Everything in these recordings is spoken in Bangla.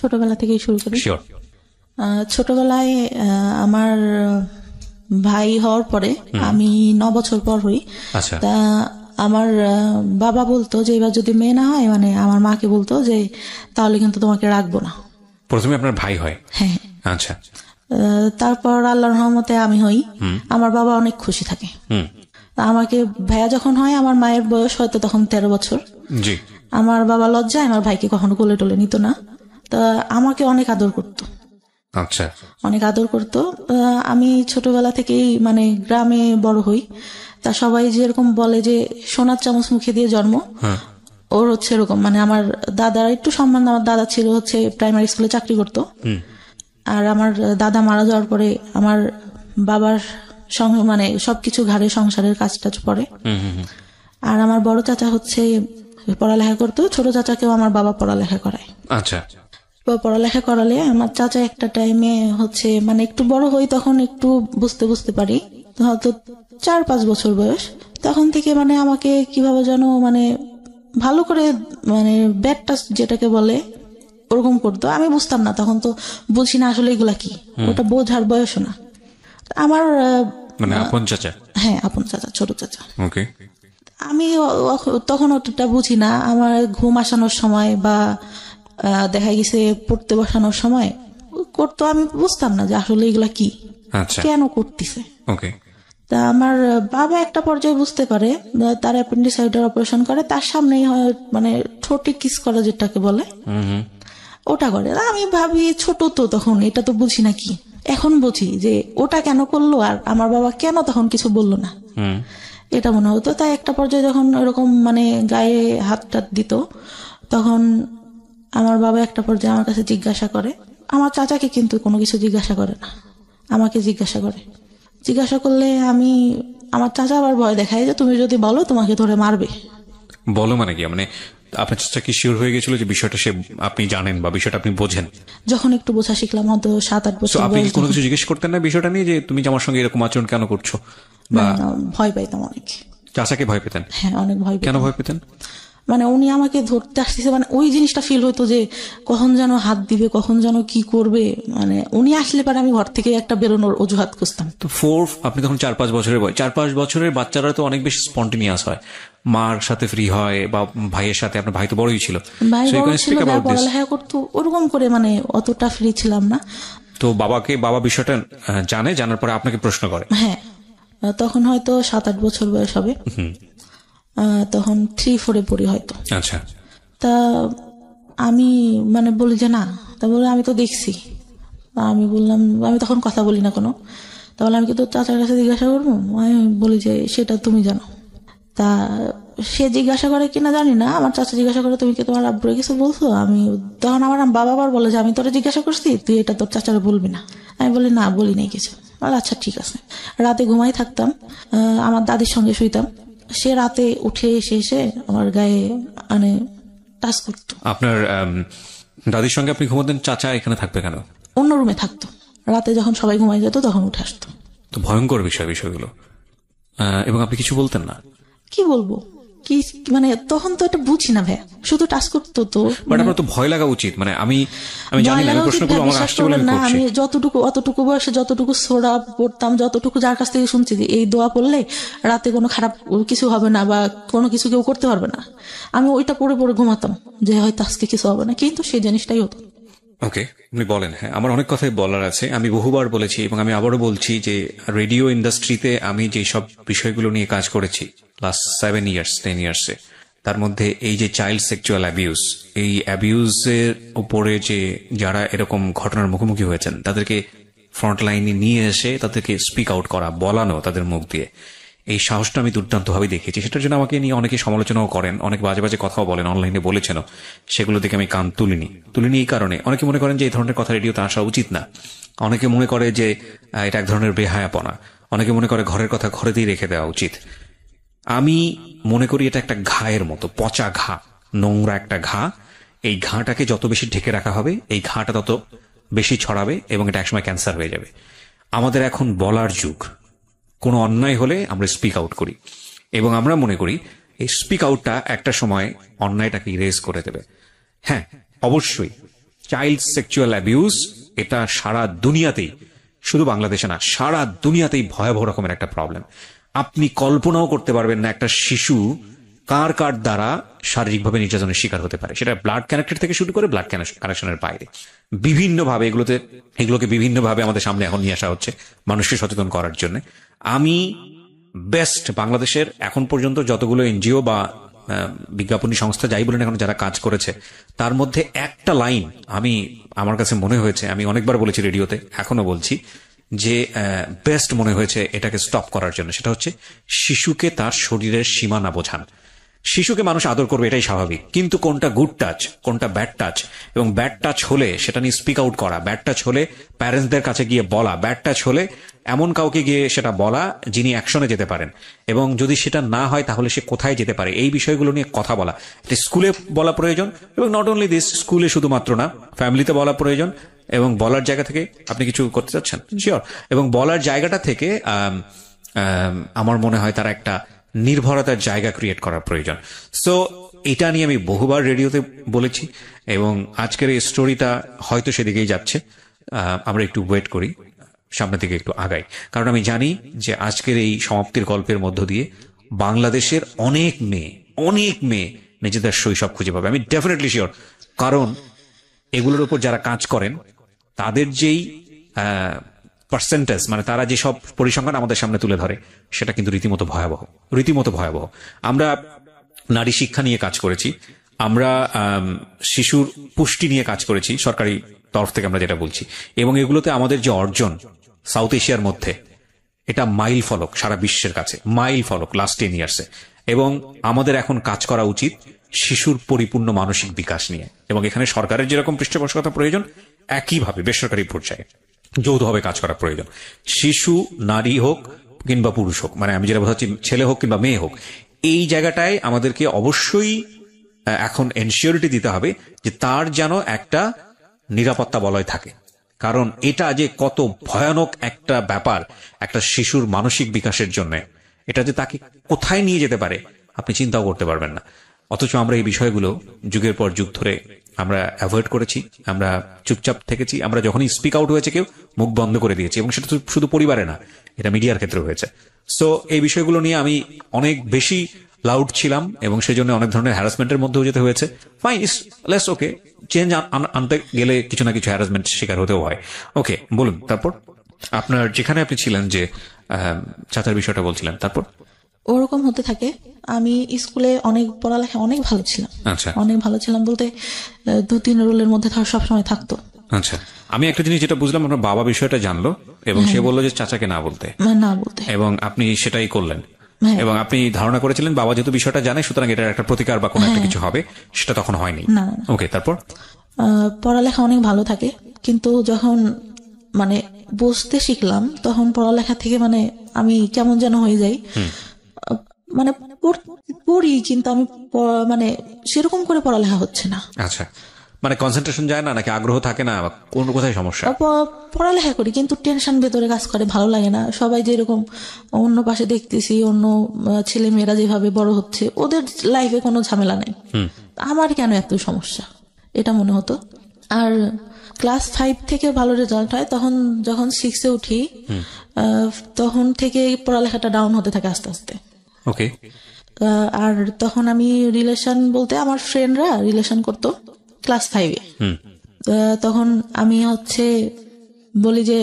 ছোটবেলা থেকেই শুরু করি। শিওর। ছোটবেলায় আমার ভাই হওয়ার পরে আমি 9 বছর পর হই। আচ্ছা। তা আমার বাবা বলতো যে এবার যদি মেয়ে না হয়, মানে আমার মাকে বলতো যে তাহলে কিন্তু তোমাকে রাখবো না। প্রথমে আপনার ভাই হয়? হ্যাঁ। আচ্ছা। তারপর আল্লাহর রহমতে আমি হই। আমার বাবা অনেক খুশি থাকে। আমাকে ভাইয়া যখন হয়, আমার মায়ের বয়স হয়তো তখন 13 বছর। জি। আমার বাবা লজ্জায় আমার ভাইকে কখনো কোলে টোলে নিত না, তা আমাকে অনেক আদর করতো। আচ্ছা। অনেক আদর করতো। আমি ছোটবেলা থেকেই মানে গ্রামে বড় হই। তা সবাই যেরকম বলে যে সোনার চামচ মুখে দিয়ে জন্ম, ওর হচ্ছে এরকম। মানে আমার দাদার একটু সম্মান, আমার দাদা ছিল হচ্ছে প্রাইমারি স্কুলে চাকরি করতো। আর আমার দাদা মারা যাওয়ার পরে আমার বাবার সঙ্গে মানে সবকিছু ঘাড়ে সংসারের কাজ টাজ পড়ে। আর আমার বড় চাচা হচ্ছে পড়ালেখা করতো, ছোট চাচাকেও আমার বাবা পড়ালেখা করায়। আচ্ছা। পড়ালেখা করালে আমার চাচা একটা টাইমে হচ্ছে মানে একটু বড় হই, তখন একটু বুঝতে পারি, হয়তো 4-5 বছর বয়স, তখন থেকে মানে আমাকে কিভাবে যেন মানে ভালো করে মানে ব্যাড টাচ যেটাকে বলে ওরকম করতো। আমি বুঝতাম না, তখন তো বুঝি না আসলে এগুলা কি, ওটা বোঝার বয়সও না আমার। মানে আপন চাচা? হ্যাঁ, আপন চাচা, ছোট চাচা। ওকে। আমি তখন অতটা বুঝি না। আমার ঘুম আসানোর সময় বা দেখা গেছে পড়তে বসানোর সময় করতো, আমি বুঝতাম না যে আসলে এগুলা কি, কেন করতেছে। ওকে। তা আমার বাবা একটা পর্যায়ে বুঝতে পারে, তার অ্যাপেন্ডিসাইডের অপারেশন করে, তার সামনেই হয় মানে ঠোঁটে কিস করা যেটাকে বলে, ওটা করে। আমি ভাবি ছোট তো তখন, এটা তো বুঝি না কি। এখন বুঝি যে ওটা কেন করলো আর আমার বাবা কেন তখন কিছু বললো না, এটা মনে হতো। তাই একটা পর্যায়ে যখন এরকম মানে গায়ে হাত টাত দিত, তখন আমার বাবা একটা পর্যায়ে আমার কাছে জিজ্ঞাসা করে। আমার চাচাকে কিন্তু কোনো কিছু জিজ্ঞাসা করে না, আমাকে জিজ্ঞাসা করে। জিজ্ঞাসা করলে আমার চাচা আবার ভয় দেখায় যে তুমি যদি বলো তোমাকে ধরে মারবে। বলো মানে কি? মানে আপনার চাচা কি শিওর হয়ে গেছিল যে বিষয়টা আপনি জানেন বা বিষয়টা আপনি বোঝেন? যখন একটু বোঝা শিখলাম, হয়তো 7-8 বছর। আপনি কি কোনো কিছু জিজ্ঞেস করতেন না বিষয়টা নিয়ে, যে তুমি আমার সঙ্গে এরকম আচরণ কেন করছো? বা ভয় পাইতাম অনেক। চাচাকে ভয় পেতেন? হ্যাঁ, অনেক ভয় পেতাম। কেন ভয় পেতেন? মানে উনি আমাকে ধরতে আসতেছে, মানে ওই জিনিসটা ফিল হতো যে কখন যেন হাত দিবে, কখন যেন কি করবে। মানে উনি আসলে পরে আমি ঘর থেকে একটা বেরোনোর অজুহাত খুঁজতাম। তো আপনি তখন 4-5 বছরের বয়স। 4-5 বছরের বাচ্চারা তো অনেক বেশি স্পন্টেনিয়াস হয়, মার সাথে ফ্রি হয় বা ভাইয়ের সাথে। আপনার ভাই তো বড়ই ছিল, ভাই বড় ছিল, পড়ালেখা করতো, ওরকম করে মানে অতটা ফ্রি ছিলাম না। তো বাবা বিষয়টা জানার পরে আপনাকে প্রশ্ন করে? হ্যাঁ, তখন হয়তো 7-8 বছর বয়স হবে, তখন 3-4 পড়ি হয়তো। আচ্ছা। তা আমি মানে বলি যে না, তা বলে আমি তো দেখছি। আমি বললাম, আমি তখন কথা বলি না কোনো। তাহলে আমি কি তোর চাচার কাছে জিজ্ঞাসা করবো? আমি বলি যে সেটা তুমি জানো। তা সে জিজ্ঞাসা করে কিনা জানি না, আমার চাচা জিজ্ঞাসা করে তুমি কি তোমার আব্বুরে কিছু বলছো? আমি তখন আমার বাবা আবার বলে যে আমি তোরা জিজ্ঞাসা করছি, তুই এটা তোর চাচারে বলবি না। আমি বলি না, বলি নাই কিছু। আচ্ছা ঠিক আছে। রাতে ঘুমাই থাকতাম, আমার দাদির সঙ্গে শুইতাম। সে রাতে উঠে এসে আমার গায়ে মানে টাচ করতো। আপনার দাদির সঙ্গে আপনি ঘুমাতেন, চাচা এখানে থাকবে কেন? অন্য রুমে থাকতো, রাতে যখন সবাই ঘুমাই যেত তখন উঠে আসতো। তো ভয়ঙ্কর বিষয়গুলো। এবং আপনি কিছু বলতেন না? কি বলবো, কি মানে তখন তো এটা বুঝি না ভাই, শুধু টাচ করতো। তো বাট আপনার তো ভয় লাগা উচিত। মানে আমি জানি না, প্রশ্ন করবো, আমার আসছে বলে না। আমি অতটুকু বয়সে যতটুকু সোরা পড়তাম, যতটুকু যার কাছ থেকে শুনছি যে এই দোয়া পড়লে রাতে কোনো খারাপ কিছু হবে না বা কোনো কিছু কেউ করতে পারবে না, আমি ওইটা পড়ে ঘুমাতাম যে হয়তো আজকে কিছু হবে না, কিন্তু সেই জিনিসটাই হতো। ওকে, আপনি বলেন। হ্যাঁ, আমার অনেক কথাই বলার আছে। আমি বহুবার বলেছি এবং আমি আবারও বলছি যে রেডিও ইন্ডাস্ট্রিতে আমি যে সব বিষয়গুলো নিয়ে কাজ করেছি লাস্ট 7-10 ইয়ার্সে, তার মধ্যে এই যে চাইল্ড সেক্সুয়াল অ্যাবিউজ, এই অ্যাবিউজের উপরে যে যারা এরকম ঘটনার মুখোমুখি হয়েছেন তাদেরকে ফ্রন্টলাইনে নিয়ে এসে তাদেরকে স্পিক আউট করা, বলানো তাদের মুখ দিয়ে, এই সাহসটা আমি দুর্দান্তভাবে দেখেছি। সেটার জন্য আমাকে নিয়ে অনেকে সমালোচনাও করেন, অনেক বাজে বাজে কথাও বলেন, অনলাইনে বলেছেন। সেগুলো দেখে আমি কান তুলিনি এই কারণে অনেকে মনে করেন যে এই ধরনের কথা রেডিওতে আসা উচিত না। অনেকে মনে করে যে এটা এক ধরনের বেহায়াপনা। অনেকে মনে করে ঘরের কথা ঘরেতেই রেখে দেওয়া উচিত। আমি মনে করি এটা একটা ঘায়ের মতো, পচা ঘা, নোংরা একটা ঘা। এই ঘাটাকে যত বেশি ঢেকে রাখা হবে, এই ঘাটা তত বেশি ছড়াবে এবং এটা একসময় ক্যান্সার হয়ে যাবে। আমাদের এখন বলার যুগ। কোনো অন্যায় হলে আমরা স্পিক আউট করি এবং আমরা মনে করি এই স্পিক আউটটা একটা সময় অন্যায়টাকে ইরেজ করে দেবে। হ্যাঁ, অবশ্যই চাইল্ড সেক্সুয়াল অ্যাবিউজ এটা সারা দুনিয়াতেই, শুধু বাংলাদেশে না, সারা দুনিয়াতেই ভয়াবহ রকমের একটা প্রবলেম। আপনি কল্পনাও করতে পারবেন না একটা শিশু কার কার দ্বারা শারীরিকভাবে নির্যাতনের শিকার হতে পারে, সেটা ব্লাড কানেক্টেড থেকে শুরু করে ব্লাড কানেকশনের বাইরে বিভিন্নভাবে এগুলোকে বিভিন্নভাবে আমাদের সামনে এখন নিয়ে আসা হচ্ছে মানুষকে সচেতন করার জন্য। আমি বেস্ট বাংলাদেশের এখন পর্যন্ত যতগুলো এনজিও বা বিজ্ঞাপনী সংস্থা যাই বলেন এখন যারা কাজ করেছে, তার মধ্যে একটা লাইন আমার কাছে মনে হয়েছে, আমি অনেকবার বলেছি রেডিওতে, এখনো বলছি, যে বেস্ট মনে হয়েছে এটাকে স্টপ করার জন্য, সেটা হচ্ছে শিশুকে তার শরীরের সীমানা বোঝান। শিশুকে মানুষ আদর করবে, এটাই স্বাভাবিক, কিন্তু কোনটা গুড টাচ, কোনটা ব্যাড টাচ, এবং ব্যাড টাচ হলে সেটা নিয়ে স্পিক আউট করা, ব্যাড টাচ হলে প্যারেন্টসদের কাছে গিয়ে বলা, ব্যাড টাচ হলে এমন কাউকে গিয়ে সেটা বলা যিনি অ্যাকশনে যেতে পারেন, এবং যদি সেটা না হয় তাহলে সে কোথায় যেতে পারে, এই বিষয়গুলো নিয়ে কথা বলা। এটা স্কুলে বলা প্রয়োজন, এবং নট অনলি দিস, স্কুলে শুধুমাত্র না, ফ্যামিলিতে বলা প্রয়োজন, এবং বলার জায়গা থেকে আপনি কিছু করতে চাচ্ছেন শিওর, এবং বলার জায়গাটা থেকে আমার মনে হয় তারা একটা নির্ভরতার জায়গা ক্রিয়েট করার প্রয়োজন। সো এটা নিয়ে আমি বহুবার রেডিওতে বলেছি, এবং আজকের এই স্টোরিটা হয়তো সেদিকেই যাচ্ছে। আমরা একটু ওয়েট করি, সামনের দিকে একটু আগাই, কারণ আমি জানি যে আজকের এই সমাপ্তির গল্পের মধ্য দিয়ে বাংলাদেশের অনেক মেয়ে নিজেদের শৈশব খুঁজে পাবে। আমি ডেফিনেটলি শিওর, কারণ এগুলোর উপর যারা কাজ করেন তাদের যেই পার্সেন্টেজ, মানে তারা যেসব পরিসংখ্যান আমাদের সামনে তুলে ধরে, সেটা কিন্তু রীতিমতো ভয়াবহ। আমরা নারী শিক্ষা নিয়ে কাজ করেছি, আমরা শিশুর পুষ্টি নিয়ে কাজ করেছি সরকারি তরফ থেকে, আমরা যেটা বলছি, এবং এগুলোতে আমাদের যে অর্জন সাউথ এশিয়ার মধ্যে, এটা মাইল ফলক, সারা বিশ্বের কাছে মাইল ফলক লাস্ট 10 ইয়ার্সে। এবং আমাদের এখন কাজ করা উচিত শিশুর পরিপূর্ণ মানসিক বিকাশ নিয়ে, এবং এখানে সরকারের যেরকম পৃষ্ঠপোষকতা প্রয়োজন, একইভাবে বেসরকারি পর্যায়ে যৌথভাবে কাজ করা প্রয়োজন। শিশু নারী হোক কিংবা পুরুষ হোক, মানে আমি যেটা বোঝাচ্ছি, ছেলে হোক কিংবা মেয়ে হোক, এই জায়গাটায় আমাদেরকে অবশ্যই এখন এনশিওরিটি দিতে হবে যে তার যেন একটা নিরাপত্তা বলয় থাকে। কারণ এটা যে কত ভয়ানক একটা ব্যাপার একটা শিশুর মানসিক বিকাশের জন্য, এটা যে তাকে কোথায় নিয়ে যেতে পারে আপনি চিন্তাও করতে পারবেন না। অথচ আমরা এই বিষয়গুলো যুগের পর যুগ ধরে আমরা অ্যাভয়েড করেছি, আমরা চুপচাপ থেকেছি, আমরা যখনই স্পিক আউট হয়েছে কেউ মুখ বন্ধ করে দিয়েছি, এবং সেটা শুধু পরিবারে না, এটা মিডিয়ার ক্ষেত্রে হয়েছে। সো এই বিষয়গুলো নিয়ে আমি অনেক বেশি লাউড ছিলাম, এবং সেই জন্য অনেক ধরনের হ্যারাসমেন্টের মধ্যেও যেতে হয়েছে। ফাইন, ইস লেস ওকে, চেঞ্জ আনতে গেলে কিছু না কিছু হ্যারাসমেন্ট শিকার হতেও হয়। ওকে, বলুন তারপর আপনার যেখানে আপনি ছিলেন, যে চাচার বিষয়টা বলছিলেন, তারপর ওরকম হতে থাকে। আমি স্কুলে পড়ালেখা অনেক ভালো ছিলাম। আচ্ছা, অনেক ভালো ছিলাম বলতে 2-3 রোলের মধ্যে সবসময় থাকতো। আচ্ছা, আমি একটা জিনিস যেটা বুঝলাম, আপনার বাবা বিষয়টা জানলো এবং সে বললো যে চাচাকে না বলতে, এবং আপনি সেটাই করলেন, এবং আপনি ধারণা করেছিলেন বাবা যেহেতু বিষয়টা জানে সুতরাং এটার একটা প্রতিকার বা কোনো একটা কিছু হবে, সেটা তখন হয়নি। ওকে, তারপর পড়ালেখা অনেক ভালো থাকে, কিন্তু যখন মানে বুঝতে শিখলাম তখন পড়ালেখা থেকে মানে আমি কেমন যেন হয়ে যাই, মানে পড়ি কিন্তু আমি মানে সেরকম করে পড়ালেখা হচ্ছে না। আচ্ছা, মানে কনসেন্ট্রেশন যায় না, নাকি আগ্রহ থাকে না, কোন কোথায় সমস্যা? পড়ালেখা করি কিন্তু টেনশন ভেতরে কাজ করে, ভালো লাগে না। সবাই যেরকম অন্য পাশে দেখতেছি, অন্য ছেলে মেয়েরা যেভাবে বড় হচ্ছে, ওদের লাইফে কোনো ঝামেলা নেই, আমার কেন এত সমস্যা, এটা মনে হতো। আর ক্লাস 5 থেকে ভালো রেজাল্ট হয়, তখন যখন 6-এ উঠি তখন থেকে পড়ালেখাটা ডাউন হতে থাকে আস্তে আস্তে। ওকে। আর তখন আমি রিলেশন বলতে আমার ফ্রেন্ডরা রিলেশন করতো ক্লাস 5-এ। তখন আমি বলি যে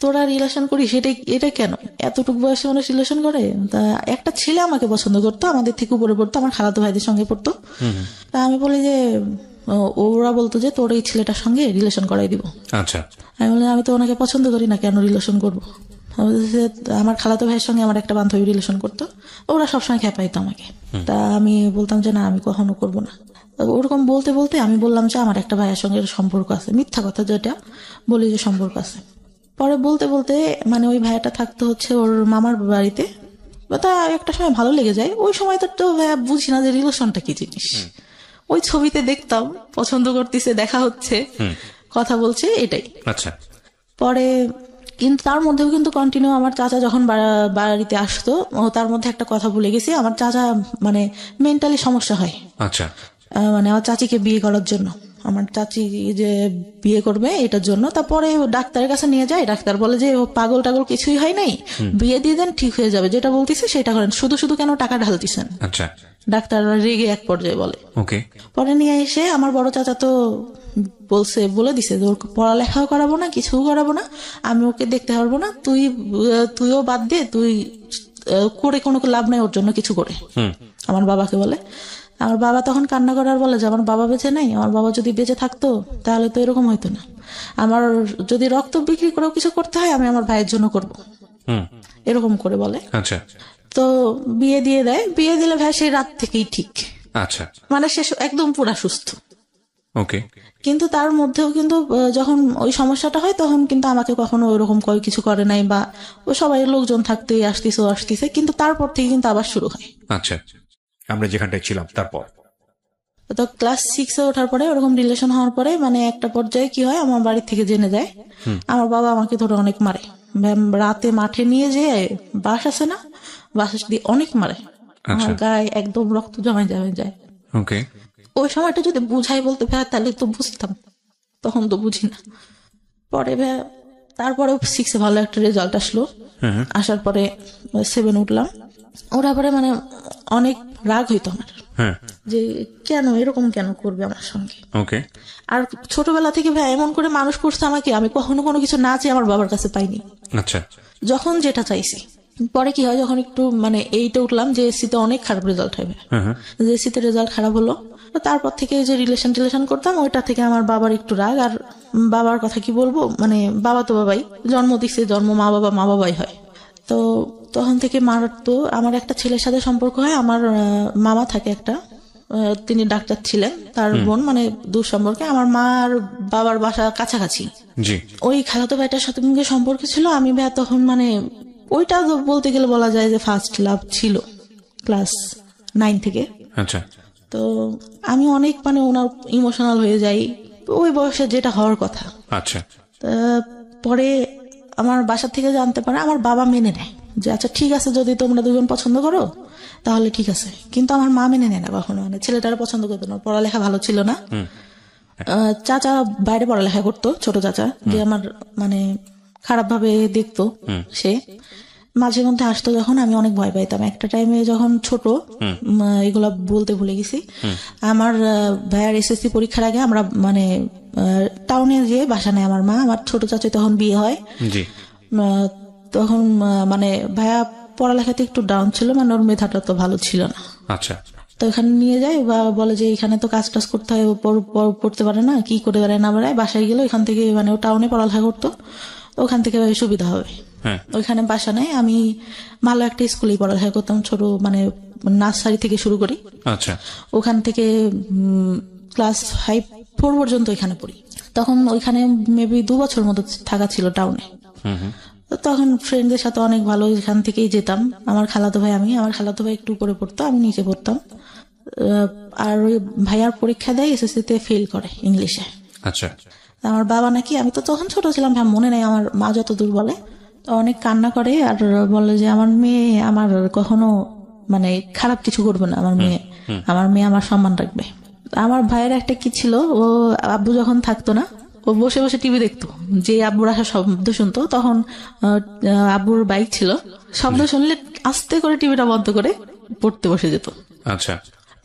তোরা রিলেশন করিস, এটা কেন, এতটুকু বয়সে মানুষ রিলেশন করে? তা একটা ছেলে আমাকে পছন্দ করতো, আমাদের থেকে উপরে পড়তো, আমার খালাতো ভাইদের সঙ্গে পড়তো। তা আমি বলি যে ওরা বলতো যে তোর এই ছেলেটার সঙ্গে রিলেশন করাই দিব। আচ্ছা, আমি বলি আমি তো ওনাকে পছন্দ করি না, কেন রিলেশন করবো? আমার খালাতো ভাইয়ের সঙ্গে আমার একটা বান্ধবী রিলেশন করতো, ওরা সবসময় খেপাইতো আমাকে। তা আমি বলতাম যে না, আমি কখনো করবো না। ওরকম বলতে বলতে আমি বললাম যে আমার একটা ভাইয়ের সঙ্গে সম্পর্ক আছে, মিথ্যা কথা যেটা বলি যে সম্পর্ক আছে। পরে বলতে বলতে মানে ওই ভাইয়াটা থাকতো ওর মামার বাড়িতে, তা একটা সময় ভালো লেগে যায়। ওই সময় তো ভাইয়া বুঝি না যে রিলেশনটা কি জিনিস। ওই ছবিতে দেখতাম পছন্দ করতেছে, দেখা হচ্ছে, কথা বলছে, এটাই। আচ্ছা। পরে কিন্তু তার মধ্যেও কিন্তু কন্টিনিউ আমার চাচা যখন বাড়িতে আসতো, তার মধ্যে একটা কথা ভুলে গেছি, আমার চাচা মানে মেন্টালি সমস্যা হয়। আচ্ছা। মানে আমার চাচিকে বিয়ে করার জন্য আমার চাচি যে বিয়ে করবে এটার জন্য। তারপরে ডাক্তারের কাছে নিয়ে যায়, ডাক্তার বলে যে ও পাগল টাগল কিছুই হয় নাই, বিয়ে দিয়ে দেন ঠিক হয়ে যাবে, যেটা বলতেছে সেটা করেন, শুধু শুধু কেন টাকা ঢালতেছেন। আচ্ছা, ডাক্তার রেগে এক পর্যায়ে বলে। ওকে। পরে নিয়ে এসে আমার বড় চাচা তো বলে দিছে ওর পড়ালেখাও করাবো না, কিছু করাবো না, আমি ওকে দেখতে পারবো না, তুইও বাদ দে, তুই করে কোনো লাভ নাই ওর জন্য কিছু করে, আমার বাবাকে বলে। আমার বাবা তখন কান্না করার বলে যে আমার বাবা বেঁচে নাই, আমার বাবা যদি বেঁচে থাকতো তাহলে তো এরকম হইতো না, আমার যদি রক্ত বিক্রি করেও কিছু করতে হয় আমি আমার ভাইয়ের জন্য করবো, এরকম করে বলে। আচ্ছা, তো বিয়ে দিয়ে দেয়, বিয়ে দিলে ভাই সেই রাত থেকেই ঠিক, আচ্ছা, মানে সে একদম পুরা সুস্থ। ওকে। কিন্তু তার মধ্যেও কিন্তু যখন ওই সমস্যাটা হয় তখন কিন্তু আমাকে কখনো ওইরকম কিছু করে নাই, বা ও সবাই লোকজন থাকতেই আসতেছে, কিন্তু তারপর থেকে কিন্তু আবার শুরু হয়। আচ্ছা, আমরা যেখানটায় ছিলাম তারপর তো ক্লাস 6-এ ওঠার পরে ওরকম রিলেশন হওয়ার পরে মানে একটা পর্যায়ে কি হয়, আমার বাড়ি থেকে জেনে যায়, আমার বাবা আমাকে ধরে অনেক মারে, রাতে মাঠে নিয়ে যেয়ে বাস আছে না, বাস দিয়ে অনেক মারে, আমার গায়ে একদম রক্ত জমে যায়। ওকে। ওই সময়টা যদি বুঝাই বলতে ভাই তাহলে তো বুঝতাম, তখন তো বুঝি না। পরে তারপরে 6-এ ভালো একটা রেজাল্ট আসলো, আসার পরে 7 উঠলাম, ওরা পরে মানে অনেক রাগ হইতো আমার যে কেন এরকম কেন করবে আমার সঙ্গে। ওকে। আর ছোটবেলা থেকে ভাই এমন করে মানুষ করছে আমাকে, আমি কখনো কোনো কিছু না চেয়ে আমার বাবার কাছে পাইনি। আচ্ছা, যখন যেটা চাইছি। পরে কি হয়, যখন একটু মানে 8-এ উঠলাম, জেএসসি-তে অনেক খারাপ রেজাল্ট হবে, জেএসসি-তে রেজাল্ট খারাপ হলো, তারপর থেকে যে রিলেশন করতাম ওইটা থেকে আমার বাবার একটু রাগ। আর বাবার কথা কি বলবো, মানে বাবা তো বাবাই, জন্ম দিচ্ছে, মা বাবাই হয়। তো তখন থেকে মারতো। আমার একটা ছেলের সাথে সম্পর্ক হয়, আমার মামা থাকে একটা, তিনি ডাক্তার ছিলেন, তার বোন, মানে দূর সম্পর্কে। আমার মা আর বাবার বাসা কাছাকাছি, ওই খালাতো ভাইটার সাথে সম্পর্ক ছিল। আমি তখন মানে ওইটা বলতে গেলে বলা যায় যে ফার্স্ট লাভ ছিল, ক্লাস 9 থেকে। আচ্ছা। তো আমি অনেক মানে ওনার ইমোশনাল হয়ে যাই, ওই বয়সে যেটা হওয়ার কথা। আচ্ছা। পরে আমার বাসা থেকে জানতে পারে, আমার বাবা মেনে নেয় যে আচ্ছা ঠিক আছে, যদি তোমরা দুজন পছন্দ করো তাহলে ঠিক আছে, কিন্তু আমার মা মেনে নেয় না কখনো, মানে ছেলেটার পছন্দ করতো না, পড়ালেখা ভালো ছিল না। চাচা বাইরে পড়ালেখা করতো, ছোট চাচা, যে আমার মানে খারাপ ভাবে দেখতো, সে মাঝে মধ্যে আসতো যখন, আমি অনেক ভয় পাইতাম। একটা টাইমে যখন ছোট, এগুলা বলতে ভুলে গেছি, আমার ভাইয়ার এসএসসি পরীক্ষার আগে আমরা মানে টাউনে যেয়ে বাসা নেয় আমার মা, আমার ছোট চাচা তখন বিয়ে হয়। তখন মানে ভাইয়া পড়ালেখাতে একটু ডাউন ছিল, মানে ওর মেধাটা তো ভালো ছিল না। আচ্ছা। তো এখানে নিয়ে যায়, বা বলে যে এখানে তো কাজ টাজ করতে হয়, পড়তে পারে না, কি করে পারে না পারে, বাসায় গেলে ওইখান থেকে মানে ও টাউনে পড়ালেখা করতো, ওখান থেকে সুবিধা হবে, ওইখানে বাসা নেয়। আমি ভালো একটা স্কুলেই পড়ালেখা করতাম, ছোট মানে নার্সারি থেকে শুরু করি। আচ্ছা। ওখান থেকে ক্লাস 5-4 পর্যন্ত ওইখানে পড়ি। তখন ওইখানে মেবি 2 বছর মতো থাকা ছিল টাউনে। তখন ফ্রেন্ডদের সাথে অনেক ভালো, এখান থেকেই যেতাম। আমার খালাতো ভাই একটু উপরে পড়তো, আমি নিচে পড়তাম। আর ওই ভাইয়ার পরীক্ষা দেয়, এসএসসি-তে ফেল করে ইংলিশে। আচ্ছা। আমার বাবা নাকি, আমি তো তখন ছোট ছিলাম, মনে নেই, আমার মা যতদূর বলে, তো অনেক কান্না করে আর বলে যে আমার মেয়ে আমার কখনো মানে খারাপ কিছু করবে না, আমার মেয়ে আমার সম্মান রাখবে। আমার ভাইয়ের একটা কি ছিল, ও আব্বু যখন থাকতো না, ও বসে বসে টিভি দেখতো, যে আব্বুর আসা শব্দ শুনতো, তখন আব্বুর বাইক ছিল, শব্দ শুনলে আস্তে করে টিভিটা বন্ধ করে পড়তে বসে যেত। আচ্ছা।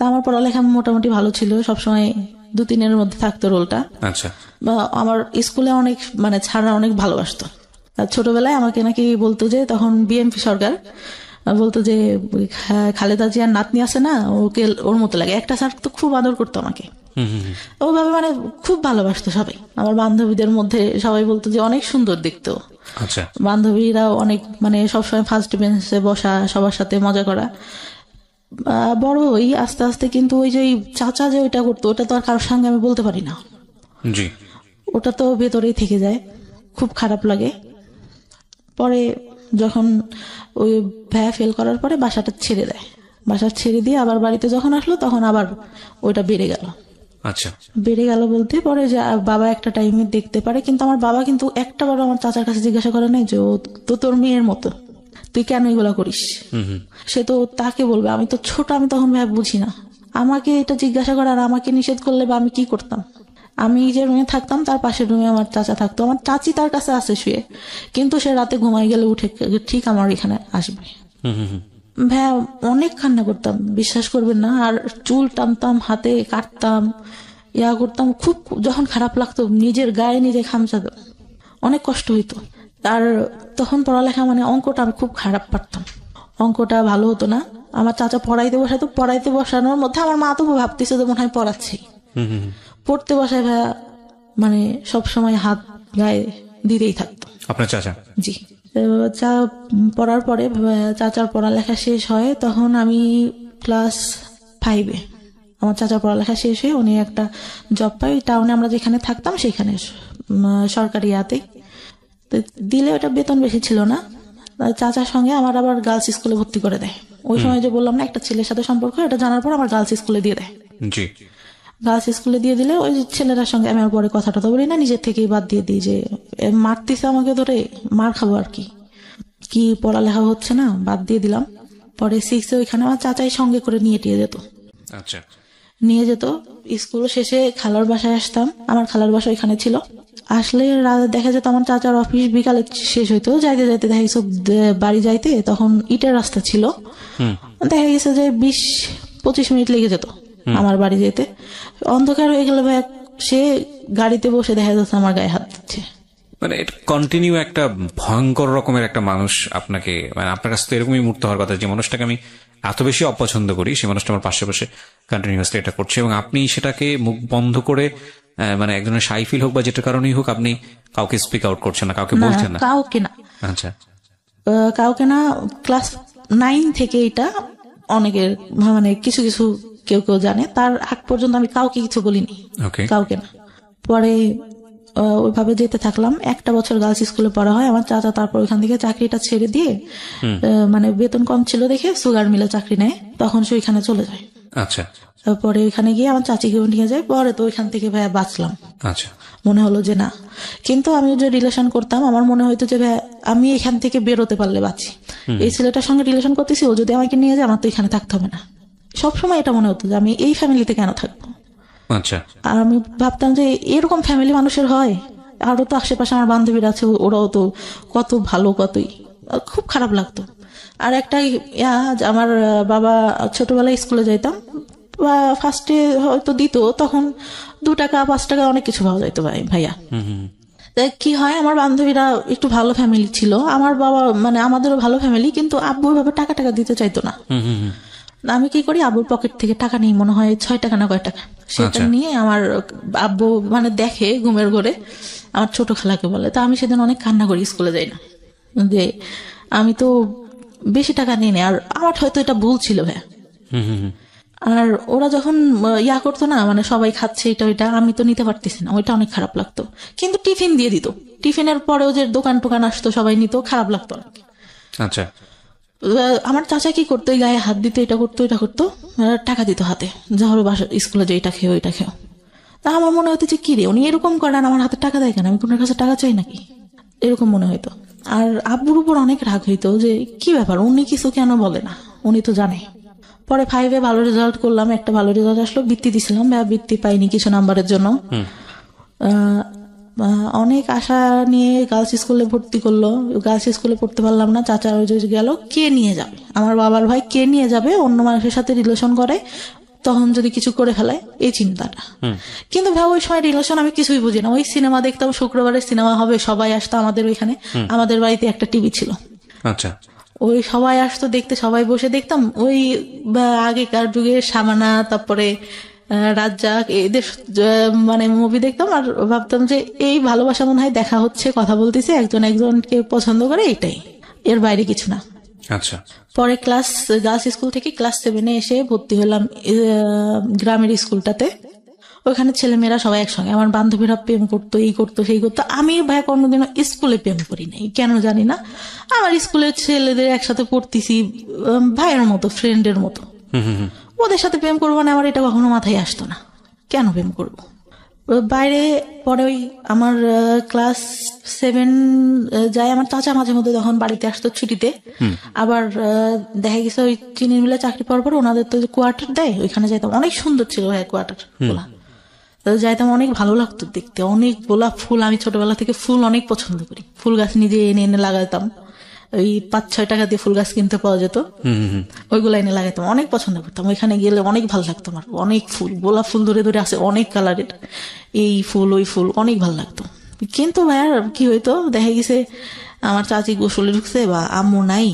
আমার পড়ালেখা মোটামুটি ভালো ছিল, সবসময় 2-3-এর মধ্যে থাকতো রোলটা। আচ্ছা। আমার স্কুলে অনেক মানে ছাড়া অনেক ভালোবাসতো। ছোটবেলায় আমাকে নাকি বলতো যে, তখন বিএনপি সরকার, বলতো যে খালেদা জিয়ার নাতনি আছে না, ওকে ওর মতো লাগে। একটা স্যার তো খুব আদর করতো আমাকে, ওভাবে মানে খুব ভালোবাসতো সবাই। আমার বান্ধবীদের মধ্যে সবাই বলতো যে অনেক সুন্দর দেখতো। আচ্ছা। বান্ধবীরা অনেক মানে সবসময় ফার্স্ট বেঞ্চে বসা, সবার সাথে মজা করা। বড় হই আস্তে আস্তে, কিন্তু ওই যে চাচা যে ওইটা করতো, ওটা তো আর কারোর সঙ্গে আমি বলতে পারি না, ওটা তো ভেতরেই থেকে যায়, খুব খারাপ লাগে। পরে যখন ওই ভাইয়া ফেল করার পরে বাসা ছেড়ে দিয়ে আবার বাড়িতে যখন আসলো, তখন আবার ওইটা বেড়ে গেল। আচ্ছা। বেড়ে গেল বলতে পরে যে বাবা একটা টাইমে দেখতে পারে, কিন্তু আমার বাবা কিন্তু একটা বার আমার চাচার কাছে জিজ্ঞাসা করে নাই যে ও তো তোর মেয়ের মতো, তুই কেন এগুলা করিস। সে তো তাকে বলবে, আমি তো ছোট, আমি তখন ভাই বুঝি না, আমাকে এটা জিজ্ঞাসা করার, আমাকে নিষেধ করলে বা আমি কি করতাম। আমি যে রুমে থাকতাম তার পাশের রুমে আমার চাচা থাকতো, আমার চাচি তার কাছে আছে শুয়ে, কিন্তু সে রাতে ঘুমাই গেলে উঠে ঠিক আমার এখানে আসবে। ভাইয়া অনেক কান্না করতাম, বিশ্বাস করবেন না। আর চুল টানতাম, হাতে কাটতাম, ইয়া করতাম, খুব যখন খারাপ লাগতো নিজের গায়ে নিজে খামচাতাম, অনেক কষ্ট হইতো। আর তখন পড়ালেখা মানে অঙ্কটা আমি খুব খারাপ পারতাম, অঙ্কটা ভালো হতো না। আমার চাচা পড়াইতে বসাতো, পড়াইতে বসানোর মধ্যে আমার মা তো ভাবতেছে যে মনে হয় পড়াচ্ছি, পড়তে বসায় ভাইয়া মানে সবসময় হাত গায়ে দিতেই থাকতো। আপনার চাচা? জি। চা পড়ার পরে চাচার পড়ালেখা শেষ হয়, তখন আমি ক্লাস 5-এ আমার চাচার পড়ালেখা শেষ হয়ে উনি একটা জব পাই টাউনে, আমরা যেখানে থাকতাম সেখানে সরকারি ইয়াতে দিলে, ওটা বেতন বেশি ছিল না। চাচার সঙ্গে আমার আবার গার্লস স্কুলে ভর্তি করে দেয়। ওই সময় যে বললাম না একটা ছেলের সাথে সম্পর্ক, এটা জানার পর আমার গার্লস স্কুলে দিয়ে দেয়। জি। গার্লস স্কুলে দিয়ে দিলে ওই ছেলেটার সঙ্গে আমি আর পরে কথাটা তো বলি না, নিজের থেকেই বাদ দিয়ে দিই যে মারতেছে আমাকে ধরে, মার খাবো আর কি পড়ালেখা হচ্ছে না, বাদ দিয়ে দিলাম। পরে 6-এ ওইখানে আমার চাচাই সঙ্গে করে নিয়ে যেত। আচ্ছা। নিয়ে যেত। স্কুল শেষে খালার বাসায় আসতাম, আমার খালার বাসা ওইখানে ছিল। আসলে দেখা যেত আমার চাচার অফিস বিকালে শেষ হইতো, যাইতে যাইতে দেখা গেছে বাড়ি যাইতে তখন ইটের রাস্তা ছিল, দেখা গেছে যে 20-25 মিনিট লেগে যেত আমার বাড়ি যেতে। অন্ধকার হয়ে গেলে ভাই সে গাড়িতে বসে দেখা যাচ্ছে আমার গায়ে হাত দিচ্ছে। মানে এটা কন্টিনিউ একটা ভয়ঙ্কর রকমের একটা মানুষ আপনাকে, মানে আপনার কাছে তো এরকমই মুক্ত হওয়ার কথা, যে মানুষটাকে আমি এত বেশি অপছন্দ করি সেই মানুষটা আমার পাশে বসে কন্টিনিউয়াসলি এটা করছে, এবং আপনি সেটাকে মুখ বন্ধ করে মানে একজনের শাই ফিল হোক বা যেটার কারণেই হোক আপনি কাউকে স্পিক আউট করছেন না, কাউকে বলছেন না? কাউকে না। আচ্ছা। কাউকে না। ক্লাস 9 থেকে এটা অনেকের মানে কিছু কিছু কেউ কেউ জানে, তার আগ পর্যন্ত আমি কাউকে কিছু বলিনি, কাউকে না। পরে ওইভাবে যেতে থাকলাম, একটা বছর গার্লস স্কুলে পড়া হয় আমার চাচা। তারপর ওইখান থেকে চাকরিটা ছেড়ে দিয়ে মানে বেতন কম ছিল দেখে সুগার মিলে চাকরি নেয়, তখন সে ওইখানে চলে যায়। আচ্ছা। পরে ওইখানে গিয়ে আমার চাচিকে নিয়ে যায়। পরে তো ওইখান থেকে ভাইয়া বাঁচলাম। আচ্ছা। মনে হলো যে না, কিন্তু আমি যে রিলেশন করতাম আমার মনে হইতো যে ভাইয়া আমি এখান থেকে বেরোতে পারলে বাঁচি, এই ছেলেটার সঙ্গে রিলেশন করতেছি, ও যদি আমাকে নিয়ে যায় আমার তো এখানে থাকতে হবে না। সবসময় এটা মনে হতো যে আমি এই ফ্যামিলিতে কেন থাকবো। আচ্ছা। আর আমি ভাবতাম যে এরকম ফ্যামিলি মানুষের হয়, আরো তো আশেপাশে আমার বান্ধবীরা আছে, ওরাও তো কত ভালো, কতই। খুব খারাপ লাগতো। আর একটা আমার বাবা ছোটবেলায় স্কুলে যাইতাম, ফার্স্টে হয়তো দিত, তখন 2 টাকা 5 টাকা অনেক কিছু পাওয়া যাইতো ভাইয়া। কি হয়, আমার বান্ধবীরা একটু ভালো ফ্যামিলি ছিল, আমার বাবা মানে আমাদেরও ভালো ফ্যামিলি, কিন্তু আব্বু ওইভাবে টাকা দিতে চাইতো না। আমি কি করি, আব্বুর পকেট থেকে টাকা নিই, মনে হয় 6 টাকা না কয় টাকা, সেটা নিয়ে আমার আব্বু মানে দেখে ঘুমের ঘরে, আমার ছোট খালাকে বলে। তা আমি সেদিন অনেক কান্না করি, স্কুলে যাই না, যে আমি তো বেশি টাকা নিই না। আর আমার হয়তো এটা ভুল ছিল ভাইয়া। আর ওরা যখন করতো না, মানে সবাই খাচ্ছে এটা ওইটা, আমি তো নিতে পারতেছি না, ওইটা অনেক খারাপ লাগতো। কিন্তু টিফিন দিয়ে দিত, টিফিনের পরেও যে দোকান টোকান আসতো সবাই নিত, খারাপ লাগতো অনেক। আচ্ছা। আমার চাচা কি করতো, গায়ে হাত দিতে, এটা করতো এটা করতো, টাকা দিত হাতে, যাহর বাসা স্কুলে যে এটা খেও এটা খেও। তা আমার মনে হতো যে কি রে, উনি এরকম করেন, আমার হাতে টাকা দেয় কেন, আমি কোনের কাছে টাকা চাই নাকি, এরকম মনে হইতো। আর আব্বুর উপর অনেক রাগ হইতো যে কি ব্যাপার, উনি কিছু কেন বলে না, উনি তো জানে। পরে 5-এ ভালো রেজাল্ট করলাম, একটা ভালো রেজাল্ট আসলো, বৃত্তি দিছিলাম, বৃত্তি পাইনি কিছু নাম্বারের জন্য। অনেক আশা নিয়ে গার্লস স্কুলে ভর্তি করলো, গার্লস স্কুলে পড়তে পারলাম না। চাচা গেল, কে নিয়ে যাবে, আমার বাবার ভাই কে নিয়ে যাবে, অন্য মানুষের সাথে রিলেশন করে, তখন যদি কিছু করে ফেলায়, এই চিন্তাটা। কিন্তু ভাই ওই সময় রিলেশন আমি কিছুই বুঝি না, ওই সিনেমা দেখতাম, শুক্রবারে সিনেমা হবে, সবাই আসতো আমাদের ওইখানে, আমাদের বাড়িতে একটা টিভি ছিল। আচ্ছা। ওই সবাই আসতো দেখতে, সবাই বসে দেখতাম। ওই আগেকার যুগে শামানা, তারপরে রাজ্জাক, এদের মানে মুভি দেখতাম, আর ভাবতাম যে এই ভালোবাসা মনে হয় দেখা হচ্ছে, কথা বলতেছে, একজন একজনকে পছন্দ করে, এটাই, এর বাইরে কিছু না। আচ্ছা। পরে গার্লস স্কুল থেকে ক্লাস 7-এ এসে ভর্তি হলাম গ্রামের স্কুলটাতে। ওইখানে ছেলেমেয়েরা সবাই একসঙ্গে, আমার বান্ধবীরা প্রেম করতো, এই করতো সেই করতো। আমি ভাই কোনোদিনও স্কুলে প্রেম করি নাই, কেন জানি না। আমার স্কুলের ছেলেদের একসাথে পড়তেছি ভাইয়ের মতো, ফ্রেন্ডের মতো, ওদের সাথে প্রেম করবো না, আমার এটা কখনো মাথায় আসতো না, কেন প্রেম করবো বাইরে। পরে ওই আমার ক্লাস 7 যায়, আমার চাচা মাঝে মধ্যে যখন বাড়িতে আসতো ছুটিতে, আবার দেখা গেছে ওই চিনির মিলে চাকরি পাওয়ার পর ওনাদের তো কোয়ার্টার দেয়, ওইখানে যাইতাম, অনেক সুন্দর ছিল ভাই কোয়ার্টার গুলা। তো যাইতাম, অনেক ভালো লাগতো দেখতে, অনেক গোলাপ ফুল, আমি ছোটবেলা থেকে ফুল অনেক পছন্দ করি, ফুল গাছ নিজে এনে এনে লাগাতাম, ওই 5-6 টাকা দিয়ে ফুল গাছ কিনতে পাওয়া যেত, ওইগুলো এনে লাগাতাম, অনেক পছন্দ করতাম। ওইখানে গেলে অনেক ভালো লাগতো আমার, অনেক ফুল, গোলাপ ফুল ধরে ধরে আছে অনেক কালারের, এই ফুল ওই ফুল, অনেক ভালো লাগতো। কিন্তু ভাইয়ার কি হইতো, দেখা গেছে আমার চাচি গোসলে ঢুকছে বা আম্মু নাই,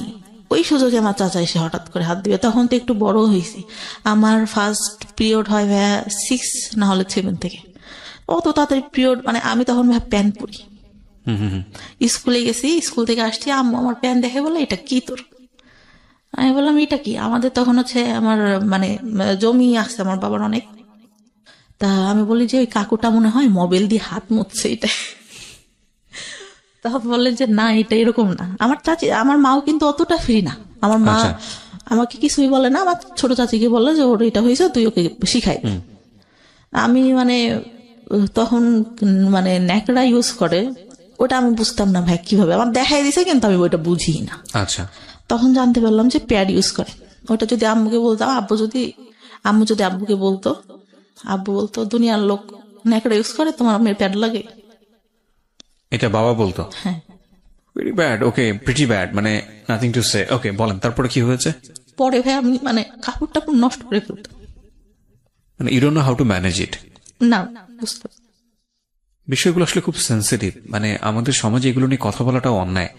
ওই সুযোগে আমার চাচা এসে হঠাৎ করে হাত দিবে। তখন তো একটু বড় হয়েছি, আমার ফার্স্ট পিরিয়ড হয় ভাইয়া 6 না হলে 7 থেকে। অত তাড়াতাড়ি পিরিয়ড, মানে আমি তখন ভাই প্যান্ট পরি, স্কুলে গেছি, স্কুল থেকে আসছি, আম্মু আমার প্যান্ট দেখে বলে এটা কি তোর? আমি বললাম এটা কি? আমাদের তখন হচ্ছে আমার মানে জমি আছে আমার বাবার অনেক, তা আমি বলি যে ওই কাকুটা মনে হয় মোবাইল দিয়ে হাত মুছছে এটা। তখন বললেন যে না, এটা এরকম না। আমার চাচি, আমার মাও কিন্তু অতটা ফ্রি না, আমার মা আমাকে কিছুই বলে না, আমার ছোট চাচিকে বলে যে ওর এটা হয়েছে, তুই ওকে শিখাই। আমি মানে তখন মানে ন্যাকড়া ইউজ করে, ওটা আমি বুঝতাম না ভাই কিভাবে, আমার দেখাই দিছে কিন্তু আমি ওইটা বুঝি না। আচ্ছা, তখন জানতে পারলাম যে প্যাড ইউজ করে। ওটা যদি আম্মুকে বলতাম, আম্মু যদি আব্বুকে বলতো, আব্বু বলতো দুনিয়ার লোক ন্যাকড়া ইউজ করে, তোমার মেয়ের প্যাড লাগে। এটা বাবা বলতো? হ্যাঁ। ভেরি ব্যাড, ওকে, প্রিটি ব্যাড, মানে নাথিং টু সে। ওকে, বলেন তারপরে কি হয়েছে? পরে ভাই আমি মানে কাপড় টাপড় নষ্ট করে ফেলতাম, মানে you don't know how to manage it. না বুঝতে। বিষয়গুলো আসলে খুব সেন্সিটিভ, মানে আমাদের সমাজে এগুলো নিয়ে কথা বলাটাও অন্যায়,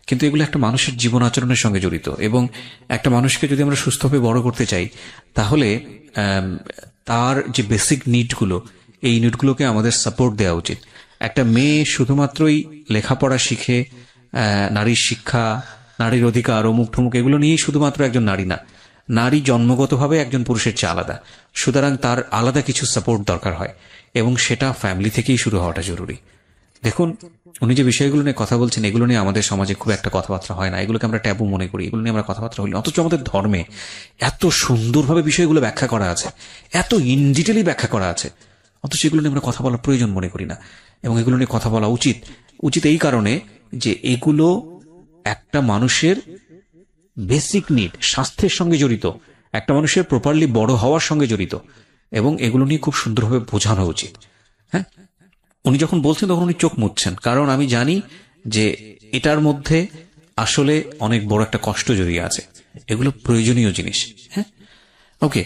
কিন্তু এগুলো একটা মানুষের জীবন আচরণের সঙ্গে জড়িত, এবং একটা মানুষকে যদি আমরা সুস্থভাবে বড় করতে চাই, তাহলে তার যে বেসিক নিডগুলো, এই নিডগুলোকে আমাদের সাপোর্ট দেওয়া উচিত। একটা মেয়ে শুধুমাত্রই লেখাপড়া শিখে, নারীর শিক্ষা, নারীর অধিকার, অমুক ঠমুক এগুলো নিয়েই শুধুমাত্র একজন নারী না, নারী জন্মগতভাবে একজন পুরুষের চেয়ে আলাদা, সুতরাং তার আলাদা কিছু সাপোর্ট দরকার হয়, এবং সেটা ফ্যামিলি থেকেই শুরু হওয়াটা জরুরি। দেখুন, উনি যে বিষয়গুলো নিয়ে কথা বলছেন, এগুলো নিয়ে আমাদের সমাজে খুব একটা কথাবার্তা হয় না, এগুলোকে আমরা ট্যাবু মনে করি, এগুলো নিয়ে আমরা কথাবার্তা হইনি। অথচ আমাদের ধর্মে এত সুন্দরভাবে বিষয়গুলো ব্যাখ্যা করা আছে, এত ইন ডিটেলি ব্যাখ্যা করা আছে, অথচ এগুলো নিয়ে আমরা কথা বলার প্রয়োজন মনে করি না। এবং এগুলো নিয়ে কথা বলা উচিত এই কারণে যে এগুলো একটা মানুষের বেসিক নিড, স্বাস্থ্যের সঙ্গে জড়িত, একটা মানুষের প্রপারলি বড় হওয়ার সঙ্গে জড়িত, এবং এগুলো নিয়ে খুব সুন্দরভাবে বোঝানো উচিত। হ্যাঁ, উনি যখন বলছেন তখন উনি চোখ মুছছেন, কারণ আমি জানি যে এটার মধ্যে আসলে অনেক বড় একটা কষ্ট জড়িয়ে আছে, এগুলো প্রয়োজনীয় জিনিস। হ্যাঁ, ওকে,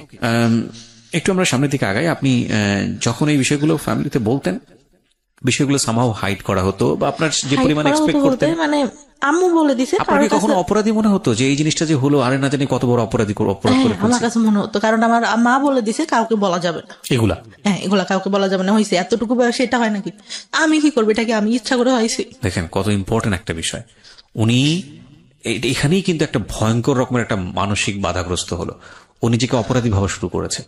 একটু আমরা সামনের দিকে আগাই। আপনি যখন এই বিষয়গুলো ফ্যামিলিতে বলতেন, বিষয়গুলো সামহাউ হাইড করা হতো, বা আপনার যে পরিমাণ এক্সপেক্ট করতেন, মানে আম্মু বলে দিছে, আপনাকে কখনো অপরাধী মনে হতো যে এই জিনিসটা যে হলো, আরে না জানি কত বড় অপরাধ করে আমার কাছে মনে হতো, কারণ আমার মা বলে দিছে কাউকে বলা যাবে না এগুলা। হ্যাঁ, এগুলা কাউকে বলা যাবে না, হয়েছে এতটুকু বয়সে এটা হয় নাকি, আমি কি করবো, এটাকে আমি ইচ্ছা করে হয়েছি। দেখেন কত ইম্পর্টেন্ট একটা বিষয়, উনি এখানেই কিন্তু একটা ভয়ঙ্কর রকমের একটা মানসিক বাধাগ্রস্ত হলো, ও নিজেকে অপরাধী ভাবা শুরু করেছে,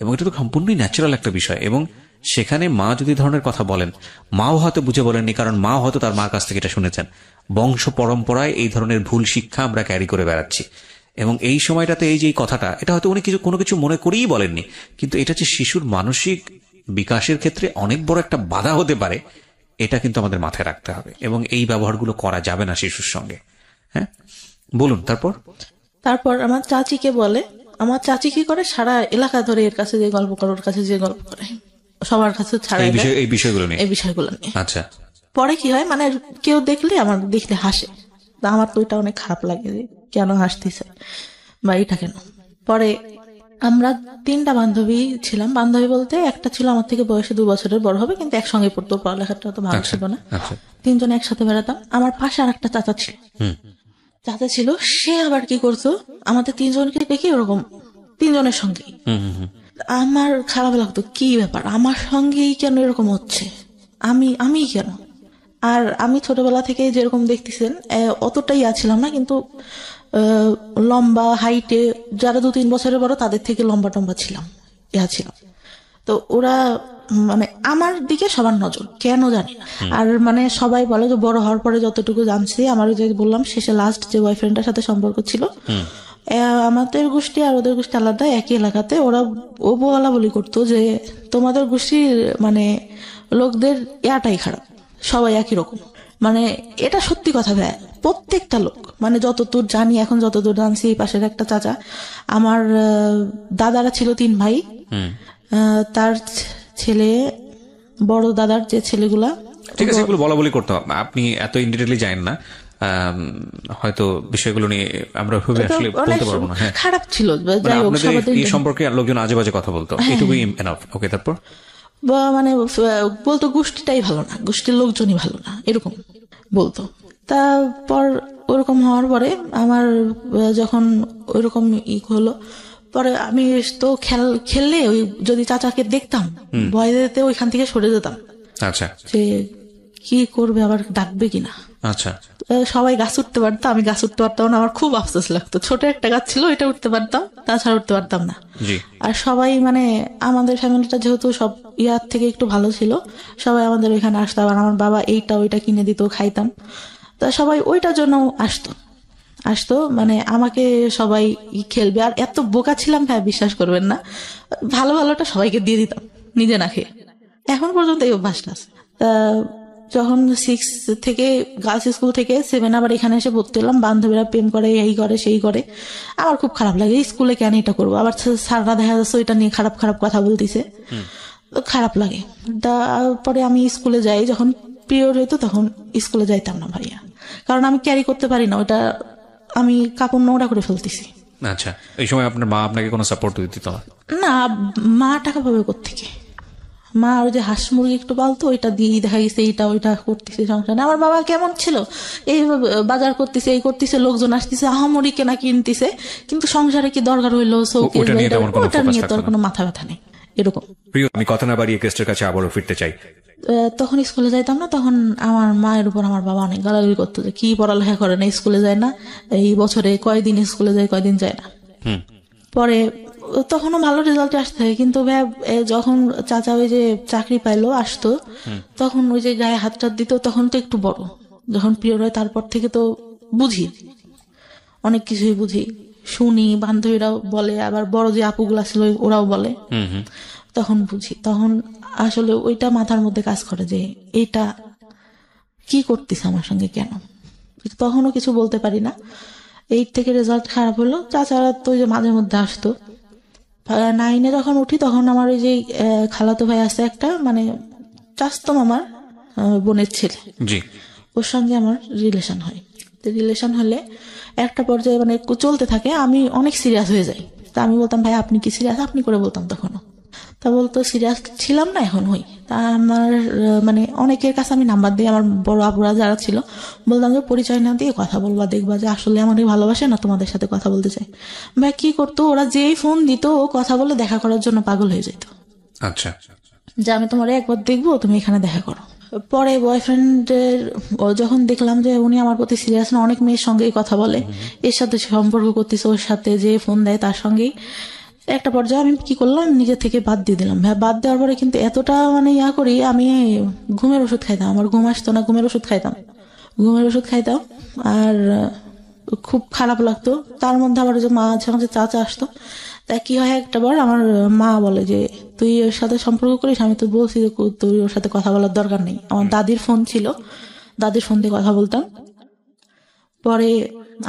এবং এটা তো সম্পূর্ণই ন্যাচারাল একটা বিষয়। এবং সেখানে মা যদি ধরনের কথা বলেন, মাও হয়তো বুঝে বলেননি, কারণ মা হয়তো তার মার কাছ থেকে এটা শুনেছেন, বংশ পরম্পরায় এই ধরনের ভুল শিক্ষা আমরা ক্যারি করে বেড়াচ্ছি। এবং এই সময়টাতে এই যে কথাটা, এটা হয়তো উনি কোনো কিছু মনে করেই বলেননি, কিন্তু এটা যে শিশুর মানসিক বিকাশের ক্ষেত্রে অনেক বড় একটা বাধা হতে পারে, এটা কিন্তু আমাদের মাথায় রাখতে হবে, এবং এই ব্যবহারগুলো করা যাবে না শিশুর সঙ্গে। হ্যাঁ, বলুন তারপর আমার চাচিকে বলে, আমার চাচি কি করে, সারা এলাকা ধরে এর কাছে যে গল্প করে, ওর কাছে যে গল্প করে, সবার কাছে ছাড়া এই বিষয়গুলো নিয়ে। আচ্ছা, পরে কি হয়, মানে কেউ দেখলে আমার দেখলে হাসে, আমার তো ওইটা অনেক খারাপ লাগে, কেন হাসতেছে বা এটা কেন। পরে আমরা 3টা বান্ধবী ছিলাম, বান্ধবী বলতে একটা ছিল আমার থেকে বয়সে 2 বছরের বড় হবে, কিন্তু একসঙ্গে পড়তো, পড়ালেখাটা তো ভালো ছিল না, 3 জন একসাথে বেড়াতাম। আমার পাশে আর একটা চাচা ছিল, সে আবার কি করতো, আমাদের 3 জনকে দেখি ওরকম 3 জনের সঙ্গে, আমার খারাপ লাগতো, কি ব্যাপার আমার সঙ্গেই কেন এরকম হচ্ছে, আমি কেন। আর আমি ছোটবেলা থেকে যেরকম দেখতেছেন অতটাই আছিলাম না, কিন্তু লম্বা হাইটে যারা 2-3 বছরের বড় তাদের থেকে লম্বা টম্বা ছিলাম, ছিলাম। তো ওরা মানে আমার দিকে সবার নজর, কেন জানি না। আর মানে সবাই বলে যে বড় হওয়ার পরে যতটুকু জানছি, আমার যে বললাম শেষে লাস্ট যে বয়ফ্রেন্ডের সাথে সম্পর্ক ছিল, আমাদের গোষ্ঠী আর ওদের গোষ্ঠী আলাদা, একই এলাকাতে, ওরা বলা বলি করতো যে তোমাদের গোষ্ঠীর মানে লোকদের ইয়াটাই খারাপ, সবাই একই রকম। মানে এটা সত্যি কথা ভাই, প্রত্যেকটা লোক, মানে যতদূর জানি, এখন যতদূর জানছি, এই পাশের একটা চাচা, আমার দাদারা ছিল 3 ভাই, তার ছেলে বড় দাদার যে ছেলেগুলা, ঠিক আছে, এগুলো বলা বলি করতে হবে, আপনি এত ইনডিটেইলি জানেন না, হয়তো বিষয়গুলো নিয়ে আমরা আসলে বলতে পারবো না। হ্যাঁ, খারাপ ছিল, যাই হোক আপনাদের এই সম্পর্কে লোকজন আজে বাজে কথা বলতো, এটুকুই এনাফ। ওকে, তারপর মানে বলতো গোষ্ঠীটাই ভালো না, গোষ্ঠীর লোকজনই ভালো না, এরকম বলতো। তারপর ওরকম হওয়ার পরে আমার যখন ওইরকম হলো, পরে আমি তো খেললে ওই যদি চাচাকে দেখতাম ভয় দিতে ওইখান থেকে সরে যেতাম। আচ্ছা, যে কি করবে, আবার ডাকবে কিনা। আচ্ছা, সবাই গাছ উঠতে পারতো, আমি গাছ উঠতে পারতাম না, আমার খুব আফসোস লাগতো। ছোট একটা গাছ ছিল, ওইটা উঠতে পারতাম, তাছাড়া উঠতে পারতাম না। আর সবাই মানে আমাদের ফ্যামিলিটা যেহেতু সব ইয়ার থেকে একটু ভালো ছিল, সবাই আমাদের এখানে আসতো, আবার আমার বাবা এইটা ওইটা কিনে দিত, খাইতাম। তা সবাই ওইটার জন্য আসতো মানে আমাকে সবাই খেলবে। আর এত বোকা ছিলাম ভাই, বিশ্বাস করবেন না, ভালো ভালোটা সবাইকে দিয়ে দিতাম নিজে না খেয়ে। এখন পর্যন্ত এই অভ্যাসটা আছে। যখন 6 থেকে গার্লস স্কুল থেকে 7 আবার এখানে এসে ভর্তি হলাম, বান্ধবীরা প্রেম করে, এই করে সেই করে, আমার খুব খারাপ লাগে। স্কুলে কেন এটা করবো, আবার স্যাররা দেখা যাচ্ছে ওইটা নিয়ে খারাপ খারাপ কথা বলতেছে, খারাপ লাগে। তারপরে আমি স্কুলে যাই, যখন পিরিয়ড হইতো তখন স্কুলে যাইতাম না ভাইয়া, কারণ আমি ক্যারি করতে পারি না, ওইটা আমি কাপড় নোংরা করে ফেলতেছি। আচ্ছা, এই সময় আপনার মা আপনাকে কোনো সাপোর্ট দিত না? মা টাকা পাবে কোত্থেকে? মা ওই যে হাঁস মুরগি একটু পালতো, ওইটা দিয়ে দেখা গেছে এইটা ওইটা করতেছে সংসারে। আমার বাবা কেমন ছিল, এই বাজার করতেছে, এই করতেছে, লোকজন আসতেছে, আহামরি কেনা কিনতেছে, কিন্তু সংসারে কি দরকার হইলো ওটা নিয়ে তোর কোনো মাথা ব্যথা নেই, এরকম। প্রিয়, আমি কথা না বাড়িয়ে গেস্টের কাছে আবারও ফিরতে চাই। তখন স্কুলে যাইতাম না, তখন আমার মায়ের উপর আমার বাবা অনেক গালাগালি করতো যে কি পড়ালেখা করে না, স্কুলে যায় না, এই বছরে কয়দিন স্কুলে যায়, কয়দিন যায় না। পরে তখনও ভালো রেজাল্ট আসতে হয়, কিন্তু যখন চাচা ওই যে চাকরি পাইলো আসতো, তখন ওই যে গায়ে হাত টাত দিত, তখন তো একটু বড়, যখন পিরিয়ড হয় তারপর থেকে তো বুঝি, অনেক কিছুই বুঝি, শুনি, বান্ধবীরাও বলে, আবার বড় যে আপুগুলা ছিল ওরাও বলে, তখন বুঝি। তখন আসলে ওইটা মাথার মধ্যে কাজ করে যে এইটা কি করতেছে আমার সঙ্গে, কেন। তখনও কিছু বলতে পারি না। 8 থেকে রেজাল্ট খারাপ হলো, তাছাড়া তো ওই যে মাঝে মধ্যে আসতো। 9-এ যখন উঠি তখন আমার ওই যে খালাতো ভাই আছে একটা, মানে চাচতো মামার বোনের ছেলে, ওর সঙ্গে আমার রিলেশন হয়। রিলেশন হলে একটা পর্যায়ে মানে চলতে থাকে, আমি অনেক সিরিয়াস হয়ে যাই। তা আমি বলতাম ভাই আপনি কি সিরিয়াস, আপনি করে বলতাম তখনও। তা বলতো সিরিয়াস ছিলাম না, এখন হই। তা আমার মানে অনেকের কাছে আমি নাম্বার দিই, আমার বড় আপুরা যারা ছিল, বলতাম যে পরিচয় না দিয়ে কথা বলবা, দেখবা যে আসলে আমাদের ভালোবাসে না, তোমাদের সাথে কথা বলতে চাই। ভাই কি করতো, ওরা যেই ফোন দিত ও কথা বলে দেখা করার জন্য পাগল হয়ে যেত। আচ্ছা, যে আমি তোমার একবার দেখবো, তুমি এখানে দেখা করো। পরে বয়ফ্রেন্ডের যখন দেখলাম যে উনি আমার প্রতি সিরিয়াস না, অনেক মেয়ের সঙ্গেই কথা বলে, এর সাথে সম্পর্ক করতেছে, ওর সাথে যে ফোন দেয় তার সঙ্গেই, একটা পর্যায়ে আমি কি করলাম, নিজে থেকে বাদ দিয়ে দিলাম। হ্যাঁ, বাদ দেওয়ার পরে কিন্তু এতটা মানে করি, আমি ঘুমের ওষুধ খাইতাম, আমার ঘুম আসতো না, ঘুমের ওষুধ খাইতাম, আর খুব খারাপ লাগতো। তার মধ্যে আবার যে মাঝে মাঝে চাচা আসতো, তা কি হয়, একটা বার আমার মা বলে যে তুই ওর সাথে সম্পর্ক করিস, আমি তো বলছি যে তুই ওর সাথে কথা বলার দরকার নেই। আমার দাদির ফোন ছিল, দাদির ফোন দিয়ে কথা বলতাম। পরে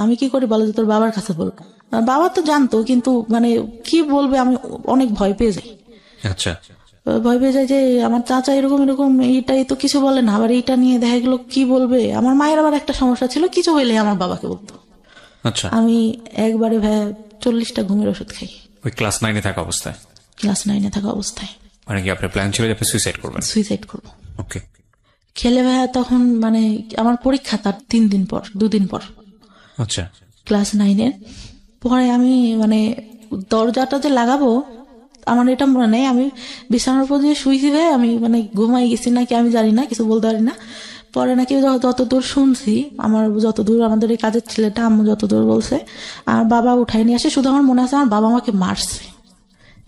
আমি কি করি বলো, যে তোর বাবার কাছে বলবো। বাবা তো জানতো, কিন্তু মানে কি বলবে, আমি অনেক ভয় পেয়ে যাই। আচ্ছা, ভয় পেয়ে যায় যে আমার চাচা এরকম এরকম, এইটাই তো কিছু বলে না, আবার এইটা নিয়ে দেখা গেলো কি বলবে। আমার মায়ের আবার একটা সমস্যা ছিল, কিছু হইলে আমার বাবাকে বলতো। আচ্ছা, আমি একবারে 40টা ঘুমের ওষুধ খাই ওই ক্লাস 9-এ থাকা অবস্থায়। মানে কি আপনার প্ল্যান ছিল যে আপনি সুইসাইড করবো? ওকে। খেলে ভাইয়া তখন মানে আমার পরীক্ষা তার 2 দিন পর। আচ্ছা, ক্লাস 9-এর পরে আমি মানে দরজাটা যে লাগাবো, আমার এটা মনে নেই, আমি বিছানার উপর দিয়ে শুয়েছি, আমি মানে ঘুমাই গেছি নাকি আমি জানি না, কিছু বলতে পারি না। পরে নাকি যতদূর শুনছি, যতদূর আমাদের এই কাজের ছেলেটা আম্মু যতদূর বলছে, আমার বাবা উঠাই নিয়ে আসে। শুধু আমার মনে আছে আমার বাবা আমাকে মারছে,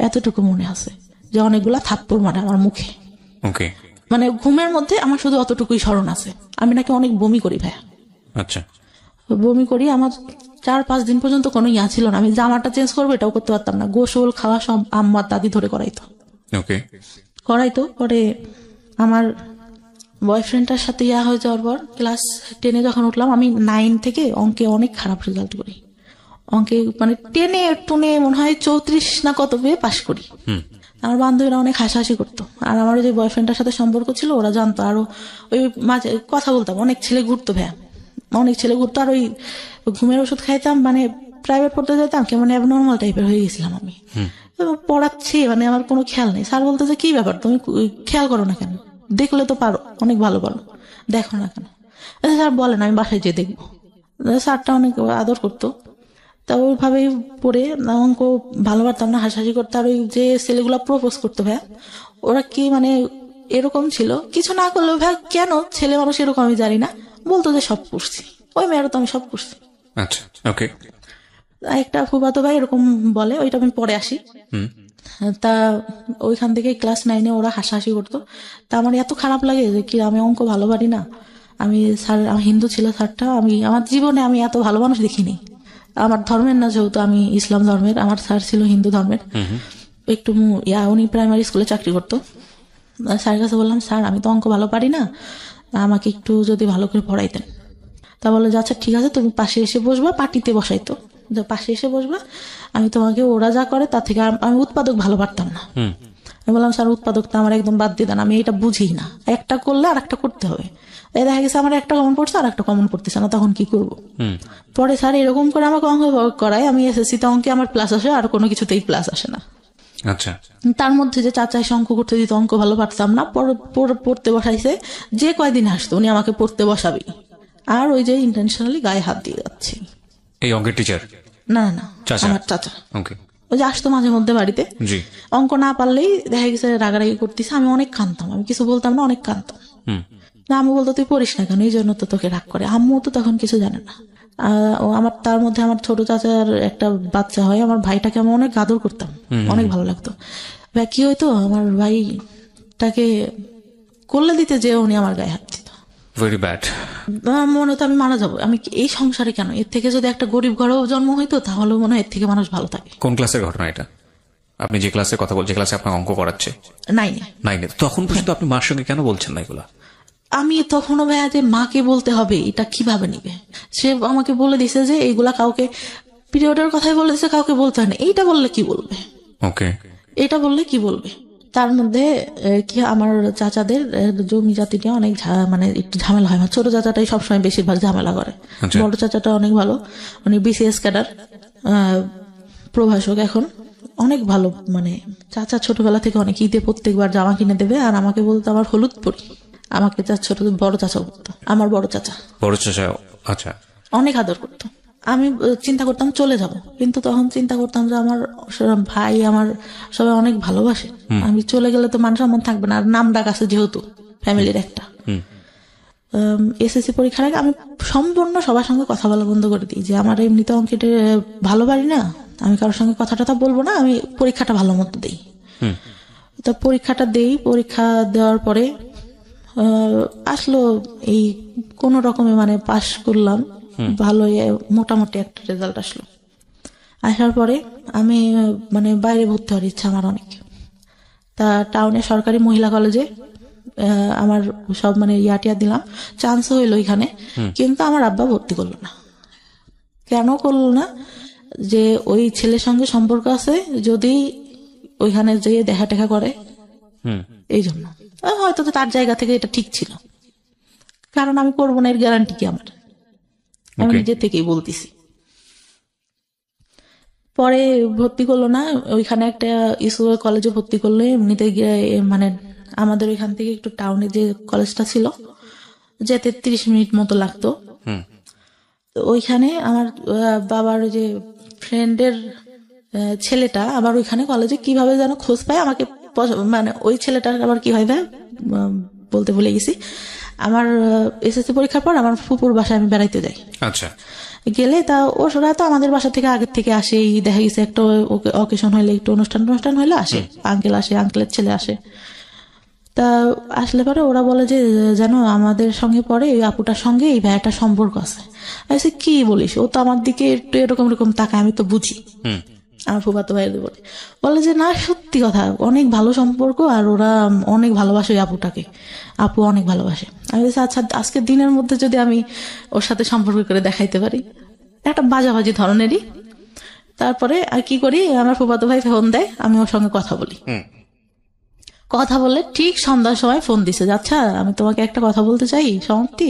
এতটুকু মনে আছে, যে অনেকগুলা থাপ্পড় মারে আমার মুখে। ওকে। মানে ঘুমের মধ্যে আমার শুধু অতটুকুই স্মরণ আছে। আমি নাকি অনেক বমি করি ভাইয়া। আচ্ছা, বমি করি, আমার 4-5 দিন পর্যন্ত কোনো ছিল না। আমি জামাটা চেঞ্জ করবো এটাও করতে পারতাম না। গোসল খাওয়া সব আম্মা দাদি ধরে করাইতো। পরে আমার বয়ফ্রেন্ডটার সাথে হয়ে যাওয়ার পর ক্লাস 10-এ যখন উঠলাম, আমি 9 থেকে অঙ্কে অনেক খারাপ রেজাল্ট করি। অঙ্কে মানে 10-এ মনে হয় 34 না কত পেয়ে পাশ করি। আমার বান্ধবীরা অনেক হাসাহাসি করতো। আর আমার যে বয়ফ্রেন্ডটার সাথে সম্পর্ক ছিল ওরা জানতো। আরো ওই মাঝে কথা বলতাম, অনেক ছেলে ঘুরতো ভাইয়া, অনেক ছেলে ঘুরতো। আর ওই ঘুমের ওষুধ খাইতাম, মানে প্রাইভেট পড়তে যেতাম, কেমন অ্যাবনর্মাল টাইপের হয়ে গেছিলাম আমি। পড়াচ্ছি, মানে আমার কোনো খেয়াল নেই। স্যার বলতো যে কি ব্যাপার, তুমি খেয়াল করো না কেন, দেখলে তো পারো, অনেক ভালো পারো, দেখো না কেন। স্যার বলেন, আমি বাসায় যেয়ে দেখবো। স্যারটা অনেক আদর করতো। তা ওইভাবেই পড়ে অঙ্ক ভালো পারতাম না, হাসাহাসি করতো। আর ওই যে ছেলেগুলা প্রপোজ করতো ভাইয়া, ওরা কি মানে এরকম ছিল, কিছু না করলেও ভাইয়া কেন ছেলে মানুষ এরকম আমি জানি না, বলতো যে সব করছি, ওই মেয়েরা তো আমি সব করছি। আচ্ছা, ওকে। একটা ফুফাতো ভাই এরকম বলে, ওইটা আমি পরে আসি। তা ওইখান থেকে ক্লাস 9-এ ওরা হাসাহাসি করতো। তা আমার এত খারাপ লাগে যে কি আমি অঙ্ক ভালো পারি না। আমি স্যার, আমি হিন্দু ছিল স্যারটা, আমি আমার জীবনে আমি এত ভালো মানুষ দেখিনি। আমার ধর্মের না, যেহেতু আমি ইসলাম ধর্মের, আমার স্যার ছিল হিন্দু ধর্মের। একটু উনি প্রাইমারি স্কুলে চাকরি করতো। স্যারের কাছে বললাম, স্যার আমি তো অঙ্ক ভালো পারি না, আমাকে একটু যদি ভালো করে পড়াইতেন। তা বলে যে আচ্ছা ঠিক আছে, তুমি পাশে এসে বসবা, পাটিতে বসাইতো, যে পাশে এসে বসবা, আমি তোমাকে ওরা যা করে তার থেকে আমি উৎপাদক ভালো পারতাম না। আমি বললাম, স্যার উৎপাদকটা আমার একদম বাদ দিয়ে দেন, আমি এটা বুঝি না, একটা করলে আর একটা করতে হবে। এই দেখা গেছে আমার একটা কমন পড়ছে আর একটা কমন পড়তেছে না, তখন কি করবো? পরে স্যার এরকম করে আমাকে অঙ্ক করায়, আমি এসএসসি তে অঙ্কে আমার প্লাস আসে, আর কোনো কিছুতেই প্লাস আসে না। আচ্ছা। তার মধ্যে যে চাচা এসে অঙ্ক করতে দিত, অঙ্ক ভালো পারতাম না, পড়তে বসাইছে, যে কয়দিন আসতো উনি আমাকে পড়তে বসাবেই। আর ওই যে ইন্টেনশনালি গায়ে হাত দিয়ে যাচ্ছে। এই অঙ্কের টিচার? না না, আমার চাচা। ওকে। ওই যে আসতো মাঝে মধ্যে বাড়িতে, জি। অঙ্ক না পারলেই দেখা গেছে রাগারাগি করতেছে, আমি অনেক কাঁদতাম, আমি কিছু বলতাম না, অনেক কাঁদতাম। না, আমি বলতো তুই পড়িস না কেন, এই জন্য তো তোকে রাগ করে। আম্মু তো তখন কিছু জানে না। আমার তার মধ্যে আমার ছোট চাচার একটা বাচ্চা হয়, আমার ভাইটাকে আমি অনেক আদর করতাম, অনেক ভালো লাগতো। ভাই কি হইতো, আমার ভাইটাকে করলে দিতে যে উনি আমার গায়ে হাত দিত। Very bad. মনে হতো আমি মারা যাবো, আমি এই সংসারে কেন, এর থেকে যদি একটা গরিব ঘরেও জন্ম হইতো তাহলে মনে হয় এর থেকে মানুষ ভালো থাকে। কোন ক্লাসের ঘটনা এটা? আপনি যে ক্লাসের কথা বলছেন, যে ক্লাসে আপনার অঙ্ক করাচ্ছে? 9-এ। তখন পর্যন্ত আপনি মার সঙ্গে কেন বলছেন না এগুলা? আমি তখনও ভাইয়া যে মাকে বলতে হবে এটা কিভাবে নিবে, সে আমাকে বলে দিছে যে এইগুলা কাউকে, পিরিয়ডের কথাই বলে দিছে, কাউকে বলতে হয় না। এইটা বললে কি বলবে? ওকে। এটা বললে কি বলবে? তার মধ্যে কি আমার চাচাদের জমি জাতিটা অনেক মানে একটু ঝামেলা হয়। আমার ছোট চাচাটাই সবসময় বেশিরভাগ ঝামেলা করে। বড় চাচাটা অনেক ভালো, উনি বিসিএস ক্যাডার, প্রভাষক এখন, অনেক ভালো। মানে চাচা ছোটবেলা থেকে অনেক ঈদে প্রত্যেকবার জামা কিনে দেবে, আর আমাকে বলতো আমার হলুদ পরি, আমাকে বড় চাচা বলতো, আমার বড় চাচা। আচ্ছা। অনেক আদর করতো। আমি চিন্তা করতাম চলে যাব, কিন্তু তখন চিন্তা করতাম যে আমার ভাই, আমার সবাই অনেক ভালোবাসে, আমি চলে গেলে তো মান সম্মান থাকবে না। আর নাম ডাক আছে যেহেতু ফ্যামিলির একটা। এসএসসি পরীক্ষার আগে আমি সম্পূর্ণ সবার সঙ্গে কথা বলা বন্ধ করে দিই, যে আমার এমনিতে অঙ্কেটে ভালো পারি না, আমি কারোর সঙ্গে কথাটা বলবো না, আমি পরীক্ষাটা ভালো মতো দিই। তো পরীক্ষাটা দেই, পরীক্ষা দেওয়ার পরে আসলো এই কোন রকমে মানে পাশ করলাম, ভালো মোটামুটি একটা রেজাল্ট আসলো। আসার পরে আমি মানে বাইরে ভর্তি হওয়ার ইচ্ছা আমার অনেক। তা টাউনে সরকারি মহিলা কলেজে আমার সব মানে ইয়াটিয়া দিলাম, চান্স হইলো এখানে, কিন্তু আমার আব্বা ভর্তি করলো না। কেন করলো না? যে ওই ছেলের সঙ্গে সম্পর্ক আছে, যদি ওইখানে যেয়ে দেখা টেকা করে, এই জন্য। হয়তো তার জায়গা থেকে এটা ঠিক ছিল, কারণ আমি করবো না এর গ্যারান্টি কি আমার, আমি নিজে থেকেই বলতেছি। পরে ভর্তি করলো না, ওইখানে একটা স্কুল কলেজে ভর্তি করলো। এমনিতে মানে আমাদের ওইখান থেকে একটু টাউনে যে কলেজটা ছিল যেতে 30 মিনিট মতো লাগতো। ওইখানে আমার বাবার যে ফ্রেন্ডের ছেলেটা আবার ওইখানে কলেজে কিভাবে যেন খোঁজ পায় আমাকে, মানে ওই ছেলেটার আবার কি হয় বলতে ভুলে গেছি। আমার এসএসসি পরীক্ষার পর আমার ফুপুর বাসায় আমি বেড়াইতে যাই। আচ্ছা। গেলে তা ওরা তো আমাদের বাসা থেকে আগের থেকে আসে, দেখা গেছে একটা অকেশন হইলে, একটু অনুষ্ঠান হইলে আসে, আঙ্কেল আসে, আঙ্কেলের ছেলে আসে। তা আসলে পরে ওরা বলে যে যেন আমাদের সঙ্গে পরে ওই আপুটার সঙ্গে এই ভাইয়াটার সম্পর্ক আছে। আমি কি বলিস, ও তো আমার দিকে একটু এরকম তাকায়, আমি তো বুঝি। আমার ফুফাতো ভাইদের বলে যে না সত্যি কথা, অনেক ভালো সম্পর্ক, আর ওরা অনেক ভালোবাসে ওই আপুটাকে, আপু অনেক ভালোবাসে। আমি বলছি আচ্ছা, আজকের দিনের মধ্যে যদি আমি ওর সাথে সম্পর্ক করে দেখাইতে পারি, একটা বাজাবাজি ধরনেরই। তারপরে আর কি করি, আমার ফুফাতো ভাই ফোন দেয়, আমি ওর সঙ্গে কথা বলি। কথা বলে ঠিক সন্ধ্যার সময় ফোন দিছে, আচ্ছা আমি তোমাকে একটা কথা বলতে চাই সমাপ্তি,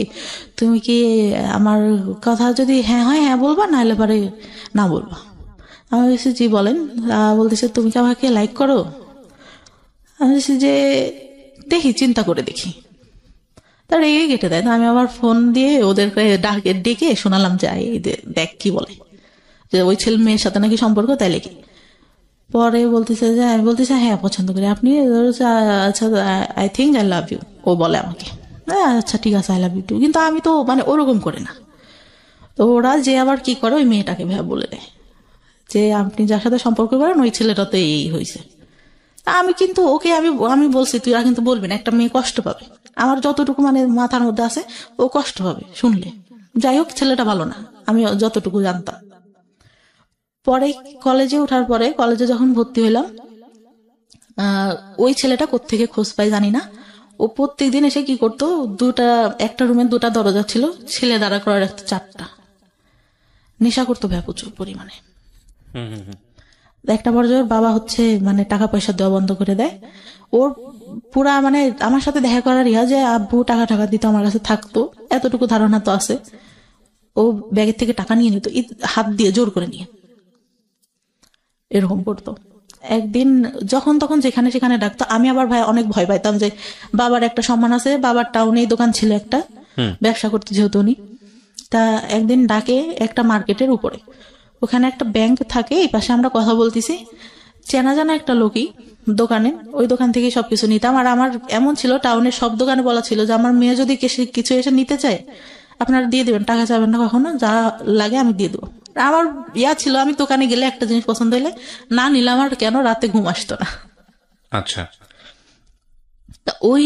তুমি কি আমার কথা যদি হ্যাঁ হয় হ্যাঁ বলবা, নাহলে পারে না বলবা। আমি বলছি জি বলেন। বলতেছে তুমি কি আমাকে লাইক করো? আমি বলছি যে দেখি, চিন্তা করে দেখি। তার রেগে কেটে দেয়। আমি আবার ফোন দিয়ে ওদেরকে ডেকে শোনালাম যে দেখ কি বলে, যে ওই ছেলে মেয়ের সাথে নাকি সম্পর্ক, তাই লেগে। পরে বলতেছে যে, আমি বলতেছি হ্যাঁ পছন্দ করি। আপনি? আচ্ছা I think I love you. ও বলে আমাকে আচ্ছা ঠিক আছে আই লাভ ইউ টু। কিন্তু আমি তো মানে ওরকম করে না। তো ওরা যে আবার কি করে, ওই মেয়েটাকে বলে দেয় যে আপনি যার সাথে সম্পর্ক করেন ওই ছেলেটা তো এই হয়েছে। আমি কিন্তু ওকে আমি বলছি তুই আর কিন্তু বলবি না, একটা মেয়ে কষ্ট পাবে। আমার যতটুকু মানে মাথার মধ্যে আছে ও কষ্ট পাবে শুনলে। যাই হোক, ছেলেটা ভালো না, আমি যতটুকু জানতাম। পরে কলেজে ওঠার পরে, কলেজে যখন ভর্তি হইলাম, ওই ছেলেটা কোত্থেকে খোঁজ পাই জানি না, ও প্রত্যেকদিন এসে কি করতো, একটা রুমে 2টা দরজা ছিল, ছেলে দাঁড়া করে রাখতো 4টা। নেশা করতো প্রচুর পরিমাণে। একটা পর্যায়ে বাবা মানে টাকা পয়সা দেওয়া বন্ধ করে দেয়। ওর পুরা মানে আমার সাথে দেখা করার যে আব্বু টাকা দিত, আমার কাছে থাকতো, এতটুকু ধারণা তো আছে। ও ব্যাগের থেকে টাকা নিয়ে নিত, হাত দিয়ে জোর করে নিয়ে এরকম করতো। একদিন যখন তখন যেখানে সেখানে ডাকতো। আমি আবার অনেক ভয় পাইতাম যে বাবার একটা সম্মান আছে, বাবার টাউনেই দোকান ছিল একটা, ব্যবসা করতে যেহেতু উনি। তা একদিন ডাকে একটা মার্কেটের উপরে, ওখানে একটা ব্যাংক থাকে, এই পাশে আমরা কথা বলতেছি, চেনা জানা একটা লোকই দোকানে, ওই দোকান থেকে সবকিছু নিতাম। আর আমার এমন ছিল, টাউনের সব দোকানে বলা ছিল যে আমার মেয়ে যদি কিছু এসে নিতে চায় আপনারা দিয়ে দেবেন, টাকা চাবেন না কখনো, যা লাগে আমি দিয়ে দেবো। আমার ছিল, আমি দোকানে গেলে একটা জিনিস পছন্দ হইলে না নিলে আমার কেন রাতে ঘুম আসতো না। আচ্ছা। ওই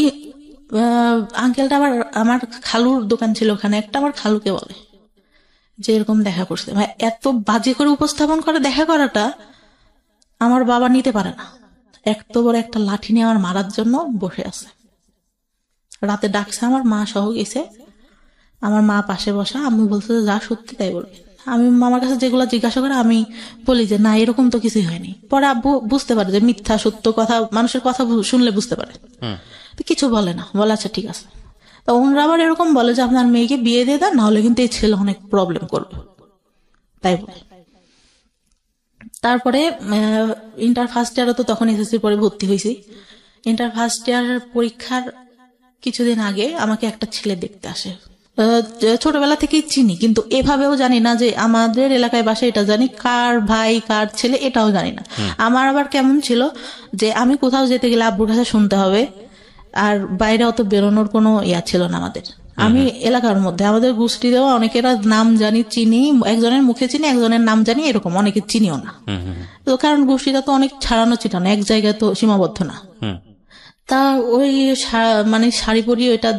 আঙ্কেলটা আমার খালুর দোকান ছিল ওখানে একটা, আমার খালুকে বলে যে এরকম দেখা করছে। ভাই এত বাজে করে উপস্থাপন করে, দেখা করাটা আমার বাবা নিতে পারে না। এত বড় একটা লাঠি নিয়ে আমার মারার জন্য বসে আছে। রাতে ডাকছে, আমার মা সহ গেছে, আমার মা পাশে বসা। আমি বলছে যা সত্যি তাই বলবে। আমি মামার কাছে যেগুলো জিজ্ঞাসা করে আমি বলি যে না এরকম তো কিছুই হয়নি। পরে আব্বু বুঝতে পারে যে মিথ্যা সত্য কথা, মানুষের কথা শুনলে বুঝতে পারে, তো কিছু বলে না, বলে আচ্ছা ঠিক আছে। তো ওনারা আবার এরকম বলে যে আপনার মেয়েকে বিয়ে দিয়ে দেন, নাহলে কিন্তু এই ছেলে অনেক প্রবলেম করবে, তাই বলে। তারপরে ইন্টার ফার্স্ট ইয়ারে তো তখন এসএসসি পরে ভর্তি হয়েছি। ইন্টার ফার্স্ট ইয়ার পরীক্ষার কিছুদিন আগে আমাকে একটা ছেলে দেখতে আসে। ছোটবেলা থেকেই চিনি, কিন্তু এভাবেও জানি না যে আমাদের এলাকায় বাসা, এটা জানি কার ভাই কার ছেলে এটাও জানি না। আমার আবার কেমন ছিল যে আমি কোথাও যেতে গেলে আব্বুর কাছে শুনতে হবে, আর বাইরে অত বেরোনোর কোনো ছিল না আমাদের। আমি এলাকার মধ্যে আমাদের গোষ্ঠী দেওয়া অনেকের নাম জানি, চিনি, একজনের মুখে চিনি, একজনের নাম জানি, এরকম অনেকে চিনিও না। তো কারণ গোষ্ঠীটা তো অনেক ছাড়ানো চিটানো, এক জায়গায় তো সীমাবদ্ধ না। তা ওই মানে শাড়ি পরিয়ে ওইটা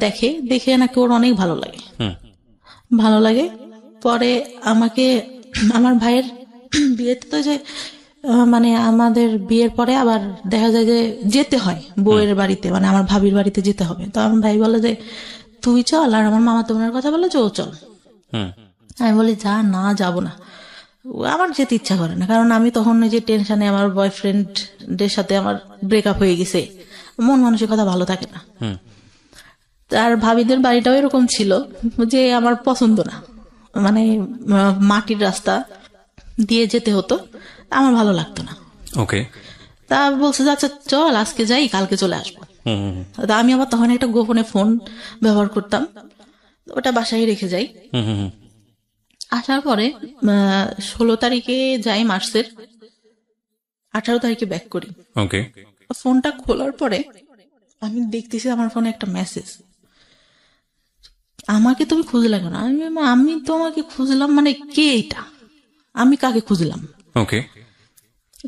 দেখে নাকি ওর অনেক ভালো লাগে। পরে আমাকে আমার ভাইয়ের বিয়েতে তো যে মানে আমাদের বিয়ের পরে আবার দেখা যায় যে যেতে হয় বউয়ের বাড়িতে, মানে আমার ভাবির বাড়িতে যেতে হবে। তো আমার ভাই বলে যে তুই চল, আর আমার মামা তোমার কথা বলে যে ও চল। আমি বলি যা না, যাবো না, আমার যেতে ইচ্ছা করে না। কারণ আমি তখন ওই যে টেনশনে, আমার বয়ফ্রেন্ডের সাথে আমার ব্রেকআপ হয়ে গেছে, মন মানসিকতা ভালো থাকে না। আর ভাবিদের বাড়িটাও এরকম ছিল যে আমার পছন্দ না, মানে মাটির রাস্তা দিয়ে যেতে হতো, আমার ভালো লাগতো না। ওকে। তা বলছে আচ্ছা চল আজকে যাই, কালকে চলে আসবো। তা আমি আবার তখন একটা গোপনে ফোন ব্যবহার করতাম, ওটা বাসায় রেখে যাই। আসার পরে 16 তারিখে যাই মার্চের, 18 তারিখে ব্যাক করি। ওকে। ফোনটা খোলার পরে আমি দেখতেছি আমার ফোনে একটা মেসেজ, আমাকে তুমি খুঁজলে কেন? আমি তোমাকে খুঁজলাম মানে কে এটা, আমি কাকে খুঁজলাম? ওকে।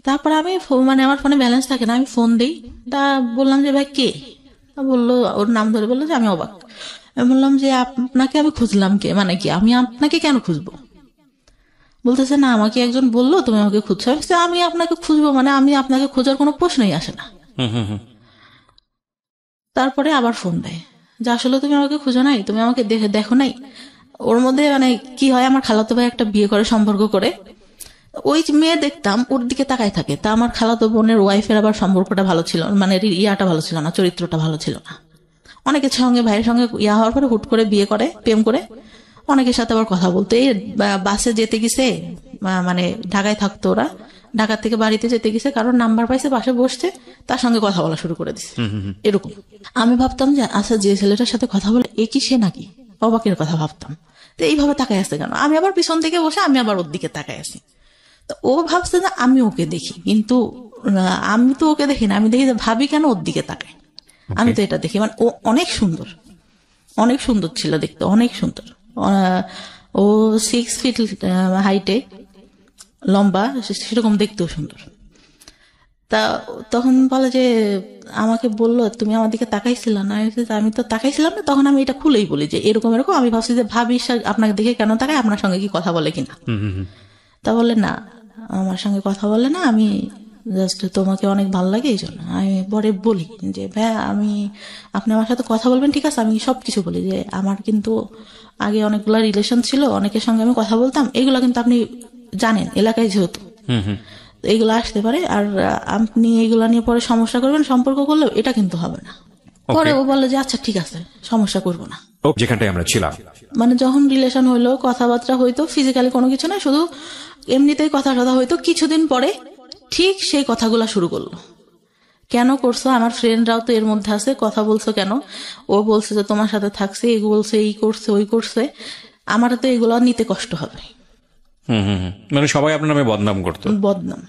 তারপরে আমি মানে আমার ফোনে ব্যালেন্স থাকে না, আমি ফোন দিই। তা বললাম যে ভাই কে? বললো, ওর নাম ধরে বললো যে আমি অবাক। আমি বললাম যে আপনাকে আমি খুঁজলাম কে, মানে কি আমি আপনাকে কেন খুঁজবো? বলতেছে না আমাকে একজন বললো তুমি আমাকে খুঁজছো। আমি আপনাকে খুঁজবো মানে আমি আপনাকে খোঁজার কোনো প্রশ্নই আসে না। তারপরে আবার ফোন দেয় যে আসলে তুমি আমাকে খুঁজো নাই, তুমি আমাকে দেখো নাই। ওর মধ্যে মানে কি হয়, আমার খালাতো ভাই একটা বিয়ে করে, সম্পর্ক করে, ওই যে মেয়ে দেখতাম ওর দিকে তাকায় থাকে, তা আমার খালাতো বোনের ওয়াইফের আবার সম্পর্কটা ভালো ছিল, মানে ইয়াটা ভালো ছিল না, চরিত্রটা ভালো ছিল না। অনেকের সঙ্গে ভাইয়ের সঙ্গে ইয়া হওয়ার পরে হুট করে বিয়ে করে, প্রেম করে অনেকের সাথে আবার কথা বলতে, বাসে যেতে গেছে, মানে ঢাকায় থাকতো ওরা, ঢাকা থেকে বাড়িতে যেতে গেছে, কারণ নাম্বার পাইছে, পাশে বসছে, তার সঙ্গে কথা বলা শুরু করে দিচ্ছে এরকম। আমি ভাবতাম যে আচ্ছা যে ছেলেটার সাথে কথা বলে এ কি সে নাকি, অবাকের কথা ভাবতাম। তো এইভাবে তাকায় আসছে কেন, আমি আবার পিছন থেকে বসে আমি আবার ওর দিকে তাকায় আছি। তো ও ভাবছে যে আমি ওকে দেখি, কিন্তু আমি তো ওকে দেখি না, আমি দেখি যে ভাবি কেন ওর দিকে তাকায়। আমি তো এটা দেখি, মানে ও অনেক সুন্দর, অনেক সুন্দর ছিল দেখতে, অনেক সুন্দর। ও 6 ফিট হাইটে, লম্বা, সেরকম দেখতেও সুন্দর। তা তখন বলে যে আমাকে বললো তুমি আমার দিকে তাকাইছিল না, আমি তো তাকাইছিলাম না। তখন আমি এটা খুলেই বলি যে এরকম এরকম, আমি ভাবছি যে ভাবি আপনাকে দেখে কেন তাকায়, আপনার সঙ্গে কি কথা বলে কিনা। তা বলে না, আমার সঙ্গে কথা বলে না, আমি জাস্ট তোমাকে অনেক ভালো লাগে এই জন্য। আমি পরে বলি যে ভাইয়া আমি, আপনি আমার সাথে কথা বলবেন ঠিক আছে, আমি সবকিছু বলি যে আমার কিন্তু আগে অনেকগুলা রিলেশন ছিল, অনেকের সঙ্গে আমি কথা বলতাম, এগুলা কিন্তু আপনি জানেন এলাকায় যেহেতু এইগুলো আসতে পারে, আর আপনি এইগুলা নিয়ে পরে সমস্যা করবেন, সম্পর্ক করলেও এটা কিন্তু হবে না। পরে ও বললো যে আচ্ছা ঠিক আছে, সমস্যা করবো না। যেখানটায় আমরা ছিলাম, মানে যখন রিলেশন হইলো, কথাবার্তা হইতো, ফিজিক্যালি কোনো কিছু না, শুধু এমনিতেই কথা হইতো। কিছুদিন পরে ঠিক সেই কথাগুলা শুরু করলো, কেন করছো, আমার ফ্রেন্ডরাও তো এর মধ্যে আছে, কথা বলছো কেন, ও বলছে যে তোমার সাথে থাকছে, এই বলছে, এই করছে, ওই করছে, আমার তো এগুলো নিতে কষ্ট হবে। মানে সবাই আপনার নামে বদনাম করতো, বদনাম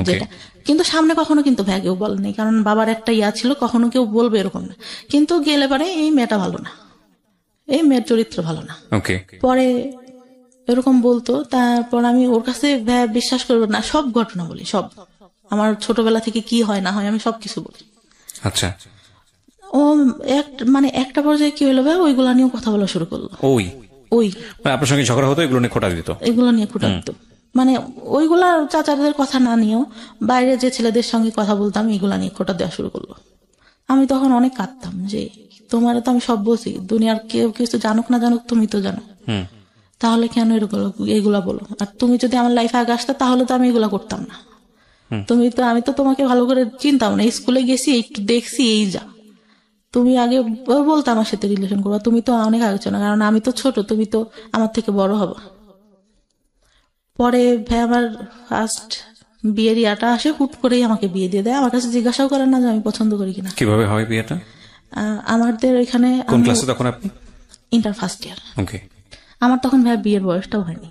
যেটা, কিন্তু সামনে কখনো কিন্তু ভাই কেউ বলেনি, কারণ বাবার একটা ইয়া ছিল, কখনো কেউ বলবে এরকম না। কিন্তু গেলে পারে এই মেয়েটা ভালো না, এই মেয়ের চরিত্র ভালো না, পরে এরকম বলতো। তারপর আমি ওর কাছে বিশ্বাস করবো না, সব ঘটনা বলি, সব আমার ছোটবেলা থেকে কি হয় না হয় আমি সবকিছু বলি। আচ্ছা, ও মানে একটা পর্যায়ে কি হলো ভাই, ওইগুলা নিয়েও কথা বলা শুরু করলো। ওই আপনার সঙ্গে ঝগড়া হতো, এগুলো নিয়ে খোটা দিত, এগুলো নিয়ে খোটা দিত, মানে ওইগুলা চাচাদের কথা না নিয়েও বাইরে যে ছেলেদের সঙ্গে কথা বলতাম এগুলা নিয়ে খোটা দেওয়া শুরু করলো। আমি তখন অনেক কাঁদতাম যে তোমার তো আমি সব বলছি, দুনিয়ার কেউ কিছু জানুক না জানুক তুমি তো জানো, তাহলে কেন এগুলা বলো, আর তুমি যদি আমার লাইফে আগে আসতে তাহলে তো আমি এগুলা করতাম না। তুমি তো, আমি তো তোমাকে ভালো করে চিনতাম না, স্কুলে গেছি একটু দেখছি, এই যা তুমি আগে বলতো আমার সাথে রিলেশন করবা, তুমি তো অনেক আলোচনা, কারণ আমি তো ছোট, তুমি তো আমার থেকে বড় হবা। পরে ভাই আমার ফার্স্ট বিয়ের ইয়াটা আসে, হুট করেই আমাকে বিয়ে দিয়ে দেয়, আমার কাছে জিজ্ঞাসাও করেন না যে আমি পছন্দ করি কিনা। কিভাবে হয় বিয়েটা? আমাদের এখানে কোন ক্লাসে তখন আপনি? Inter first year. আমার তখন ভাই বিয়ের বয়সটাও হয়নি।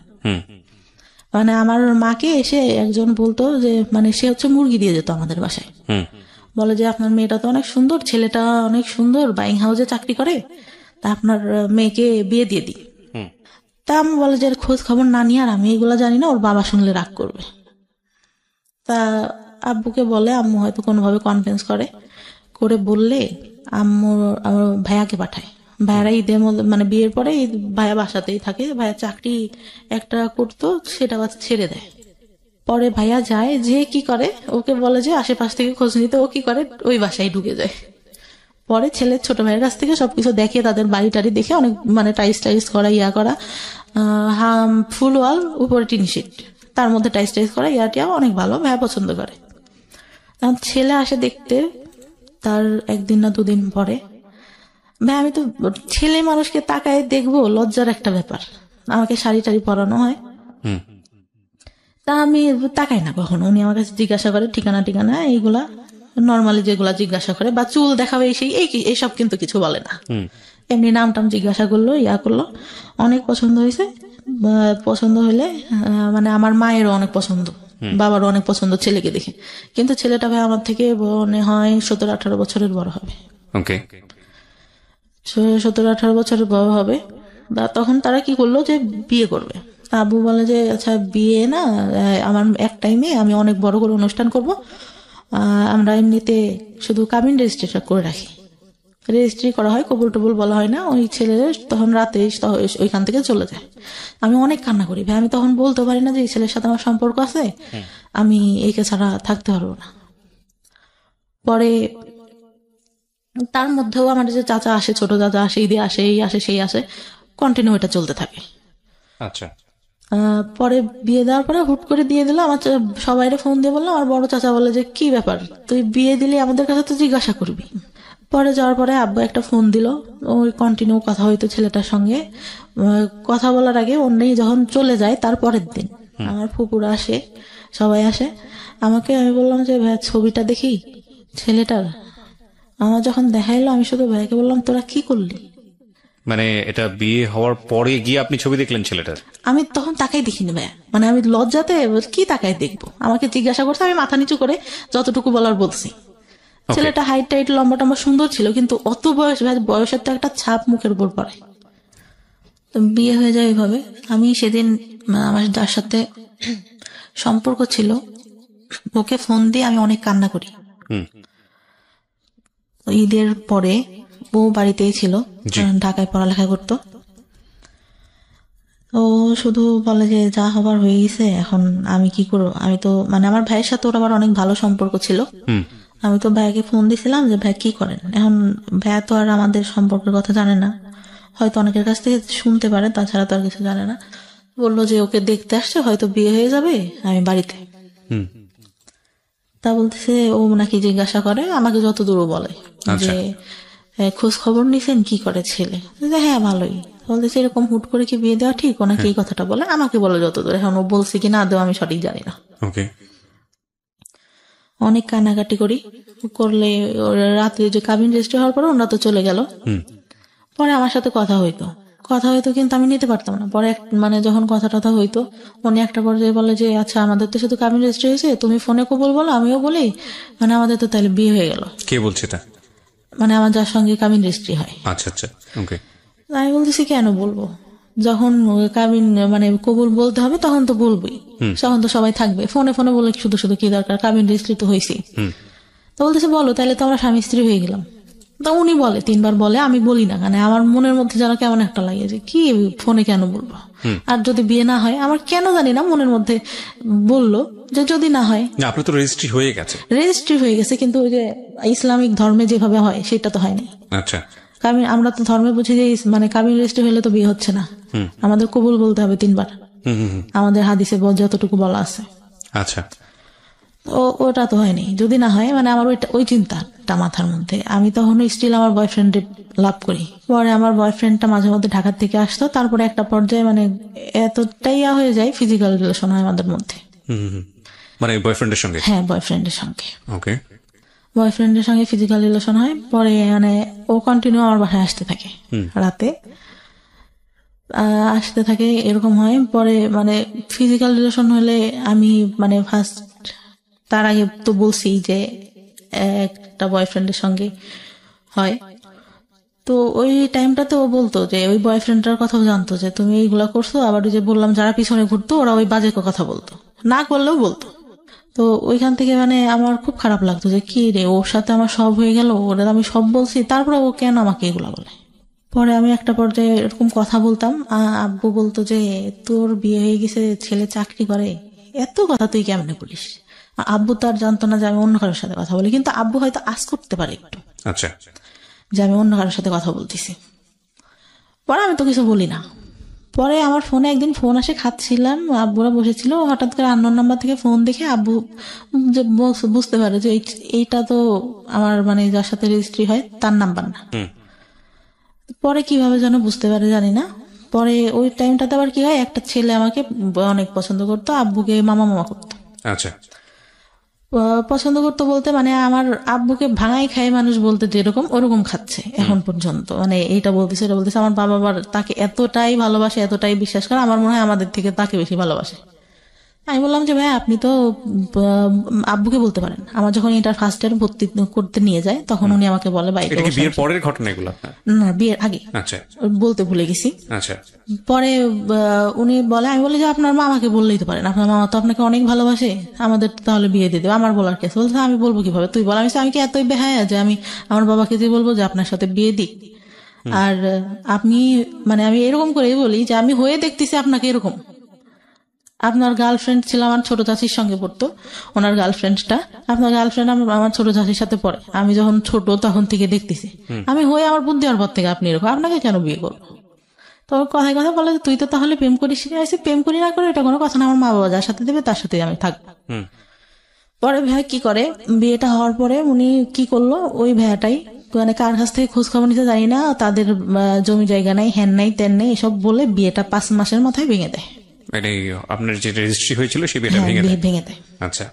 মানে আমার মাকে এসে একজন বলতো যে, মানে সে হচ্ছে মুরগি দিয়ে যেত আমাদের বাসায়, বলে যে আপনার মেয়েটা তো অনেক সুন্দর, ছেলেটা অনেক সুন্দর, বাইং হাউসে চাকরি করে, তা আপনার মেয়েকে বিয়ে দিয়ে দিই। তা আমি বলে যে খোঁজ খবর না নিয়ে, আর আমি এগুলা জানি না, ওর বাবা শুনলে রাগ করবে। তা আব্বুকে বলে, আম্মু হয়তো কোনোভাবে কনভিন্স করে বললে আম্মু আমার ভাইয়াকে পাঠায়। ভাইয়ারা ঈদের মধ্যে, মানে বিয়ের পরে ভাইয়া বাসাতেই থাকে, ভাইয়া চাকরি একটা করতো, সেটা ছেড়ে দেয়। পরে ভাইয়া যায়, যে কি করে ওকে বলে যে আশেপাশ থেকে খোঁজ নিতে, ও কি করে ওই বাসায় ঢুকে যায়। পরে ছেলের ছোট ভাইয়ের কাছ থেকে সবকিছু দেখে, তাদের বাড়ি টাড়ি দেখে, অনেক মানে টাইস করা, ইয়া করা, ফুল ওয়াল, উপরে টিন শিট, তার মধ্যে টাইস করা, ইয়াটিয়া অনেক ভালো, ভাইয়া পছন্দ করে। তখন ছেলে আসে দেখতে, তার একদিন না দুদিন পরে, ভাই আমি তো ছেলে মানুষকে তাকায় দেখবো, লজ্জার একটা ব্যাপার, আমাকে শাড়ি টাড়ি পরানো হয়, তা আমি তাকাই না কখনো। উনি আমার কাছে জিজ্ঞাসা করে ঠিকানা এইগুলা নর্মালি যেগুলা জিজ্ঞাসা করে, বা চুল দেখাবে এইসব কিন্তু কিছু বলে না, এমনি নাম টাম জিজ্ঞাসা করলো, ইয়া করলো, অনেক পছন্দ হয়েছে। পছন্দ হলে মানে আমার মায়েরও অনেক পছন্দ, বাবারও অনেক পছন্দ ছেলেকে দেখে, কিন্তু ছেলেটা ভাই আমার থেকে মনে হয় 17-18 বছরের বড় হবে। 17-18 বছরের বড় হবে। তখন তারা কি করলো যে বিয়ে করবে। আবু বলে যে আচ্ছা বিয়ে না, আমার একটাই মেয়ে, আমি অনেক বড় করে অনুষ্ঠান করব, আমরা এমনিতে শুধু কাবিন রেজিস্ট্রেশন করে রাখি, রেজিস্ট্রি করা হয়, কবুল টবুল বলা হয় না। ওই ছেলে তখন রাতে ওইখান থেকে চলে যায়। আমি অনেক কান্না করি ভাই, আমি তখন বলতে পারি না যে এই ছেলের সাথে আমার সম্পর্ক আছে, আমি একে ছাড়া থাকতে পারবো না। পরে তার মধ্যেও আমার যে চাচা আসে, ছোট চাচা আসে, ঈদে আসে, এই আসে সেই আসে, কন্টিনিউ এটা চলতে থাকে। আচ্ছা, পরে বিয়ে দেওয়ার পরে হুট করে দিয়ে দিল। আমার সবাইরে ফোন দিয়ে বললো, আমার বড় চাচা বলে যে কি ব্যাপার, তুই বিয়ে দিলি আমাদের কাছে তো জিজ্ঞাসা করবি। পরে যাওয়ার পরে আব্বু একটা ফোন দিল, ওই কন্টিনিউ কথা হইতো ছেলেটার সঙ্গে। কথা বলার আগে অন্যই যখন চলে যায় তার পরের দিন আমার ফুপুরা আসে, সবাই আসে। আমি বললাম যে ভাই ছবিটা দেখি ছেলেটার। আমার যখন দেখাইলো আমি শুধু ভাইকে বললাম, তোরা কি করলি? মানে এটা বিয়ে হওয়ার পরে গিয়ে আপনি ছবি দেখলেন ছেলেটার? আমি তখন তাকাই দেখিনি ভাইয়া, মানে আমি লজ্জাতে কি তাকাই দেখবো। আমাকে জিজ্ঞাসা করছে, আমি মাথা নিচু করে যতটুকু বলার বলছি। ছেলেটা হাইট টাইট লম্বা টম্বা সুন্দর ছিল, কিন্তু অত বয়সের তো একটা ছাপ মুখের উপর পড়ে। তো বিয়ে হয়ে যায় এইভাবে। আমি সেদিন আমার যার সাথে সম্পর্ক ছিল ওকে ফোন দিয়ে আমি অনেক কান্না করি। ঈদের পরে ও বাড়িতেই ছিল, ঢাকায় পড়ালেখা করতো। ও শুধু বলে যে যা হবার হয়ে গেছে, এখন আমি কি করবো। আমি তো মানে আমার ভাইয়ের সাথে ওর আবার অনেক ভালো সম্পর্ক ছিল। আমি তো ভাইকে ফোন দিছিলাম যে ভাই কি করেন। এখন ভাই তো আর আমাদের সম্পর্কের কথা জানে না, হয়তো অনেকের কাছ থেকে শুনতে পারে, তাছাড়া তো আর কিছু জানে না। বললো যে ওকে দেখতে আসছে, হয়তো বিয়ে হয়ে যাবে, আমি বাড়িতে। তা বলতেছে ও নাকি জিজ্ঞাসা করে আমাকে, যতদূর বলে যে খোঁজ খবর নিছেন কি করে ছেলে। হ্যাঁ ভালোই। বলতেছে এরকম হুট করে কি বিয়ে দেওয়া ঠিক? ওনাকে এই কথাটা বলে, আমাকে বলে যতদূর। এখন ও বলছে কি না দেওয়া আমি সঠিক জানি না। অনেক কান্নাকাটি করি করলে রাত্রে যে কাবিন রেজিস্ট্রি হওয়ার পরে ওনারা তো চলে গেল। পরে আমার সাথে কথা হইতো কিন্তু আমি নিতে পারতাম না। পরে মানে যখন কথা টথা হইতো, উনি একটা পর্যায়ে বলে যে আচ্ছা আমাদের তো শুধু কাবিন রেজিস্ট্রি হয়েছে, তুমি ফোনে কবুল বলো, আমিও বলি, মানে আমাদের তো তাহলে বিয়ে হয়ে গেল। কে বলছে এটা? মানে আমার যার সঙ্গে কাবিন রেজিস্ট্রি হয়। আচ্ছা আচ্ছা, ওকে। আমি বলতেছি কেন বলবো, যখন কাবিন মানে কবুল বলতে হবে তখন তো বলবোই, তখন তো সবাই থাকবে। ফোনে ফোনে বলে শুধু শুধু কি দরকার, কাবিন রেজিস্ট্রি তো হয়েছি। তো বলতেছে বলো, তাহলে তো আমরা স্বামী স্ত্রী হয়ে গেলাম। তো উনি বলে 3 বার বলে, আমি বলি না, মানে আমার মনের মধ্যে যেন কেমন একটা লাগে যে কি ফোনে কেন বলবো। আর যদি বিয়ে না হয়, আমার কেন জানি না মনের মধ্যে বললো যে যদি না হয়। আপনার তো রেজিস্ট্রি হয়ে গেছে। রেজিস্ট্রি হয়ে গেছে, কিন্তু ওই যে ইসলামিক ধর্মে যেভাবে হয় সেটা তো হয়নি। আচ্ছা, কাবিন আমরা তো ধর্মে বুঝি যে মানে কাবিন রেজিস্ট্রি হলে তো বিয়ে হচ্ছে না, আমাদের কবুল বলতে হবে 3 বার। আমাদের হাদিসে যতটুকু বলা আছে। আচ্ছা, ওটা তো হয়নি। যদি না হয়, মানে আমার ওই চিন্তাটা মাথার মধ্যে। আমি তখন স্টিল আমার বয়ফ্রেন্ড লাভ করি। পরে আমার বয়ফ্রেন্ডটা মাঝে মধ্যে ঢাকার থেকে আসতো। তারপরে একটা পর্যায়ে মানে এতটাই হয়ে যায়, ফিজিক্যাল রিলেশন হয় আমাদের মধ্যে। মানে বয়ফ্রেন্ডের সঙ্গে? হ্যাঁ, বয়ফ্রেন্ডের সঙ্গে। ওকে। বয়ফ্রেন্ডের সঙ্গে ফিজিক্যাল রিলেশন হয়। পরে মানে ও কন্টিনিউ আমার বাসায় আসতে থাকে, রাতে আসতে থাকে, এরকম হয়। পরে মানে ফিজিক্যাল রিলেশন হলে আমি মানে ফার্স্ট, তার আগে তো বলছি যে একটা বয়ফ্রেন্ডের সঙ্গে হয়। তো ওই টাইমটাতে ও বলতো যে ওই বয়ফ্রেন্ডটার কথাও জানতো যে তুমি এইগুলা করছো। আবার ওই যে বললাম যারা পিছনে ঘুরতো ওরা ওই বাজে কথা বলতো, না করলেও বলতো। তো ওইখান থেকে মানে আমার খুব খারাপ লাগতো যে কি রে, ওর সাথে আমার সব হয়ে গেল, ওরা আমি সব বলছি, তারপরে ও কেন আমাকে এগুলা বলে। পরে আমি একটা পর্যায়ে এরকম কথা বলতাম, আব্বু বলতো যে তোর বিয়ে হয়ে গেছে, ছেলে চাকরি করে, এত কথা তুই কেমনে বলিস। আব্বু তো আর জানতো না যে আমি অন্য কারোর সাথে কথা বলি, কিন্তু আব্বু হয়তো আজ করতে পারে একটু, আচ্ছা, যে আমি অন্য কারোর সাথে কথা বলতেছি। পরে আমি তো কিছু বলি না। পরে আমার ফোনে একদিন ফোন আসে, খাচ্ছিলাম, আব্বুরা বসেছিল, হঠাৎ করে আননোন নাম্বার থেকে ফোন দেখে আব্বু যে বুঝতে পারে যে এইটা তো আমার মানে যার সাথে রেজিস্ট্রি হয় তার নাম্বার না। পরে কিভাবে যেন বুঝতে পারে জানি না। পরে ওই টাইমটাতে আবার কি হয়, একটা ছেলে আমাকে অনেক পছন্দ করতো, আব্বুকে মামা মামা করতো। আচ্ছা, পছন্দ করতো বলতে মানে আমার আব্বুকে ভাঙাই খায় মানুষ বলতে যেরকম, ওরকম খাচ্ছে এখন পর্যন্ত। মানে এটা বলতেছে এটা বলতেছে। আমার বাবা আবার তাকে এতটাই ভালোবাসে, এতটাই বিশ্বাস করে, আমার মনে হয় আমাদের থেকে তাকে বেশি ভালোবাসে। আমি বললাম যে ভাই আপনি তো আব্বুকে বলতে পারেন। আমার যখন এটা ফার্স্ট ইয়ার ভর্তি করতে নিয়ে যায় তখন উনি আমাকে বলে বাইরে। এটা কি বিয়ের পরের ঘটনা এগুলো? না, বিয়ের আগে। আচ্ছা, বলতে ভুলে গেছি। আচ্ছা। পরে উনি বলে, আমি বলি যে আপনার মামাকে বললেই তো পারেন, আপনার মামা তো আপনাকে অনেক ভালোবাসে, আমাদের তাহলে বিয়ে দিয়ে দেবে। আমার বলার কেস। বলছে আমি বলবো কিভাবে, তুই বল। আমি কি এতই বেহায়া যে আমি আমার বাবাকে যে বলবো যে আপনার সাথে বিয়ে দিই? আর আপনি মানে আমি এরকম করেই বলি যে আমি হয়ে দেখতেছি আপনাকে এরকম। আপনার গার্লফ্রেন্ড ছিল আমার ছোট চাচির সঙ্গে পড়তো, ওনার গার্লফ্রেন্ডটা, আপনার গার্লফ্রেন্ড আমার ছোট চাচির সাথে পড়ে। আমি যখন ছোট তখন থেকে দেখতেছি, আমি হয়ে আমার বুদ্ধি হওয়ার পর থেকে আপনি এরকম, আপনাকে কেন বিয়ে করবো? তো ওর কথায় কথা বলে যে, তুই তো তাহলে প্রেম করিস নি। আমি বলছি, প্রেম করি না করে এটা কোনো কথা না, আমার মা বাবা যার সাথে দেবে তার সাথে আমি থাকবো। পরে ভাইয়া কি করে, বিয়েটা হওয়ার পরে উনি কি করলো, ওই ভাইয়াটাই মানে কার কাছ থেকে খোঁজ খবর নিতে জানি না, তাদের জমি জায়গা নাই, হ্যান নাই, তেন নেই, এসব বলে বিয়েটা 5 মাসের মাথায় ভেঙে দেয়। মানে আপনার যে রেজিস্ট্রি হয়েছিল সেই বিয়েটা ভেঙে বিয়ে দেয়? ভেঙে দেয়। আচ্ছা।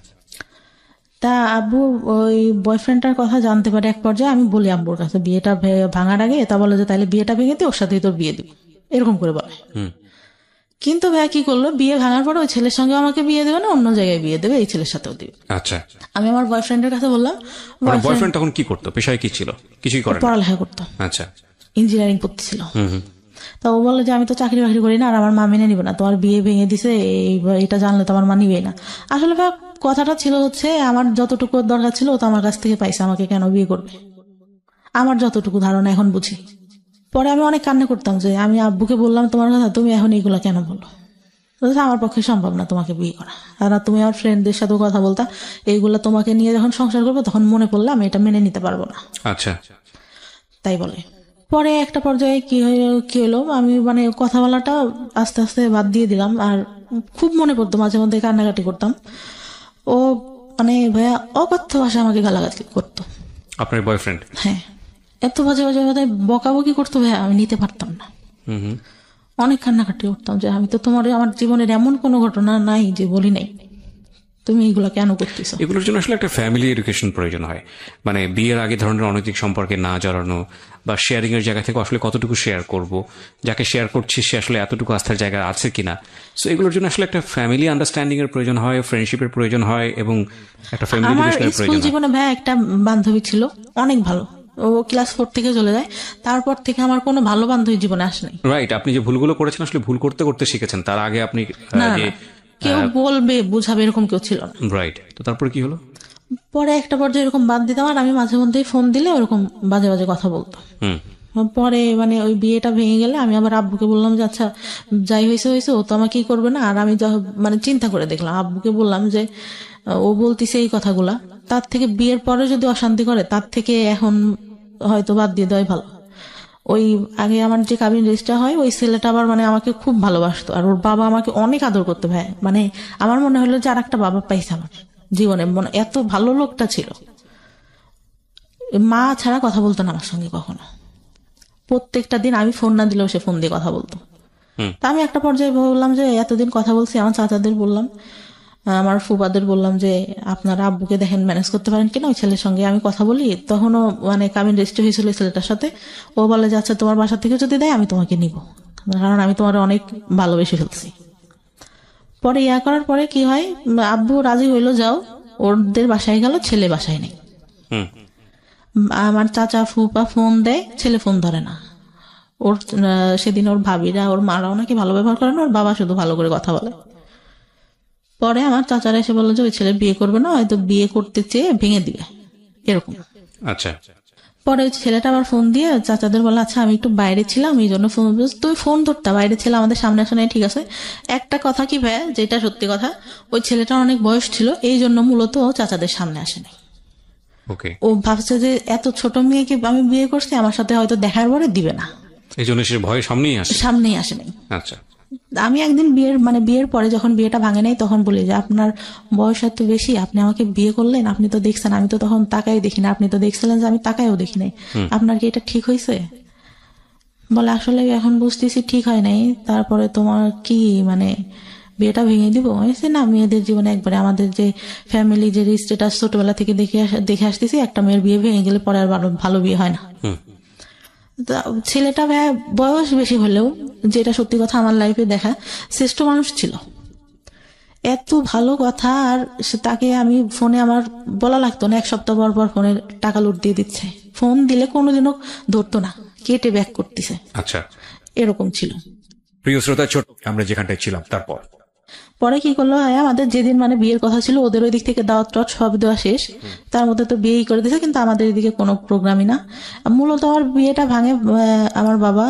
তা আব্বু ওই বয়ফ্রেন্ডটার কথা জানতে পারে এক পর্যায়ে। আমি বলি আব্বুর কাছে বিয়েটা ভাঙার আগে, তা বলে যে তাহলে বিয়েটা ভেঙে দিয়ে ওর সাথেই তোর বিয়ে দিবি, এরকম করে বলে। কিন্তু ভাইয়া কি করলো, বিয়ে ভাঙার পরে ওই ছেলের সঙ্গে আমাকে বিয়ে দেবে না, অন্য জায়গায় বিয়ে দেবে, এই ছেলের সাথেও দিবে। আচ্ছা। আমি আমার বয়ফ্রেন্ডের কাছে বললাম, বয়ফ্রেন্ড তখন কি করতো, পেশায় কি ছিল? কিছুই করে না? পড়ালেখা করতো, আচ্ছা। ইঞ্জিনিয়ারিং পড়তেছিল। তা ও বলে যে আমি তো চাকরি বাকরি করি না, আর আমার মা মেনে নিবে না, তোমার বিয়ে ভেঙে দিছে, এটা জানলে তো আমার মা নিবেই না। আসলে ভাই কথাটা ছিল হচ্ছে, আমার যতটুকু দরকার ছিল ও তো আমার কাছ থেকে পাইছে, আমাকে কেন বিয়ে করবে, আমার যতটুকু ধারণা এখন বুঝি। পরে আমি অনেক কান্না করতাম যে আমি আব্বুকে বললাম তোমার কথা, তুমি এখন এইগুলা কেন বললো, আমার পক্ষে সম্ভব না তোমাকে বিয়ে করা। আর তুমি আমার ফ্রেন্ডদের সাথেও কথা বলতা, এইগুলা তোমাকে নিয়ে যখন সংসার করবো তখন মনে পড়লে আমি এটা মেনে নিতে পারবো না। আচ্ছা। তাই বলে। পরে একটা পর্যায়ে কি হলো, আমি মানে কথা বলাটা আস্তে আস্তে বাদ দিয়ে দিলাম। আর খুব মনে পড়তো, মাঝে মধ্যে কান্নাকাটি করতাম। ও মানে ভাইয়া অকথ্য ভাষা আমাকে গালাগালি করতো। আপনার বয়ফ্রেন্ড? হ্যাঁ, এত বাজে বাজে কথা বকাবকি করতো ভাইয়া, আমি নিতে পারতাম না। অনেক কান্নাকাটি করতাম যে আমি তো তোমার আমার জীবনের এমন কোনো ঘটনা নাই যে বলি নাই, তুমি এগুলো কেন করতেছো। এগুলোর জন্য আসলে একটা ফ্যামিলি এডুকেশন প্রয়োজন হয়। মানে বিয়ের আগে ধরনের অনৈতিক সম্পর্কে না জড়ানো, বা শেয়ারিং এর জায়গা থেকে আসলে কতটুকু শেয়ার করব, যাকে শেয়ার করছি সে আসলে এতটুকু আস্থার জায়গা আছে কিনা। সো এগুলোর জন্য আসলে একটা ফ্যামিলি আন্ডারস্ট্যান্ডিং এর প্রয়োজন হয়, ফ্রেন্ডশিপের প্রয়োজন হয়, এবং একটা ফ্যামিলি আমার এডুকেশনের স্কুল প্রয়োজন হয়। জীবনে ভাইয়া একটা বান্ধবী ছিল, অনেক ভালো। ও ক্লাস 4 থেকে চলে যায়, তারপর থেকে আমার কোনো ভালো বান্ধবী জীবনে আসে নাই। রাইট। আপনি যে ভুলগুলো করেছেন আসলে ভুল করতে করতে শিখেছেন, তার আগে আপনি না না, কেউ বলবে বুঝাবে এরকম কেউ ছিল না। রাইট। তো তারপরে কি হলো? পরে একটা পর্যায়ে এরকম বাদ দিতাম, আর আমি মাঝে মধ্যেই ফোন দিলে ওরকম বাজে বাজে কথা বলতো। পরে মানে ওই বিয়েটা ভেঙে গেলে আমি আবার আব্বুকে বললাম যে আচ্ছা যাই হয়েছে হয়েছে, ও তো আমাকে কি করবে না। আর আমি মানে চিন্তা করে দেখলাম, আব্বুকে বললাম যে ও বলতিছে এই কথাগুলা, তার থেকে বিয়ের পরে যদি অশান্তি করে তার থেকে এখন হয়তো বাদ দিয়ে দেওয়াই ভালো। ওই আগে আমার যে কাবিন রেজিস্টার হয়, ওই ছেলেটা আবার মানে আমাকে খুব ভালোবাসতো, আর ওর বাবা আমাকে অনেক আদর করতো ভাই। মানে আমার মনে হলো যে আর একটা বাবা পাইছে আমার জীবনে, মানে এত ভালো লোকটা ছিল। মা ছাড়া কথা বলতো না আমার সঙ্গে কখনো, প্রত্যেকটা দিন আমি ফোন না দিলেও সে ফোন দিয়ে কথা বলতো। তা আমি একটা পর্যায়ে বললাম যে এতদিন কথা বলছি, আমার চাচাদের বললাম, আমার ফুফাদের বললাম যে আপনারা আব্বুকে দেখেন ম্যানেজ করতে পারেন কিনা, ওই ছেলের সঙ্গে আমি কথা বলি। তখনও মানে কাবিন রেজিস্ট্রি হয়েছিল ছেলেটার সাথে। ও বলে যে আচ্ছা তোমার বাসা থেকে যদি দেয় আমি তোমাকে নিব, কারণ আমি তোমার অনেক ভালোবেসে ফেলছি। পরে ইয়া করার পরে কি হয়, আব্বু রাজি হইলো, যাও ওদের বাসায় গেল, ছেলে বাসায় নেই। আমার চাচা ফুপা ফোন দেয়, ছেলে ফোন ধরে না। ওর সেদিন ওর ভাবিরা ওর মারাও নাকি ভালো ব্যবহার করে না, ওর বাবা শুধু ভালো করে কথা বলে। পরে আমার চাচারা এসে বললো যে ওই ছেলে বিয়ে করবে না, হয়তো বিয়ে করতে চেয়ে ভেঙে দিবে, এরকম। আচ্ছা। পরে ওই ছেলেটা আবার ফোন দিয়ে চাচাদের বলে আচ্ছা আমি একটু বাইরে ছিলাম এই জন্য ফোন, তুই ফোন ধরতা, বাইরে ছিল আমাদের সামনে আসে নাই, ঠিক আছে। একটা কথা কি ভাই, যেটা সত্যি কথা, ওই ছেলেটার অনেক বয়স ছিল, এই জন্য মূলত চাচাদের সামনে আসে নাই। ও ভাবছে যে এত ছোট মেয়েকে আমি বিয়ে করছি, আমার সাথে হয়তো দেখার পরে দিবে না, এই জন্য সে ভয়ে সামনেই আসে নাই। আচ্ছা। আমি একদিন বিয়ের পরে যখন বিয়েটা ভাঙে নাই তখন বলি যে আপনার বয়স এত বেশি, আপনি আমাকে বিয়ে করলেন, আপনি তো দেখছেন আমি তো তখন তাকাই দেখি না, আপনি তো দেখছিলেন যে আমি তাকাইও দেখি নাই, আপনার কি এটা ঠিক হয়েছে? বলে আসলে এখন বুঝতেছি ঠিক হয় নাই, তারপরে তোমার কি মানে বিয়েটা ভেঙে দিব? না, মেয়েদের জীবনে একবারে আমাদের যে ফ্যামিলি যে স্ট্যাটাস ছোটবেলা থেকে দেখে আসতেছি, একটা মেয়ের বিয়ে ভেঙে গেলে পরে আর ভালো বিয়ে হয় না। ছেলেটা বয়স বেশি হলেও, যেটা সত্যি কথা আমার লাইফে দেখা, শ্রেষ্ঠ মানুষ ছিল, এত ভালো কথা। আর তাকে আমি ফোনে আমার বলা লাগতো না, 1 সপ্তাহ পর পর ফোনে টাকা লুট দিয়ে দিচ্ছে, ফোন দিলে কোনোদিনও ধরতো না, কেটে ব্যাক করতেছে। আচ্ছা, এরকম ছিল। প্রিয় শ্রোতা, ছোট আমরা যেখানটায় ছিলাম, তারপর পরে কি করলো, আমাদের যেদিন মানে বিয়ের কথা ছিল ওদের ওই দিক থেকে দাওয়াত টাওয়াত সব দেওয়া শেষ, তার মধ্যে তো বিয়েই করে দিয়েছে, কিন্তু আমাদের এদিকে কোনো প্রোগ্রামই না। মূলত আমার বিয়েটা ভাঙে আমার বাবা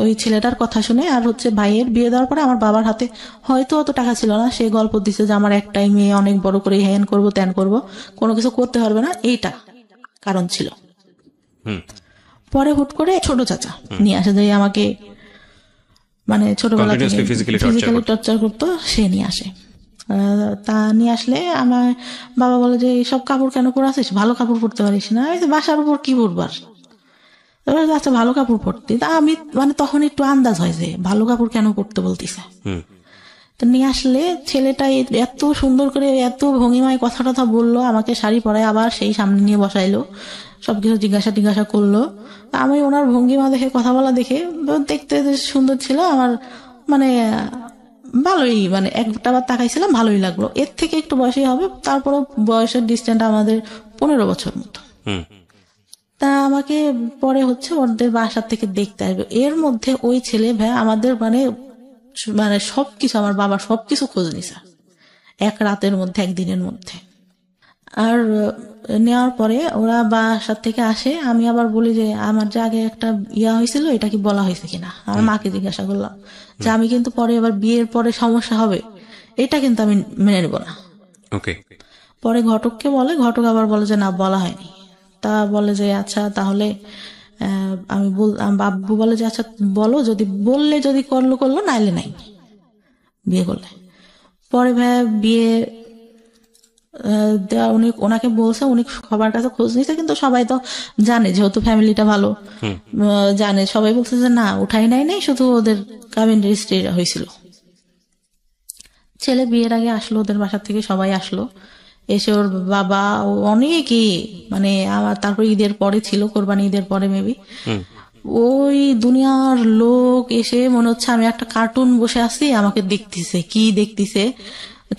ওই ছেলেটার কথা শুনে, আর হচ্ছে ভাইয়ের বিয়ে দেওয়ার পরে আমার বাবার হাতে হয়তো অত টাকা ছিল না, সে গল্প দিচ্ছে যে আমার একটাই মেয়ে, অনেক বড় করে হ্যান করবো ত্যান করবো, কোনো কিছু করতে পারবে না, এইটা কারণ ছিল। পরে হুট করে ছোট চাচা নিয়ে আসে যে আমাকে মানে ছোটবেলা থেকে Continuously physically ফিজিক্যালি টর্চার করতো, সে নিয়ে আসে। তা নিয়ে আসলে আমার বাবা বলে যে সব কাপড় কেন পরে আসিস, ভালো কাপড় পরতে পারিস না, বাসার উপর কি পরবার, আচ্ছা ভালো কাপড় পরতে। তা আমি মানে তখন একটু আন্দাজ হয় যে ভালো কাপড় কেন পরতে বলতেছে। তো নিয়ে আসলে ছেলেটা এত সুন্দর করে এত ভঙ্গিমায় কথা টথা বললো, আমাকে শাড়ি পরায় আবার সেই সামনে নিয়ে বসাইলো, সবকিছু জিজ্ঞাসা করলো। আমি ওনার ভঙ্গিমা দেখে, কথা বলা দেখে, দেখতে সুন্দর ছিল আমার, মানে ভালোই, মানে একটা বার তাকাইছিলাম, ভালোই লাগলো। এর থেকে একটু বয়সী হবে, তারপরও বয়সের ডিস্টেন্স আমাদের 15 বছর মতো। তা আমাকে পরে হচ্ছে ওদের বাসার থেকে দেখতে আসবে, এর মধ্যে ওই ছেলে ভাই আমাদের মানে মানে সবকিছু, আমার বাবা সবকিছু খোঁজ নিছে এক রাতের মধ্যে, একদিনের মধ্যে। আর নেওয়ার পরে ওরা বাসার থেকে আসে, আমি আবার বলি যে আমার যে আগে একটা হয়েছিল এটা কি বলা হয়েছে কিনা। আমার মাকে জিজ্ঞাসা করলাম যে আমি কিন্তু পরে এবার বিয়ের পরে সমস্যা হবে, এটা কিন্তু আমি মেনে নেব না। পরে ঘটককে বলে, ঘটক আবার বলে যে না, বলা হয়নি। তা বলে যে আচ্ছা তাহলে বাব্বু বলে যে আচ্ছা বলো, যদি বললে যদি করলো, নাইলে নাই, বিয়ে করলে। পরে ভাইয়া বিয়ে উনি ওনাকে বলছে, উনি সবার কাছে খোঁজ নিচ্ছে, কিন্তু সবাই তো জানে যেহেতু ফ্যামিলিটা ভালো, জানে, সবাই বলছে যে না উঠাই নাই, শুধু ওদের কাবিন রেজিস্ট্রি হয়েছিল। ছেলে বিয়ের আগে আসলো, ওদের বাসার থেকে সবাই আসলো, এসে ওর বাবা অনেকই, মানে আমার তারপর ঈদের পরে ছিল, কোরবানি ঈদের পরে মেবি, ওই দুনিয়ার লোক এসে মনে হচ্ছে আমি একটা কার্টুন বসে আছি, আমাকে দেখতেছে। কি দেখতেছে,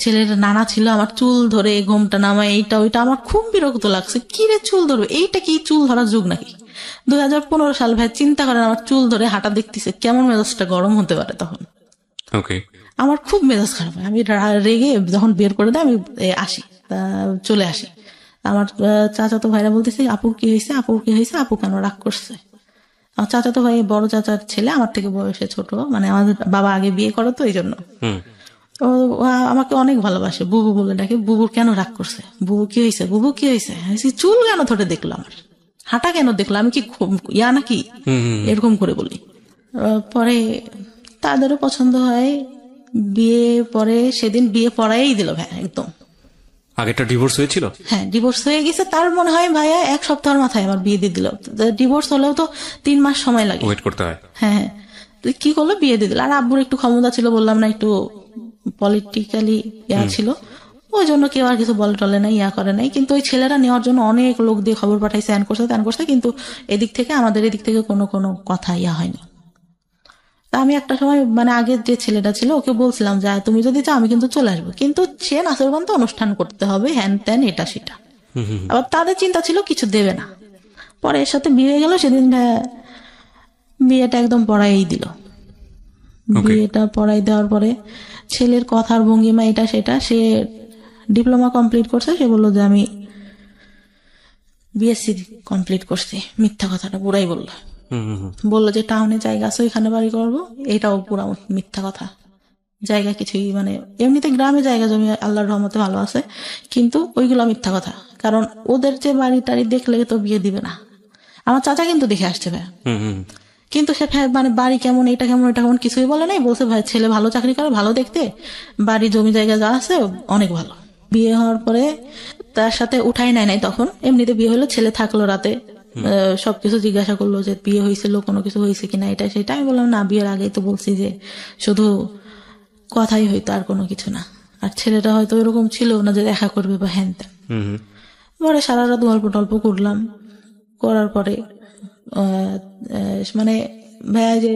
ছেলের নানা ছিল, আমার চুল ধরে ঘোমটা নামায়, এইটা ওইটা, আমার খুব বিরক্ত লাগছে। কি রে চুল ধরবে, এইটা কি চুল ধরার যুগ নাকি? 2015 সাল ভাই, চিন্তা করেন আমার চুল ধরে হাঁটা দেখতেছে, কেমন মেজাজটা গরম হতে পারে তখন। আমার খুব মেজাজ খারাপ হয়, আমি রেগে যখন বের করে দেয় আমি আসি, চলে আসি। আমার চাচাতো ভাইরা বলতেছে আপুর কি হয়েছে, আপু কেন রাগ করছে। আমার চাচাতো ভাই বড় চাচার ছেলে, আমার থেকে বয়সে ছোট, মানে আমাদের বাবা আগে বিয়ে করো তো এই জন্য। আমাকে অনেক ভালোবাসে, বুবু বলে ডাকে। বুবুর কেন রাগ করছে, বুবু কি হয়েছে, চুল কেন ধরে দেখলো, আমার হাঁটা কেন দেখলো, আমি কি নাকি, এরকম করে বলি। পরে তাদেরও পছন্দ হয়, বিয়ে পরে সেদিন বিয়ে পড়াই দিল ভাই, একদম। আগেটা ডিভোর্স হয়েছিল? হ্যাঁ, ডিভোর্স হয়ে গেছে। তার মনে হয় ভাইয়া 1 সপ্তাহের মাথায় আমার বিয়ে দিয়ে দিল। ডিভোর্স হলেও তো 3 মাস সময় লাগে, ওয়েট করতে হয়। হ্যাঁ, কি করলো, বিয়ে দিয়ে দিল। আর আব্বুর একটু ক্ষমতা ছিল, বললাম না, একটু পলিটিক্যালি ছিল, ওই জন্য কেউ আর কিছু বলে টলে নাই, করে নাই। কিন্তু ওই ছেলেরা নেওয়ার জন্য অনেক লোক দিয়ে খবর পাঠাইছে, ত্যান করছে, কিন্তু এদিক থেকে আমাদের এদিক থেকে কোনো কথা হয়নি। তা আমি একটা সময়, মানে আগের যে ছেলেটা ছিল ওকে বলছিলাম যে তুমি যদি চাও আমি কিন্তু চলে আসবো, কিন্তু সে নাচরবন্ধ অনুষ্ঠান করতে হবে, হ্যান ত্যান, এটা সেটা। আবার তাদের চিন্তা ছিল কিছু দেবে না। পরে এর সাথে বিয়ে গেল, সেদিন বিয়েটা একদম পড়াই দিল। বিয়েটা পড়াই দেওয়ার পরে ছেলের কথার ভঙ্গিমা এটা সেটা, সে ডিপ্লোমা কমপ্লিট করছে, সে বললো যে আমি বিএসসি কমপ্লিট করছি। মিথ্যা কথাটা পুরাই বললো যে টাউনে জায়গা আছে ওইখানে বাড়ি করবো, এটাও পুরা মিথ্যা কথা। জায়গা কিছুই, মানে এমনিতে গ্রামে জায়গা জমি আল্লাহর রহমতে ভালো আছে, কিন্তু ওইগুলো মিথ্যা কথা। কারণ ওদের যে বাড়ি টাড়ি দেখলে তো বিয়ে দিবে না। আমার চাচা কিন্তু দেখে আসছে ভাই, কিন্তু সে মানে বাড়ি কেমন, এটা কেমন, ওইটা কেমন কিছুই বলে নাই। বলছে ভাই ছেলে ভালো চাকরি করে, ভালো দেখতে, বাড়ি জমি জায়গা যা আছে অনেক ভালো। বিয়ে হওয়ার পরে তার সাথে উঠাই নাই, তখন এমনিতে বিয়ে হলো, ছেলে থাকলো রাতে, সবকিছু জিজ্ঞাসা করলো যে বিয়ে হয়েছিল, কোনো কিছু হয়েছে কিনা, এটা সেটা। আমি বললাম না, বিয়ের আগেই তো বলছি যে শুধু কথাই হইতো, আর কোনো কিছু না। আর ছেলেটা হয়তো এরকম ছিল না যে দেখা করবে বা হ্যান ত্যান। পরে সারা রাত গল্প টল্প করলাম, করার পরে মানে ভাইয়া যে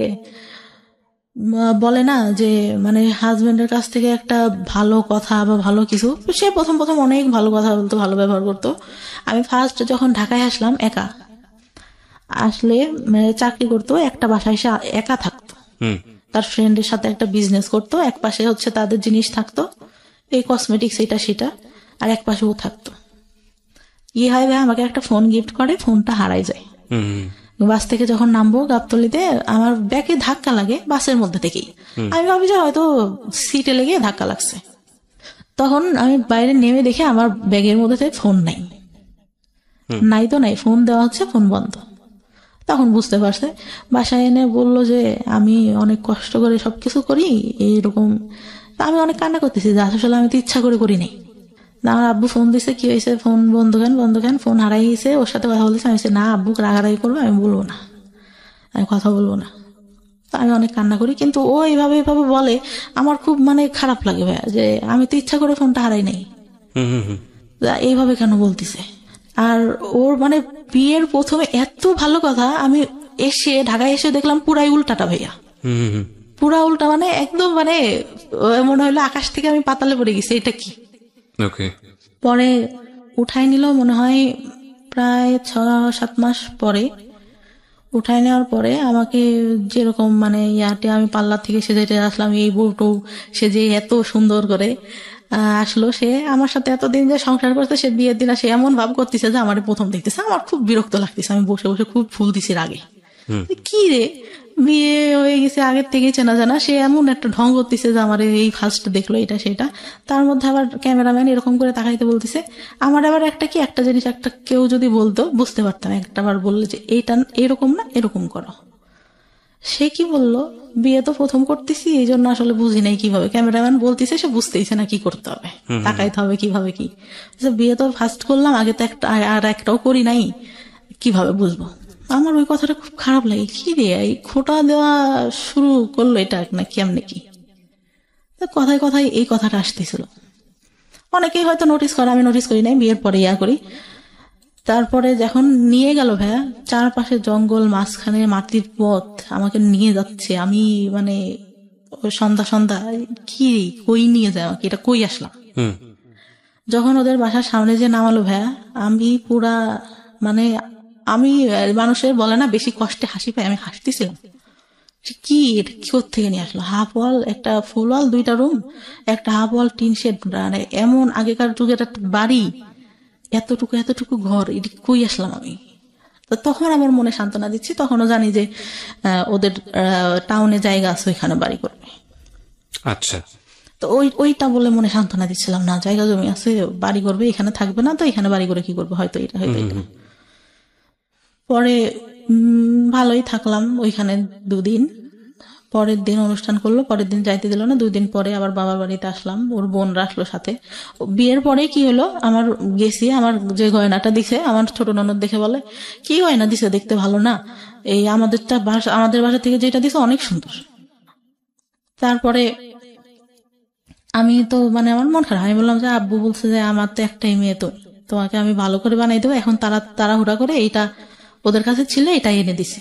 বলে না যে মানে হাজবেন্ডের কাছ থেকে একটা ভালো কথা বা ভালো কিছু, সে প্রথম অনেক ভালো কথা বলতো, ভালো ব্যবহার করতো। আমি ফার্স্ট যখন ঢাকায় আসলাম, একা আসলে চাকরি করতো, একটা বাসায় এসে একা থাকতো, তার ফ্রেন্ডের সাথে একটা বিজনেস করতো, এক পাশে হচ্ছে তাদের জিনিস থাকতো, এই কসমেটিক্স এটা সেটা, আর এক পাশে ও থাকতো। হয় ভাই, আমাকে একটা ফোন গিফট করে, ফোনটা হারাই যায়। বাস থেকে যখন নামবো গাবতলিতে, আমার ব্যাগে ধাক্কা লাগে বাসের মধ্যে থেকেই। আমি ভাবি যে হয়তো সিটে লেগে ধাক্কা লাগছে। তখন আমি বাইরে নেমে দেখে আমার ব্যাগের মধ্যে ফোন নাই, তো নাই, ফোন দেওয়া হচ্ছে, ফোন বন্ধ। তখন বুঝতে পারছে। বাসায় এনে বললো যে আমি অনেক কষ্ট করে সবকিছু করি এইরকম। তা আমি অনেক কান্না করতেছি যে আসলে আমি তো ইচ্ছা করে করি নাই। আমার আব্বু ফোন দিছে, কি হয়েছে, ফোন বন্ধ কেন, ফোন হারাই গেছে, ওর সাথে কথা বলতেছে। আমি না, আব্বু রাগারাগি করবো, আমি বলবো না, আমি কথা বলবো না। আমি অনেক কান্না করি, কিন্তু ও এইভাবে বলে আমার খুব মানে খারাপ লাগে ভাইয়া, যে আমি তো ইচ্ছা করে ফোনটা হারাই নাই, এইভাবে কেন বলতেছে। আর ওর মানে বিয়ের প্রথমে এত ভালো কথা, আমি ঢাকায় এসে দেখলাম পুরাই উল্টাটা ভাইয়া, পুরা উল্টা, মানে একদম মানে মনে হলো আকাশ থেকে আমি পাতালে পড়ে গেছি, এটা কি। পরে উঠাই নিল মনে হয় প্রায় 6-7 মাস পরে। উঠাই নেওয়ার পরে আমাকে যেরকম মানে আমি পার্লার থেকে সেজে আসলাম, এই বউটু সে যে এত সুন্দর করে আসলো, সে আমার সাথে এতদিন যে সংসার করতে, সে বিয়ের দিন সে এমন ভাব করতেছে যে আমার প্রথম দেখতেছে। আমার খুব বিরক্ত লাগতেছে, আমি বসে বসে খুব ফুল দিছি রাগে, কি রে বিয়ে হয়ে গেছে আগের থেকেই চেনা জানা, সে এমন একটা ঢং করতেছে যে আমার এই ফার্স্ট দেখলো এটা সেটা। তার মধ্যে আবার ক্যামেরাম্যান এরকম করে তাকাইতে বলতেছে। আমার আবার একটা জিনিস কেউ যদি বলতো বুঝতে পারতাম, একটা বার বললে যে এইটা এরকম না, এরকম করো। সে কি বললো, বিয়ে তো প্রথম করতেছি এই জন্য আসলে বুঝি নাই কিভাবে, ক্যামেরাম্যান বলতেছে সে বুঝতেইছে না কি করতে হবে, তাকাইতে হবে কিভাবে কি। বিয়ে তো ফার্স্ট করলাম, আগে তো একটাও করি নাই, কিভাবে বুঝবো। আমার ওই কথাটা খুব খারাপ লাগে, কি রে এই খোটা দেওয়া শুরু করলো এটা না কেমনে কি। কথায় কথায় এই কথাটা আসতেছিল। অনেকেই হয়তো নোটিস করে, আমি নোটিস করি নাই, বিয়ের পরে করি। তারপরে যখন নিয়ে গেল ভাইয়া, চারপাশে জঙ্গল, মাঝখানে মাটির পথ, আমাকে নিয়ে যাচ্ছে, আমি মানে সন্ধ্যা কি কই নিয়ে যায় আমাকে, এটা কই আসলাম। যখন ওদের বাসার সামনে যে নামালো ভাইয়া, আমি পুরা মানে আমি মানুষের বলে না বেশি কষ্টে হাসি পাই, আমি হাসতেছিলাম। কি এটা কি থেকে নিয়ে আসলো, হাফ ওয়াল, একটা ফুল ওয়াল, 2টা রুম, একটা হাফ ওয়াল টিন শেড, এমন আগেকার যুগের একটা বাড়ি, এতটুকু ঘর, এটা কই আসলাম আমি। তো তখন আমার মনে সান্ত্বনা দিচ্ছি, তখনও জানি যে ওদের টাউনে জায়গা আছে, ওইখানে বাড়ি করবে। আচ্ছা, তো ওইটা বলে মনে সান্ত্বনা দিচ্ছিলাম, না জায়গা জমি আছে, বাড়ি করবে, এখানে থাকবে না, তো এখানে বাড়ি করে কি করবে, হয়তো এটা। পরে ভালোই থাকলাম ওইখানে 2 দিন। পরের দিন অনুষ্ঠান করলো, পরের দিন যাইতে দিল না, 2 দিন পরে আবার বাবার বাড়িতে আসলাম, ওর বোনরা আসলো সাথে। বিয়ের পরে কি হলো, আমার গেছি, আমার যে গয়নাটা দিছে আমার ছোট ননদ দেখে বলে, কি গয়না দিছে, দেখতে ভালো না, এই আমাদের বাসা থেকে যেটা দিছে অনেক সুন্দর। তারপরে আমি তো মানে আমার মন খারাপ, আমি বললাম যে আব্বু বলছে যে আমার তো একটাই মেয়ে, তো তোমাকে আমি ভালো করে বানাই দেবো, এখন তাড়াহুড়া করে এইটা ওদের কাছে ছিল, এটাই এনে দিছি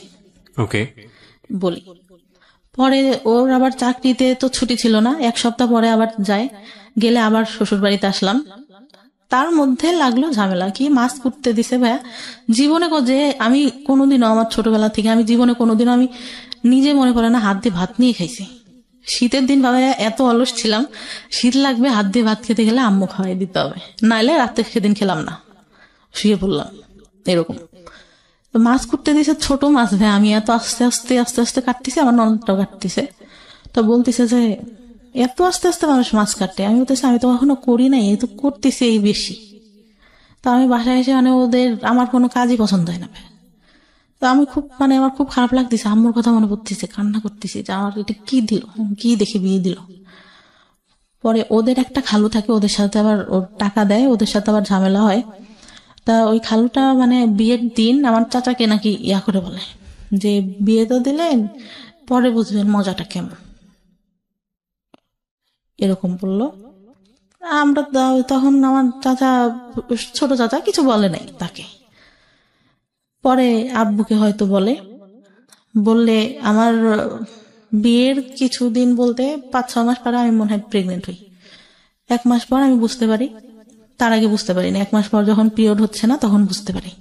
বলি। পরে ওর আবার চাকরিতে তো ছুটি ছিল না, 1 সপ্তাহ পরে আবার গেলে আবার শ্বশুর বাড়িতে আসলাম। তার মধ্যে লাগলো ঝামেলা, কি মাছ কুটতে দিছে ভাইয়া। জীবনে যে আমি কোনোদিনও, আমার ছোটবেলা থেকে আমি জীবনে কোনোদিনও আমি নিজে মনে করে না হাত দিয়ে ভাত নিয়ে খাইছি। শীতের দিন বাবা এত অলস ছিলাম, শীত লাগবে হাত দিয়ে ভাত খেতে গেলে আম্মু খাওয়াই দিতে হবে, নাইলে রাতে সেদিন খেলাম না, শুয়ে পড়লাম এরকম। মাছ কুটতে দিয়েছে, ছোট মাছ ভাই, আমি এত আস্তে আস্তে কাটতেছি, আমার ননদটাও কাটতেছে। তো বলতেছে যে এত আস্তে আস্তে মানুষ মাছ কাটে, আমি বলতেছি আমি তো কখনো করি নাই, এই তো করতেছি এই বেশি। তো আমি বাসায় এসে মানে আমার কোনো কাজই পছন্দ হয় না। তো আমি আমার খুব খারাপ লাগতেছে, আম্মুর কথা মনে পড়তেছে, কান্না করতেছি যে আমার এটা কি দিল, কি দেখে বিয়ে দিল। পরে ওদের একটা খালু থাকে, ওদের সাথে আবার ওর টাকা দেয়, ওদের সাথে আবার ঝামেলা হয়। তা ওই খালুটা মানে বিয়ের দিন আমার চাচাকে নাকি করে বলে যে বিয়ে তো দিলেন, পরে বুঝবেন মজাটা কেমন, এরকম বললো। আমরা তখন আমার ছোট চাচা কিছু বলে নাই তাকে। পরে আব্বুকে হয়তো বললে আমার বিয়ের কিছুদিন বলতে 5-6 মাস পরে আমি মনে হয় প্রেগনেন্ট হই। 1 মাস পর আমি বুঝতে পারি, তার আগে বুঝতে পারি না, 1 মাস পর যখন পিরিয়ড হচ্ছে না তখন বুঝতে পারি।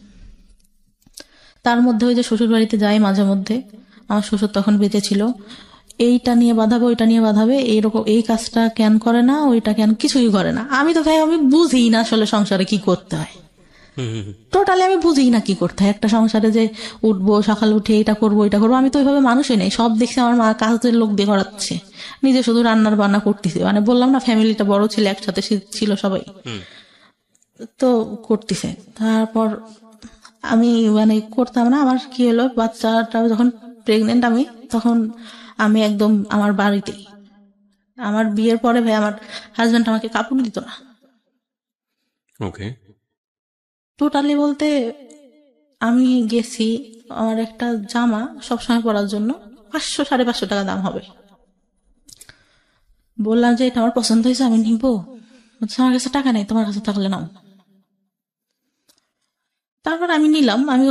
তার মধ্যে ওই যে শ্বশুর বাড়িতে যাই মাঝে মধ্যে, আমার শ্বশুর তখন বেঁচে ছিল, এইটা নিয়ে বাঁধাবে, ওইটা নিয়ে বাঁধাবে, এইরকম এই কাজটা কেন করে না, ওইটা কেন কিছুই করে না। আমি তো ভাই আমি বুঝি না আসলে সংসারে কি করতে হয়, টোটালি আমি বুঝি না কি করতে হয় একটা সংসারে, যে উঠবো সকালে উঠে এটা করবো ওইটা করবো। আমি তো ওইভাবে মানুষই নেই, সব দেখছি আমার মা কাজের লোক দিয়ে করাচ্ছে, নিজে শুধু রান্নার বান্না করতেছে। মানে বললাম না ফ্যামিলিটা বড় ছিল, একসাথে ছিল সবাই, তো করতেছে। তারপর আমি মানে করতাম না। আমার কি হলো, বাচ্চাটা যখন প্রেগনেন্ট আমি, তখন আমি একদম আমার বাড়িতেই, আমার বিয়ের পরে ভাই আমার হাজবেন্ড আমাকে কাপড় দিত না ওকে। টোটালি বলতে। আমি গেছি, আমার একটা জামা সবসময় পরার জন্য 500-550 টাকা দাম হবে। বললাম যে এটা আমার পছন্দ হয়েছে, আমি নিবো। বলছে আমার কাছে টাকা নেই, তোমার কাছে থাকলে নাও। তারপর আমি নিলাম, আমি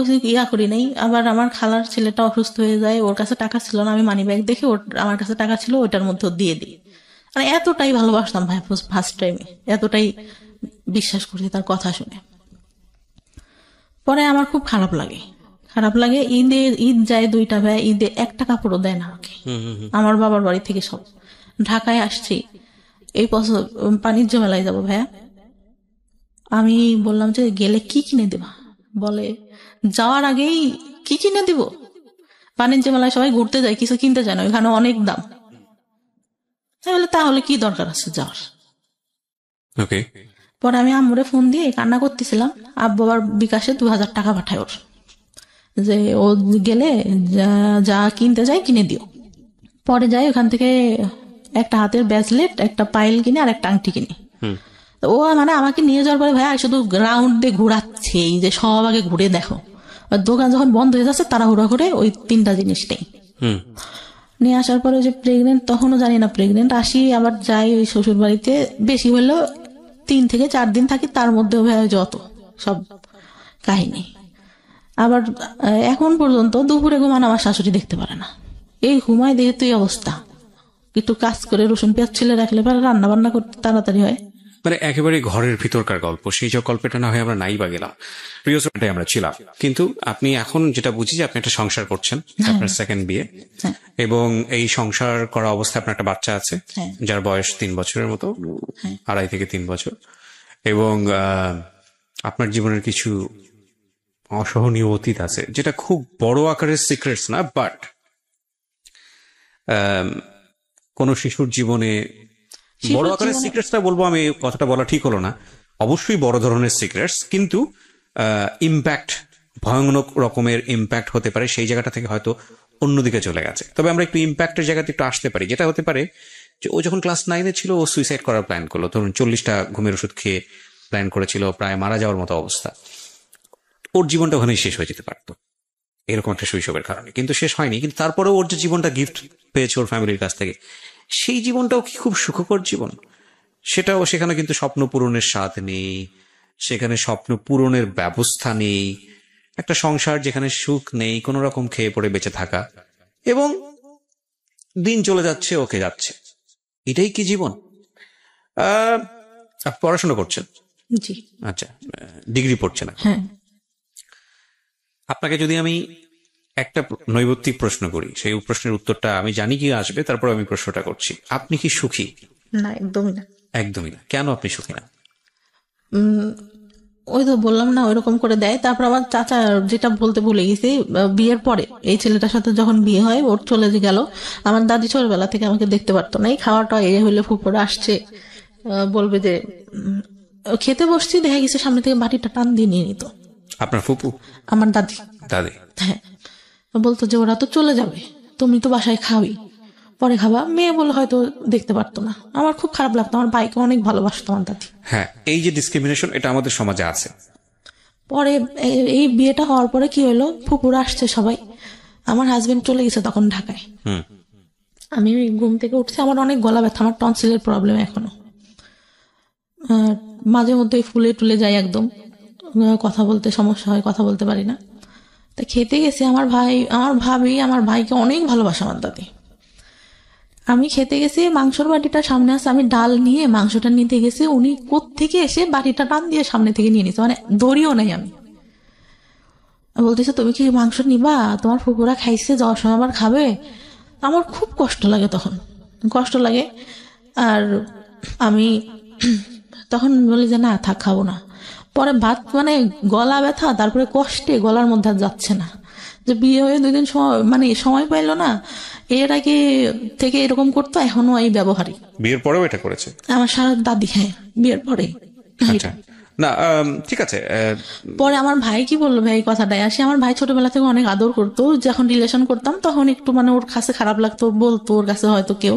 করি নাই। আবার আমার খালার ছেলেটা অসুস্থ হয়ে যায়, ওর কাছে টাকা ছিল না, আমি মানি ব্যাগ দেখে ওর আমার কাছে টাকা ছিল, ওটার মধ্যে দিয়ে দিই। মানে এতটাই ভালোবাসতাম ভাই ফার্স্ট টাইমে, এতটাই বিশ্বাস করছি তার কথা শুনে। পরে আমার খুব খারাপ লাগে। ঈদ যায় 2টা ভাই, ঈদে একটা কাপড়ও দেয় না আমাকে। আমার বাবার বাড়ি থেকে সব ঢাকায় আসছি, এই বছর বাণিজ্য মেলায় যাবো ভাইয়া। আমি বললাম যে গেলে কি কিনে দেবা? বলে যাওয়ার আগেই কি কিনে দিব? বাণিজ্য মেলায় সবাই ঘুরতে যায়, কিছু কিনতে চায় না, ওখানে অনেক দাম। তাহলে কি দরকার আছে যাওয়ার? ওকে। পরে আমি আম্মুরে ফোন দিয়ে কান্না করতেছিলাম, আব্বু আবার বিকাশে 2000 টাকা পাঠায় ওর, যে ও গেলে যা কিনতে যায় কিনে দিও। পরে যাই ওখান থেকে একটা হাতের ব্রেসলেট, একটা পাইল কিনে আর একটা আংটি কিনে। ও মানে আমাকে নিয়ে যাওয়ার পরে ভাইয়া শুধু গ্রাউন্ড দিয়ে ঘুরাচ্ছে, যে সব আগে ঘুরে দেখো। দোকান যখন বন্ধ হয়ে যাচ্ছে তাড়াহুড়া করে ওই 3টা জিনিস নেই। নিয়ে আসার পরে যে প্রেগনেন্ট, তখনও জানি না প্রেগনেন্ট। আসি আবার যাই ওই শ্বশুর বাড়িতে, বেশি হলেও 3 থেকে 4 দিন থাকি, তার মধ্যে ভাইয়া যত সব কাহিনী। আবার এখন পর্যন্ত দুপুরে ঘুমান আমার শাশুড়ি দেখতে পারে না, এই ঘুমায় দেখে তুই অবস্থা। একটু কাজ করে রসুন পেঁয়াজ ছিলে রাখলে পরে রান্না বান্না করতে তাড়াতাড়ি হয়। মানে একেবারে ঘরের ভিতরকার গল্প, সেই সব গল্পটা না হয় আমরা নাই বা গেলাম, প্রিয় শ্রোতাই আমরা ছিলাম। কিন্তু আপনি এখন যেটা বুঝি যে আপনি একটা সংসার করছেন, আপনার সেকেন্ড বিয়ে, এবং এই সংসার করা অবস্থায় আপনার একটা বাচ্চা আছে যার বয়স 3 বছরের মতো, 2.5 থেকে 3 বছর। এবং আপনার জীবনের কিছু অসহনীয় অতীত আছে, যেটা খুব বড় আকারের সিক্রেটস না, বাট কোন শিশুর জীবনে বড় আকারের সিক্রেটসটা বলবো আমি, কথাটা বলা ঠিক হলো না, অবশ্যই বড় ধরনের সিক্রেটস, কিন্তু ইম্প্যাক্ট, ভয়ানক রকমের ইম্প্যাক্ট হতে পারে, সেই জায়গাটা থেকে হয়তো অন্যদিকে চলে গেছে। তবে আমরা একটু ইম্প্যাক্টের জায়গাতে একটু আসতে পারি, যেটা হতে পারে যে ও যখন ক্লাস 9-এ ছিল ও সুইসাইড করার প্ল্যান করলো, ধরুন 40টা ঘুমের ওষুধ খেয়ে প্ল্যান করেছিল, প্রায় মারা যাওয়ার মতো অবস্থা। ওর জীবনটা ওখানেই শেষ হয়ে যেতে পারতো এরকম একটা শৈশবের কারণে, কিন্তু শেষ হয়নি। কিন্তু তারপরে ওর যে জীবনটা গিফট পেয়েছে ওর ফ্যামিলির কাছ থেকে, সেই জীবনটাও কি খুব সুখকর জীবন? সেটাও, সেখানে কিন্তু স্বপ্ন পূরণের স্বাদ নেই, সেখানে স্বপ্ন পূরণের ব্যবস্থা নেই, একটা সংসার যেখানে সুখ নেই, কোন রকম খেয়ে পড়ে বেঁচে থাকা, এবং দিন চলে যাচ্ছে, ওকে যাচ্ছে। এটাই কি জীবন? আপনি পড়াশোনা করছেন? জি। আচ্ছা, ডিগ্রি পড়ছেন? হ্যাঁ। আপনাকে যদি আমি একটা নৈবত্তিক প্রশ্ন করি, সেই প্রশ্নের উত্তরটা আমি জানি কি আসবে, তারপর আমি প্রশ্নটা করছি, আপনি কি সুখী? না, একদমই না। একদমই না। কেন আপনি সুখী না? ওই তো বললাম না, ওইরকম করে দেয়। তারপর আমার চাচা, যেটা বলতে ভুলে গেছি, বিয়ের পরে এই ছেলেটার সাথে যখন বিয়ে হয়, ওর চলে যে গেল, আমার দাদি ছোটবেলা থেকে আমাকে দেখতে পারতো না। এই খাওয়াটা এই হইলে ফুপুরা আসছে, বলবে যে খেতে বসছি, দেখা গেছে সামনে থেকে বাটিটা টান দিয়ে নিয়ে নিত। আপনার ফুপু? আমার দাদি। দাদি? হ্যাঁ। বলতো যে ওরা তো চলে যাবে, তুমি তো বাসায় খাওয়াই, পরে খাবা। মেয়ে বলে হয়তো দেখতে পারতো না। আমার খুব খারাপ লাগতো, আমার ভাইকে অনেক ভালোবাসতো আমার দাদি। হ্যাঁ, এই যে ডিসক্রিমিনেশন, এটা আমাদের সমাজে আছে। পরে এই বিয়েটা হওয়ার পরে কি হলো, ফুপুরা আসছে সবাই, আমার হাজবেন্ড চলে গেছে তখন ঢাকায়। আমি ঘুম থেকে উঠছি, আমার অনেক গলা ব্যথা, আমার টনসিলের প্রবলেম এখনো, মাঝে মধ্যে ফুলে টুলে যায় একদম, কথা বলতে সমস্যা হয়, কথা বলতে পারি না। তা খেতে গেছে, আমার ভাবি আমার ভাইকে অনেক ভালোবাসে আমার দাদি। আমি খেতে গেছি, মাংসর বাটিটা সামনে আছে, আমি ডাল নিয়ে মাংসটা নিতে গেছি, উনি কোত্থেকে এসে বাটিটা টান দিয়ে সামনে থেকে নিয়ে নিছে, মানে দড়িও নাই। আমি বলতেছে তুমি কি মাংস নিবা, তোমার ফুপুরা খাইছে, যাওয়ার সময় আবার খাবে। আমার খুব কষ্ট লাগে, তখন কষ্ট লাগে। আর আমি তখন বলি যে না থাক, খাবো না। পরে ভাত মানে গলা ব্যথা, তারপরে কষ্টে গলার মধ্যে যাচ্ছে না, যে বিয়ে হয়ে 2 দিন সময় পাইলো না, এর আগে থেকে এরকম করতো, এখনো এই ব্যবহারই। বিয়ের পরেও এটা করেছে আমার সারা দাদি? হ্যাঁ, বিয়ের পরে। আচ্ছা, না ঠিক আছে। পরে আমার ভাই কি বললো, ভাই কথাটাই আসে, আমার ভাই ছোটবেলা থেকে অনেক আদর করতো, যখন রিলেশন করতাম তখন একটু মানে ওর কাছে খারাপ লাগতো, বলতো ওর কাছে হয়তো কেউ,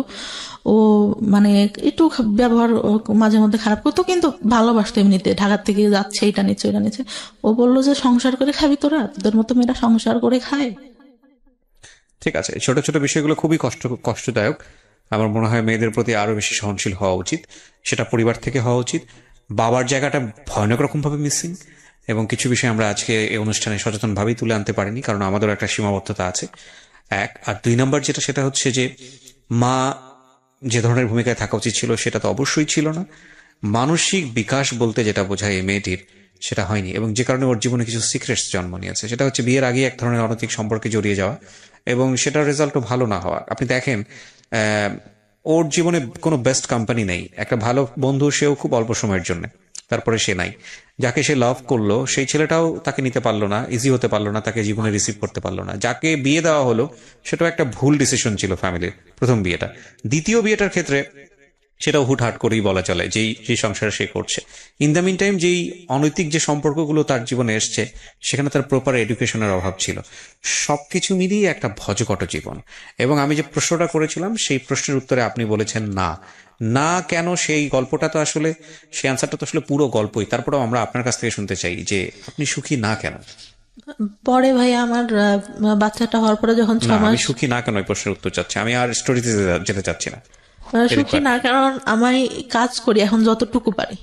ও মানে একটু ব্যবহার মাঝে মধ্যে খারাপ করতো, কিন্তু ভালোবাসতো এমনিতে। ঢাকার থেকে যাচ্ছে, এটা নিচ্ছে ওইটা নিচ্ছে। ও বললো যে সংসার করে খাবি তোরা, তোদের মতো মেয়েরা সংসার করে খায়। ঠিক আছে, ছোট ছোট বিষয়গুলো খুবই কষ্টদায়ক। আমার মনে হয় মেয়েদের প্রতি আরো বেশি সহনশীল হওয়া উচিত, সেটা পরিবার থেকে হওয়া উচিত। বাবার জায়গাটা ভয়ানক রকম ভাবে মিসিং, এবং কিছু বিষয় আমরা আজকে এই অনুষ্ঠানে সচেতনভাবেই তুলে আনতে পারিনি, কারণ আমাদেরও একটা সীমাবদ্ধতা আছে। এক আর দুই নম্বর যেটা, সেটা হচ্ছে যে মা যে ধরনের ভূমিকায় থাকা উচিত ছিল সেটা তো অবশ্যই ছিল না। মানসিক বিকাশ বলতে যেটা বোঝায় এই মেয়েটির, সেটা হয়নি, এবং যে কারণে ওর জীবনে কিছু সিক্রেটস জন্ম নিয়েছে। সেটা হচ্ছে বিয়ের আগে এক ধরনের অনৈতিক সম্পর্কে জড়িয়ে যাওয়া, এবং সেটার রেজাল্টও ভালো না হওয়া। আপনি দেখেন ওর জীবনে কোনো বেস্ট কোম্পানি নেই। একটা ভালো বন্ধু, সেও খুব অল্প সময়ের জন্য, তারপরে সে নাই। যাকে সে লাভ করলো সেই ছেলেটাও তাকে নিতে পারলো না, ইজি হতে পারলো না, তাকে জীবনে রিসিভ করতে পারলো না। যাকে বিয়ে দেওয়া হলো সেটাও একটা ভুল ডিসিশন ছিল ফ্যামিলির, প্রথম বিয়েটা। দ্বিতীয় বিয়েটার ক্ষেত্রে সেটাও হুটহাট করেই বলা চলে, যেই সংসার সে করছে। ইন দ্য মিন টাইম যেই অনৈতিক যে সম্পর্কগুলো তার জীবনে এসছে, সেখানে তার প্রপার এডুকেশনের অভাব ছিল। সবকিছু মিলিয়ে একটা ভজকট জীবন। এবং আমি যে প্রশ্নটা করেছিলাম সেই প্রশ্নের উত্তরে আপনি বলেছেন না। না কেন, সেই গল্পটা তো আসলে, সেই অ্যান্সারটা তো আসলে পুরো গল্পই। তারপরেও আমরা আপনার কাছ থেকে শুনতে চাই যে আপনি সুখী না কেন। পরে ভাই আমার বাচ্চাটা হওয়ার পরে যখন না, 6 মাস, আমি সুখী না কেন এই প্রশ্নের উত্তর চাচ্ছি, আমি আর স্টোরিতে যেতে চাচ্ছি না। সুখী না কারণ আমি কাজ করি এখন যতটুকু পারি,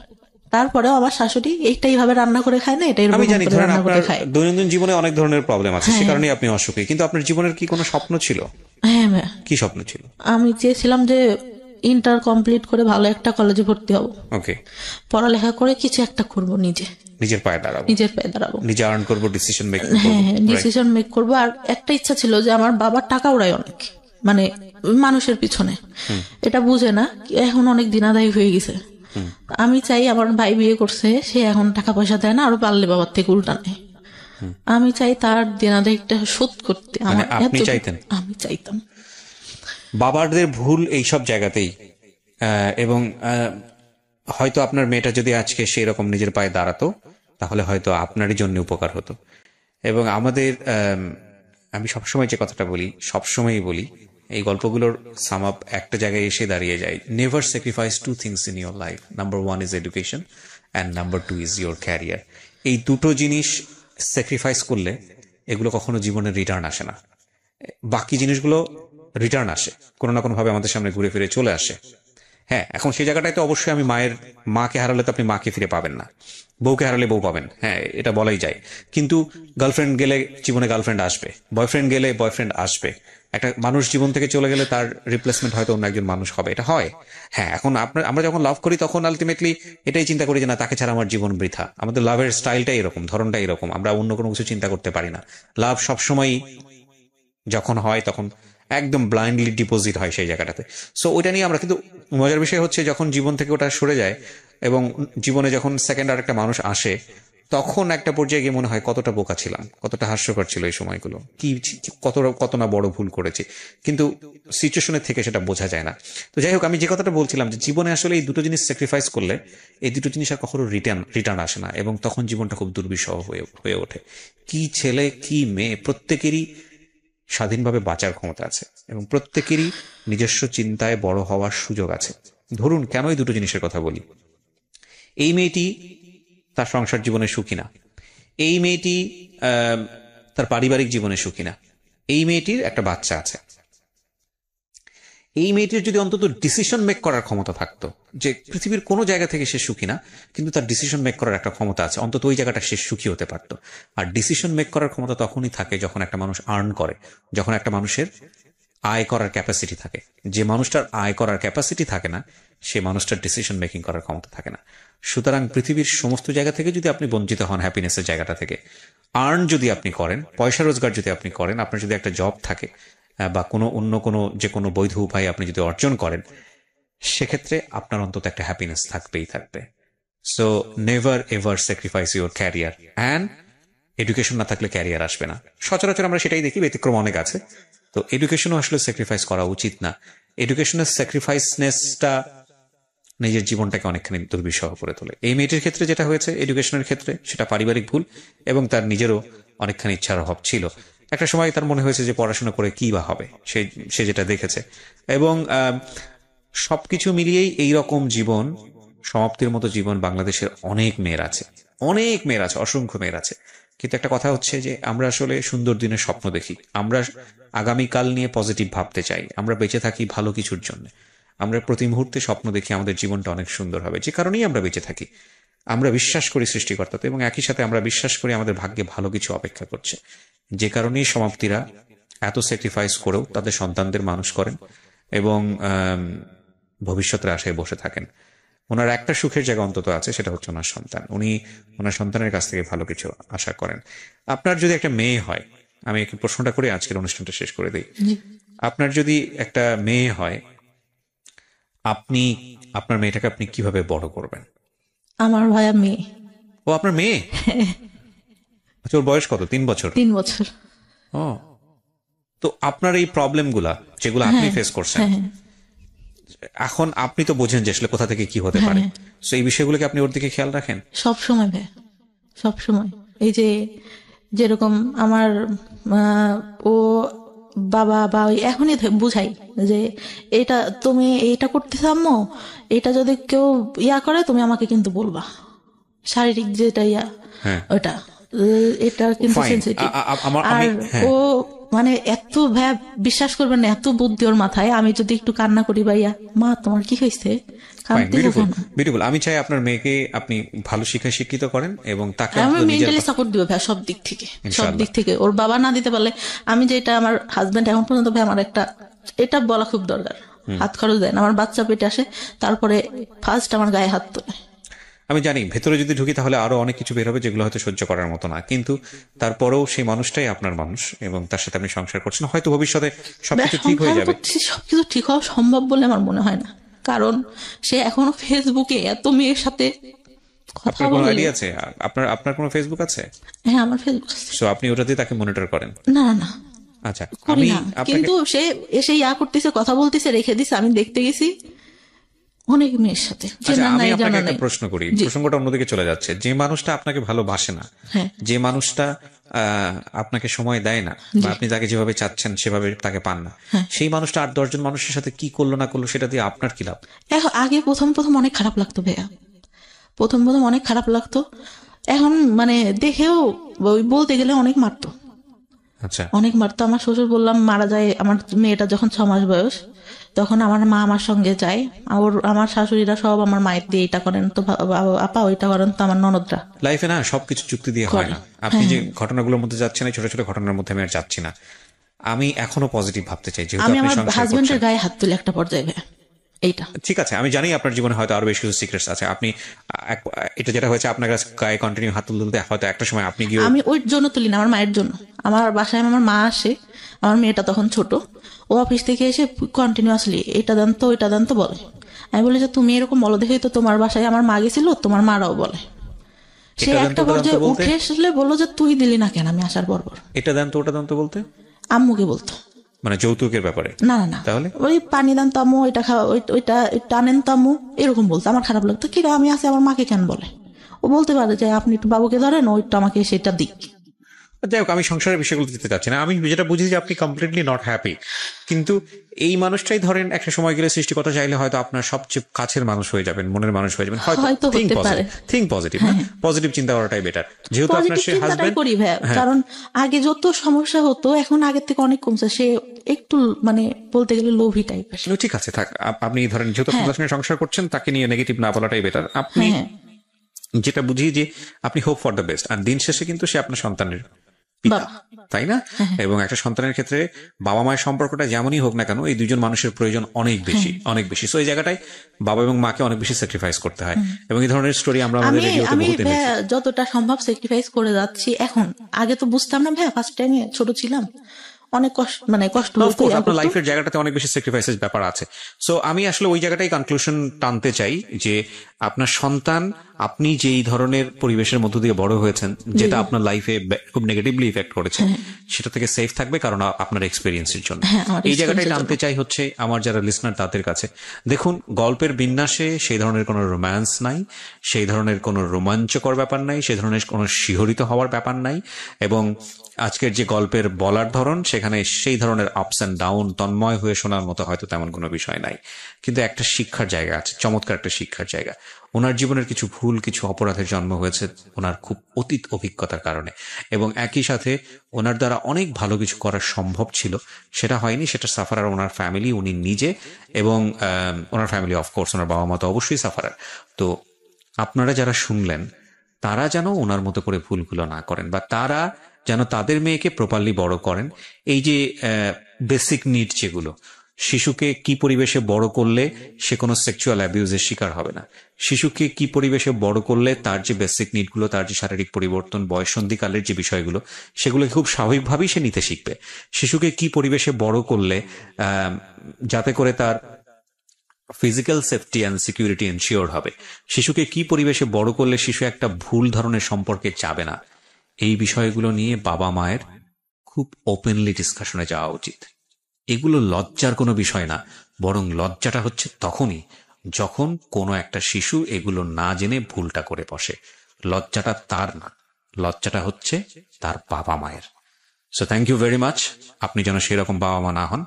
তারপরেও আমার শাশুড়ি এইটাই ভাবে রান্না করে খায় না, এটাই আমি জানি ধরেন রান্না করে আপনার খায়। দৈনন্দিন জীবনে অনেক ধরনের প্রবলেম আছে, সে হ্যাঁ। কারণে আপনি অসুখী, কিন্তু আপনার জীবনের কি কোনো স্বপ্ন ছিল? হ্যাঁ ভাইয়া, কি স্বপ্ন ছিল? আমি চেয়েছিলাম যে ইন্টার কমপ্লিট করে ভালো একটা কলেজে ভর্তি হব, ওকে, পড়ালেখা করে কিছু একটা করব, নিজের পায়ে দাঁড়াবো, নিজের পায়ে দাঁড়াবো, নিজে আর্ন করবো, ডিসিশন মেক হ্যাঁ করবো। হ্যাঁ, ডিসিশন মেক করবো। আর একটা ইচ্ছা ছিল যে আমার বাবার টাকা উড়ায় অনেক, মানে মানুষের পিছনে, এটা বুঝে না, এখন অনেক দিনাদায়ী হয়ে গেছে। আমি চাই, আমার ভাই বিয়ে করছে, সে এখন টাকা পয়সা দেয় না, আরো পারলে বাবার থেকে উল্টা নেয়। আমি চাই তার দেনাদায়িটা শোধ করতে। মানে আমার আপনি চাইতেন? আমি চাইতাম। বাবাদের ভুল এইসব জায়গাতেই। এবং হয়তো আপনার মেয়েটা যদি আজকে সেই রকম নিজের পায়ে দাঁড়াতো, তাহলে হয়তো আপনারই জন্য উপকার হতো। এবং আমাদের আমি সবসময় যে কথাটা বলি, সবসময়ই বলি, এই গল্পগুলোর সাম আপ একটা জায়গায় এসে দাঁড়িয়ে যায়। Never sacrifice two things in your life. Number 1 is education and number 2 is your career. এই দুটো জিনিস স্যাক্রিফাইস করলে এগুলো কখনো জীবনের রিটার্ন আসে না। বাকি জিনিসগুলো রিটার্ন আসে, কোনো না কোনো ভাবে আমাদের সামনে ঘুরে ফিরে চলে আসে। হ্যাঁ, এখন সেই জায়গাটায় তো অবশ্যই আমি মাকে হারালে তো আপনি মাকে ফিরে পাবেন না, বউকে হারালে বউ পাবেন, হ্যাঁ এটা বলাই যায়। কিন্তু গার্লফ্রেন্ড গেলে জীবনে গার্লফ্রেন্ড আসবে, বয়ফ্রেন্ড গেলে বয়ফ্রেন্ড আসবে। একটা মানুষ জীবন থেকে চলে গেলে তার রিপ্লেসমেন্ট হয়তো অন্য একজন মানুষ হবে, এটা হয়। হ্যাঁ, এখন আমরা যখন লাভ করি তখন আলটিমেটলি এটাই চিন্তা করি যে না, তাকে ছাড়া আমার জীবন বৃথা। আমাদের লাভের স্টাইলটাই এরকম, ধরনটাই এরকম, আমরা অন্য কোনো কিছু চিন্তা করতে পারি না। লাভ সবসময় যখন হয় তখন একদম ব্লাইন্ডলি ডিপোজিট হয় সেই জায়গাটাতে। সো ওইটা নিয়ে আমরা, কিন্তু মজার বিষয় হচ্ছে যখন জীবন থেকে ওটা সরে যায় এবং জীবনে যখন সেকেন্ড আর একটা মানুষ আসে, তখন একটা পর্যায়ে গিয়ে মনে হয় কতটা বোকা ছিলাম, কতটা হাস্যকর ছিল এই সময়গুলো, কত না বড় ভুল করেছি। কিন্তু সিচুয়েশনের থেকে সেটা বোঝা যায় না। তো যাই হোক, আমি যে কথাটা বলছিলাম যে জীবনে আসলে এই দুটো জিনিস স্যাক্রিফাইস করলে এই দুটো জিনিস আর কখনো রিটার্ন আসে না, এবং তখন জীবনটা খুব দুর্বিষহ হয়ে ওঠে। কি ছেলে কি মেয়ে, প্রত্যেকেরই স্বাধীনভাবে বাঁচার ক্ষমতা আছে, এবং প্রত্যেকেরই নিজস্ব চিন্তায় বড় হওয়ার সুযোগ আছে। ধরুন, কেন এই দুটো জিনিসের কথা বলি। এই মেয়েটি তার সংসার জীবনে সুখী না, এই মেয়েটি তার পারিবারিক জীবনে সুখী না, এই মেয়েটির একটা বাচ্চা আছে। এই মেয়েটির যদি অন্তত ডিসিশন মেক করার ক্ষমতা থাকতো, যে পৃথিবীর কোনো জায়গা থেকে সে সুখী না, কিন্তু তার ডিসিশন মেক করার একটা ক্ষমতা আছে, অন্তত ওই জায়গাটা সে সুখী হতে পারতো। আর ডিসিশন মেক করার ক্ষমতা তখনই থাকে যখন একটা মানুষ আর্ন করে, যখন একটা মানুষের আয় করার ক্যাপাসিটি থাকে। যে মানুষটার আয় করার ক্যাপাসিটি থাকে না, সে মানুষটার ডিসিশন মেকিং করার ক্ষমতা থাকে না। সুতরাং পৃথিবীর সমস্ত জায়গা থেকে যদি আপনি বঞ্চিত হন, হ্যাপিনেসের জায়গাটা থেকে, আর্ন যদি আপনি করেন, পয়সা রোজগার যদি আপনি করেন, আপনার যদি একটা জব থাকে বা অন্য কোনো যে কোনো বৈধ উপায় আপনি যদি অর্জন করেন, সেক্ষেত্রে আপনার অন্তত একটা হ্যাপিনেস থাকবেই থাকবে। So never ever sacrifice your career, and education না থাকলে ক্যারিয়ার আসবে না। সচরাচর আমরা সেটাই দেখি, ব্যতিক্রম অনেক আছে। তো এডুকেশনও আসলে স্যাক্রিফাইস করা উচিত না। এডুকেশনের স্যাক্রিফাইসনেসটা নিজের জীবনটাকে অনেকখানি দুর্বিষহ করে তোলে। এই মেয়েটির ক্ষেত্রে যেটা হয়েছে এডুকেশনের ক্ষেত্রে, সেটা পারিবারিক ভুল এবং তার নিজেরও অনেকখানি ইচ্ছার অভাব ছিল। একটা সময় তার মনে হয়েছে যে পড়াশোনা করে কি বা হবে, সে যেটা দেখেছে। এবং সবকিছু মিলিয়েই এইরকম জীবন, সমাপ্তির মতো জীবন বাংলাদেশের অনেক মেয়ের আছে, অসংখ্য মেয়ের আছে। কিন্তু একটা কথা হচ্ছে যে আমরা আসলে সুন্দর দিনের স্বপ্ন দেখি, আমরা আগামীকাল নিয়ে পজিটিভ ভাবতে চাই, আমরা বেঁচে থাকি ভালো কিছুর জন্য, আমরা প্রতি মুহূর্তে স্বপ্ন দেখি আমাদের জীবনটা অনেক সুন্দর হবে। যে কারণেই আমরা বেঁচে থাকি, আমরা বিশ্বাস করি সৃষ্টিকর্তাতে এবং একই সাথে আমরা বিশ্বাস করি আমাদের ভাগ্যে ভালো কিছু অপেক্ষা করছে। যে কারণেই সমাপ্তিরা এত স্যাক্রিফাইস করেও তাদের সন্তানদের মানুষ করেন এবং ভবিষ্যতের আশায় বসে থাকেন। ওনার একটা সুখের জায়গা অন্তত আছে, সেটা হচ্ছে ওনার সন্তান। উনি ওনার সন্তানের কাছ থেকে ভালো কিছু আশা করেন। আপনার যদি একটা মেয়ে হয়, আমি একটু প্রশ্নটা করে আজকের অনুষ্ঠানটা শেষ করে দিই। আপনার যদি একটা মেয়ে হয়, আপনি আপনার মেয়েটাকে আপনি কিভাবে বড় করবেন? আমার ভাইয়া মেয়ে। ও আপনার মেয়ে? আচ্ছা, ওর বয়স কত? 3 বছর? 3 বছর। ও, তো আপনার এই প্রবলেমগুলা যেগুলো আপনি ফেস করছেন, এখন আপনি তো বোঝেন যে আসলে কোথা থেকে কি হতে পারে। তো এই বিষয়গুলোকে আপনি ওর দিকে খেয়াল রাখেন? সব সময় ভাই, সব সময়। এই যে যেরকম আমার ও বাবা বা ওই এখনই বুঝাই যে এটা তুমি এইটা করতেছ আম্মু, এটা যদি কেউ ইয়া করে তুমি আমাকে কিন্তু বলবা, শারীরিক যেটা ইয়া ওটা, এটা কিন্তু সেনসিটিভ। আর ও মানে এত বিশ্বাস করবেন না, এত বুদ্ধি ওর মাথায়। আমি যদি একটু কান্না করি ভাইয়া, মা তোমার কি হয়েছে, বিউটিফুল। আমি চাই আপনার মেয়েকে আপনি ভালো শিক্ষায় শিক্ষিত করেন এবং তাকে আমি মেন্টালি সাপোর্ট দিব ভাই, সব দিক থেকে, সব দিক থেকে। ওর বাবা না দিতে পারলে আমি যেটা আমার হাজবেন্ড এখন পর্যন্ত ভাই আমার একটা এটা বলা খুব দরকার, হাত খরচ দেয় না। আমার বাচ্চা পেটে আসে, তারপরে ফার্স্ট আমার গায়ে হাত তোলে। আমি জানি ভেতরে যদি ঢুকি তাহলে আরো অনেক কিছু বের হবে যেগুলো হয়তো সহ্য করার মতো না, কিন্তু তারপরেও সেই মানুষটাই আপনার মানুষ এবং তার সাথে আপনি সংসার করছেন। হয়তো ভবিষ্যতে সবকিছু ঠিক হয়ে যাবে। সবকিছু ঠিক হওয়া সম্ভব বলে আমার মনে হয় না, কারণ সে এখনো ফেসবুকে এত মেয়ের সাথে কথা বলে। আইডিয়া আছে আপনার কোনো ফেসবুক আছে? হ্যাঁ, আমার ফেসবুক আছে। সো আপনি ওটাতে তাকে মনিটর করেন? না না, আচ্ছা, আমি কিন্তু সে এসে ইয়া করতেছে, কথা বলতেছে, রেখে দিছে, আমি দেখতে গেছি অনেক মেয়ের সাথে। আমি আপনাকে একটা প্রশ্ন করি, প্রসঙ্গটা অন্যদিকে চলে যাচ্ছে। যে মানুষটা আপনাকে ভালোবাসে না, যে মানুষটা আপনাকে সময় দেয় না, বা আপনি তাকে যেভাবে চাচ্ছেন সেভাবে তাকে পান না, সেই মানুষটা 8-10 জন মানুষের সাথে কি করলো না করলো সেটা দিয়ে আপনার কি লাভ? আগে প্রথম অনেক খারাপ লাগতো ভাইয়া, প্রথম অনেক খারাপ লাগতো। এখন মানে দেখেও বলতে গেলে অনেক মারতো। আচ্ছা, অনেক মারতো। আমার শ্বশুর বললাম মারা যায়, আমার মেয়েটা যখন 6 মাস বয়স, তখন আমার মা আমার সঙ্গে যায়, আমার শাশুড়িরা সব আমার মায়ের দিয়ে এটা করেন, তো আপা ওইটা করেন, তো আমার ননদরা। লাইফে না সবকিছু চুক্তি দিয়ে হয় না। আপনি যে ঘটনাগুলোর মধ্যে যাচ্ছেন, ছোট ছোট ঘটনার মধ্যে আমি আর যাচ্ছি না। আমি এখনো পজিটিভ ভাবতে চাই, যেহেতু আমি আমার হাজবেন্ডের গায়ে হাত তুলে একটা পর্যায়ে এইটা। ঠিক আছে, আমি জানি আপনার জীবনে হয়তো আরো বেশ কিছু সিক্রেটস আছে। আপনি এটা যেটা হয়েছে আপনার কাছে গায়ে কন্টিনিউ হাত তুলতে হয়তো একটা সময় আপনি গিয়ে। আমি ওই জন্য তুলি না, আমার মায়ের জন্য। আমার বাসায় আমার মা আসে, আমার মেয়েটা তখন ছোট, ও অফিস থেকে এসে কন্টিনিউয়াসলি এটা দেন তো ওইটা দেন তো বলে। আমি বলি যে তুমি এরকম বলো দেখেই তো তোমার বাসায় আমার মা গেছিল, তোমার মারাও বলে। সে একটা পর্যায়ে উঠে আসলে বললো যে তুই দিলি না কেন আমি আসার পর। এটা দেন তো ওটা দেন তো বলতে আম্মুকে বলতো, মানে যৌতুকের ব্যাপারে? না না না, তাহলে ওই পানি দান তো আম্মু, ওইটা খাওয়া, ওইটা টানেন তো আম্মু, এরকম বলতো। আমার খারাপ লাগতো, কিরা আমি আসি আমার মাকে কেন বলে। ও বলতে পারে যে আপনি একটু বাবুকে ধরেন, ওইটা আমাকে সেটা দিক। যাই হোক, আমি সংসারের বিষয়গুলো দিতে চাচ্ছি না। আমি যেটা বুঝি যে আপনি কমপ্লিটলি নট হ্যাপি, কিন্তু এই মানুষটাই ধরেন একটা সময় গেলে সৃষ্টিকর্তা চাইলে হয়তো আপনার সবচেয়ে কাছের মানুষ হয়ে যাবেন, মনের মানুষ হয়ে যাবেন। হয়তো থিঙ্ক পজিটিভ, পজিটিভ চিন্তা করাটাই বেটার। যেহেতু আপনার সে হাজবেন্ড, কারণ আগে যত সমস্যা হতো এখন আগের থেকে অনেক কমছে। সে একটু মানে বলতে গেলে লোভী টাইপের। ঠিক আছে, থাক। আপনি ধরেন যেহেতু আপনার সঙ্গে সংসার করছেন, তাকে নিয়ে নেগেটিভ না বলাটাই বেটার। আপনি যেটা বুঝি যে আপনি হোপ ফর দ্য বেস্ট, আর দিন শেষে কিন্তু সে আপনার সন্তানের পিতা, তাই না? এবং একটা সন্তানের ক্ষেত্রে বাবা মায়ের সম্পর্কটা যেমনই হোক না কেন, এই দুজন মানুষের প্রয়োজন অনেক বেশি, অনেক বেশি। সো এই জায়গাটায় বাবা এবং মাকে অনেক বেশি স্যাক্রিফাইস করতে হয়, এবং এই ধরনের স্টোরি আমরা আমাদের রেডিওতে বহুত দেখেছি। যতটা সম্ভব স্যাক্রিফাইস করে যাচ্ছি এখন। আগে তো বুঝতাম না ভাই, ফার্স্ট টাইমে ছোট ছিলাম, অনেক কষ্ট, মানে কষ্ট। আপনার লাইফের জায়গাটাতে অনেক বেশি স্যাক্রিফাইসের ব্যাপার আছে। সো আমি আসলে ওই জায়গাটাই কনক্লুশন টানতে চাই যে আপনার সন্তান আপনি যেই ধরনের পরিবেশের মধ্য দিয়ে বড় হয়েছেন, যেটা আপনার লাইফে খুব নেগেটিভলি ইফেক্ট করেছে, সেটা থেকে সেফ থাকবে, কারণ আপনার এক্সপিরিয়েন্সের জন্য। এই জায়গাটাই টানতে চাই হচ্ছে আমার যারা লিসনার তাদের কাছে। দেখুন, গল্পের বিন্যাসে সেই ধরনের কোনো রোম্যান্স নাই, সেই ধরনের কোনো রোমাঞ্চকর ব্যাপার নাই, সেই ধরনের কোনো শিহরিত হওয়ার ব্যাপার নাই, এবং আজকের যে গল্পের বলার ধরন, সেখানে সেই ধরনের আপস অ্যান্ড ডাউন তন্ময় হয়ে শোনার মতো হয়তো তেমন কোনো বিষয় নাই, কিন্তু একটা শিক্ষার জায়গা আছে, চমৎকার একটা শিক্ষার জায়গা। ওনার জীবনের কিছু ভুল, কিছু অপরাধের জন্ম হয়েছে ওনার খুব অতীত অভিজ্ঞতার কারণে, এবং একই সাথে ওনার দ্বারা অনেক ভালো কিছু করা সম্ভব ছিল, সেটা হয়নি। সেটা সাফারার ওনার ফ্যামিলি, উনি নিজে, এবং ওনার ফ্যামিলি অফকোর্স, ওনার বাবা মা তো অবশ্যই সাফারার। তো আপনারা যারা শুনলেন, তারা যেন ওনার মতো করে ভুলগুলো না করেন, বা তারা যেন তাদের মেয়েকে প্রপারলি বড় করেন। এই যে বেসিক নিড, যেগুলো শিশুকে কি পরিবেশে বড় করলে সে কোনো সেক্সুয়াল অ্যাবিউজের শিকার হবে না, শিশুকে কি পরিবেশে বড় করলে তার যে বেসিক নিডগুলো, তার যে শারীরিক পরিবর্তন, বয়ঃসন্ধিকালের যে বিষয়গুলো, সেগুলোকে খুব স্বাভাবিকভাবেই সে নিতে শিখবে। শিশুকে কি পরিবেশে বড় করলে যাতে করে তার physical safety and security ensure হবে, শিশুকে কি পরিবেশে বড় করলে শিশু একটা ভুল ধরনের সম্পর্কে যাবে না, এই বিষয়গুলো নিয়ে বাবা মায়ের খুব ওপেনলি ডিসকাশনে যাওয়া উচিত। এগুলো লজ্জার কোনো বিষয় না, বরং লজ্জাটা হচ্ছে তখনই যখন কোনো একটা শিশু এগুলো না জেনে ভুলটা করে বসে। লজ্জাটা তার না, লজ্জাটা হচ্ছে তার বাবা মায়ের। So thank you very much. আপনি যেন সেরকম বাবা মা না হন,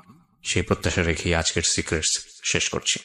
সেই প্রত্যাশা রেখেই আজকের সিক্রেটস শেষ করছি।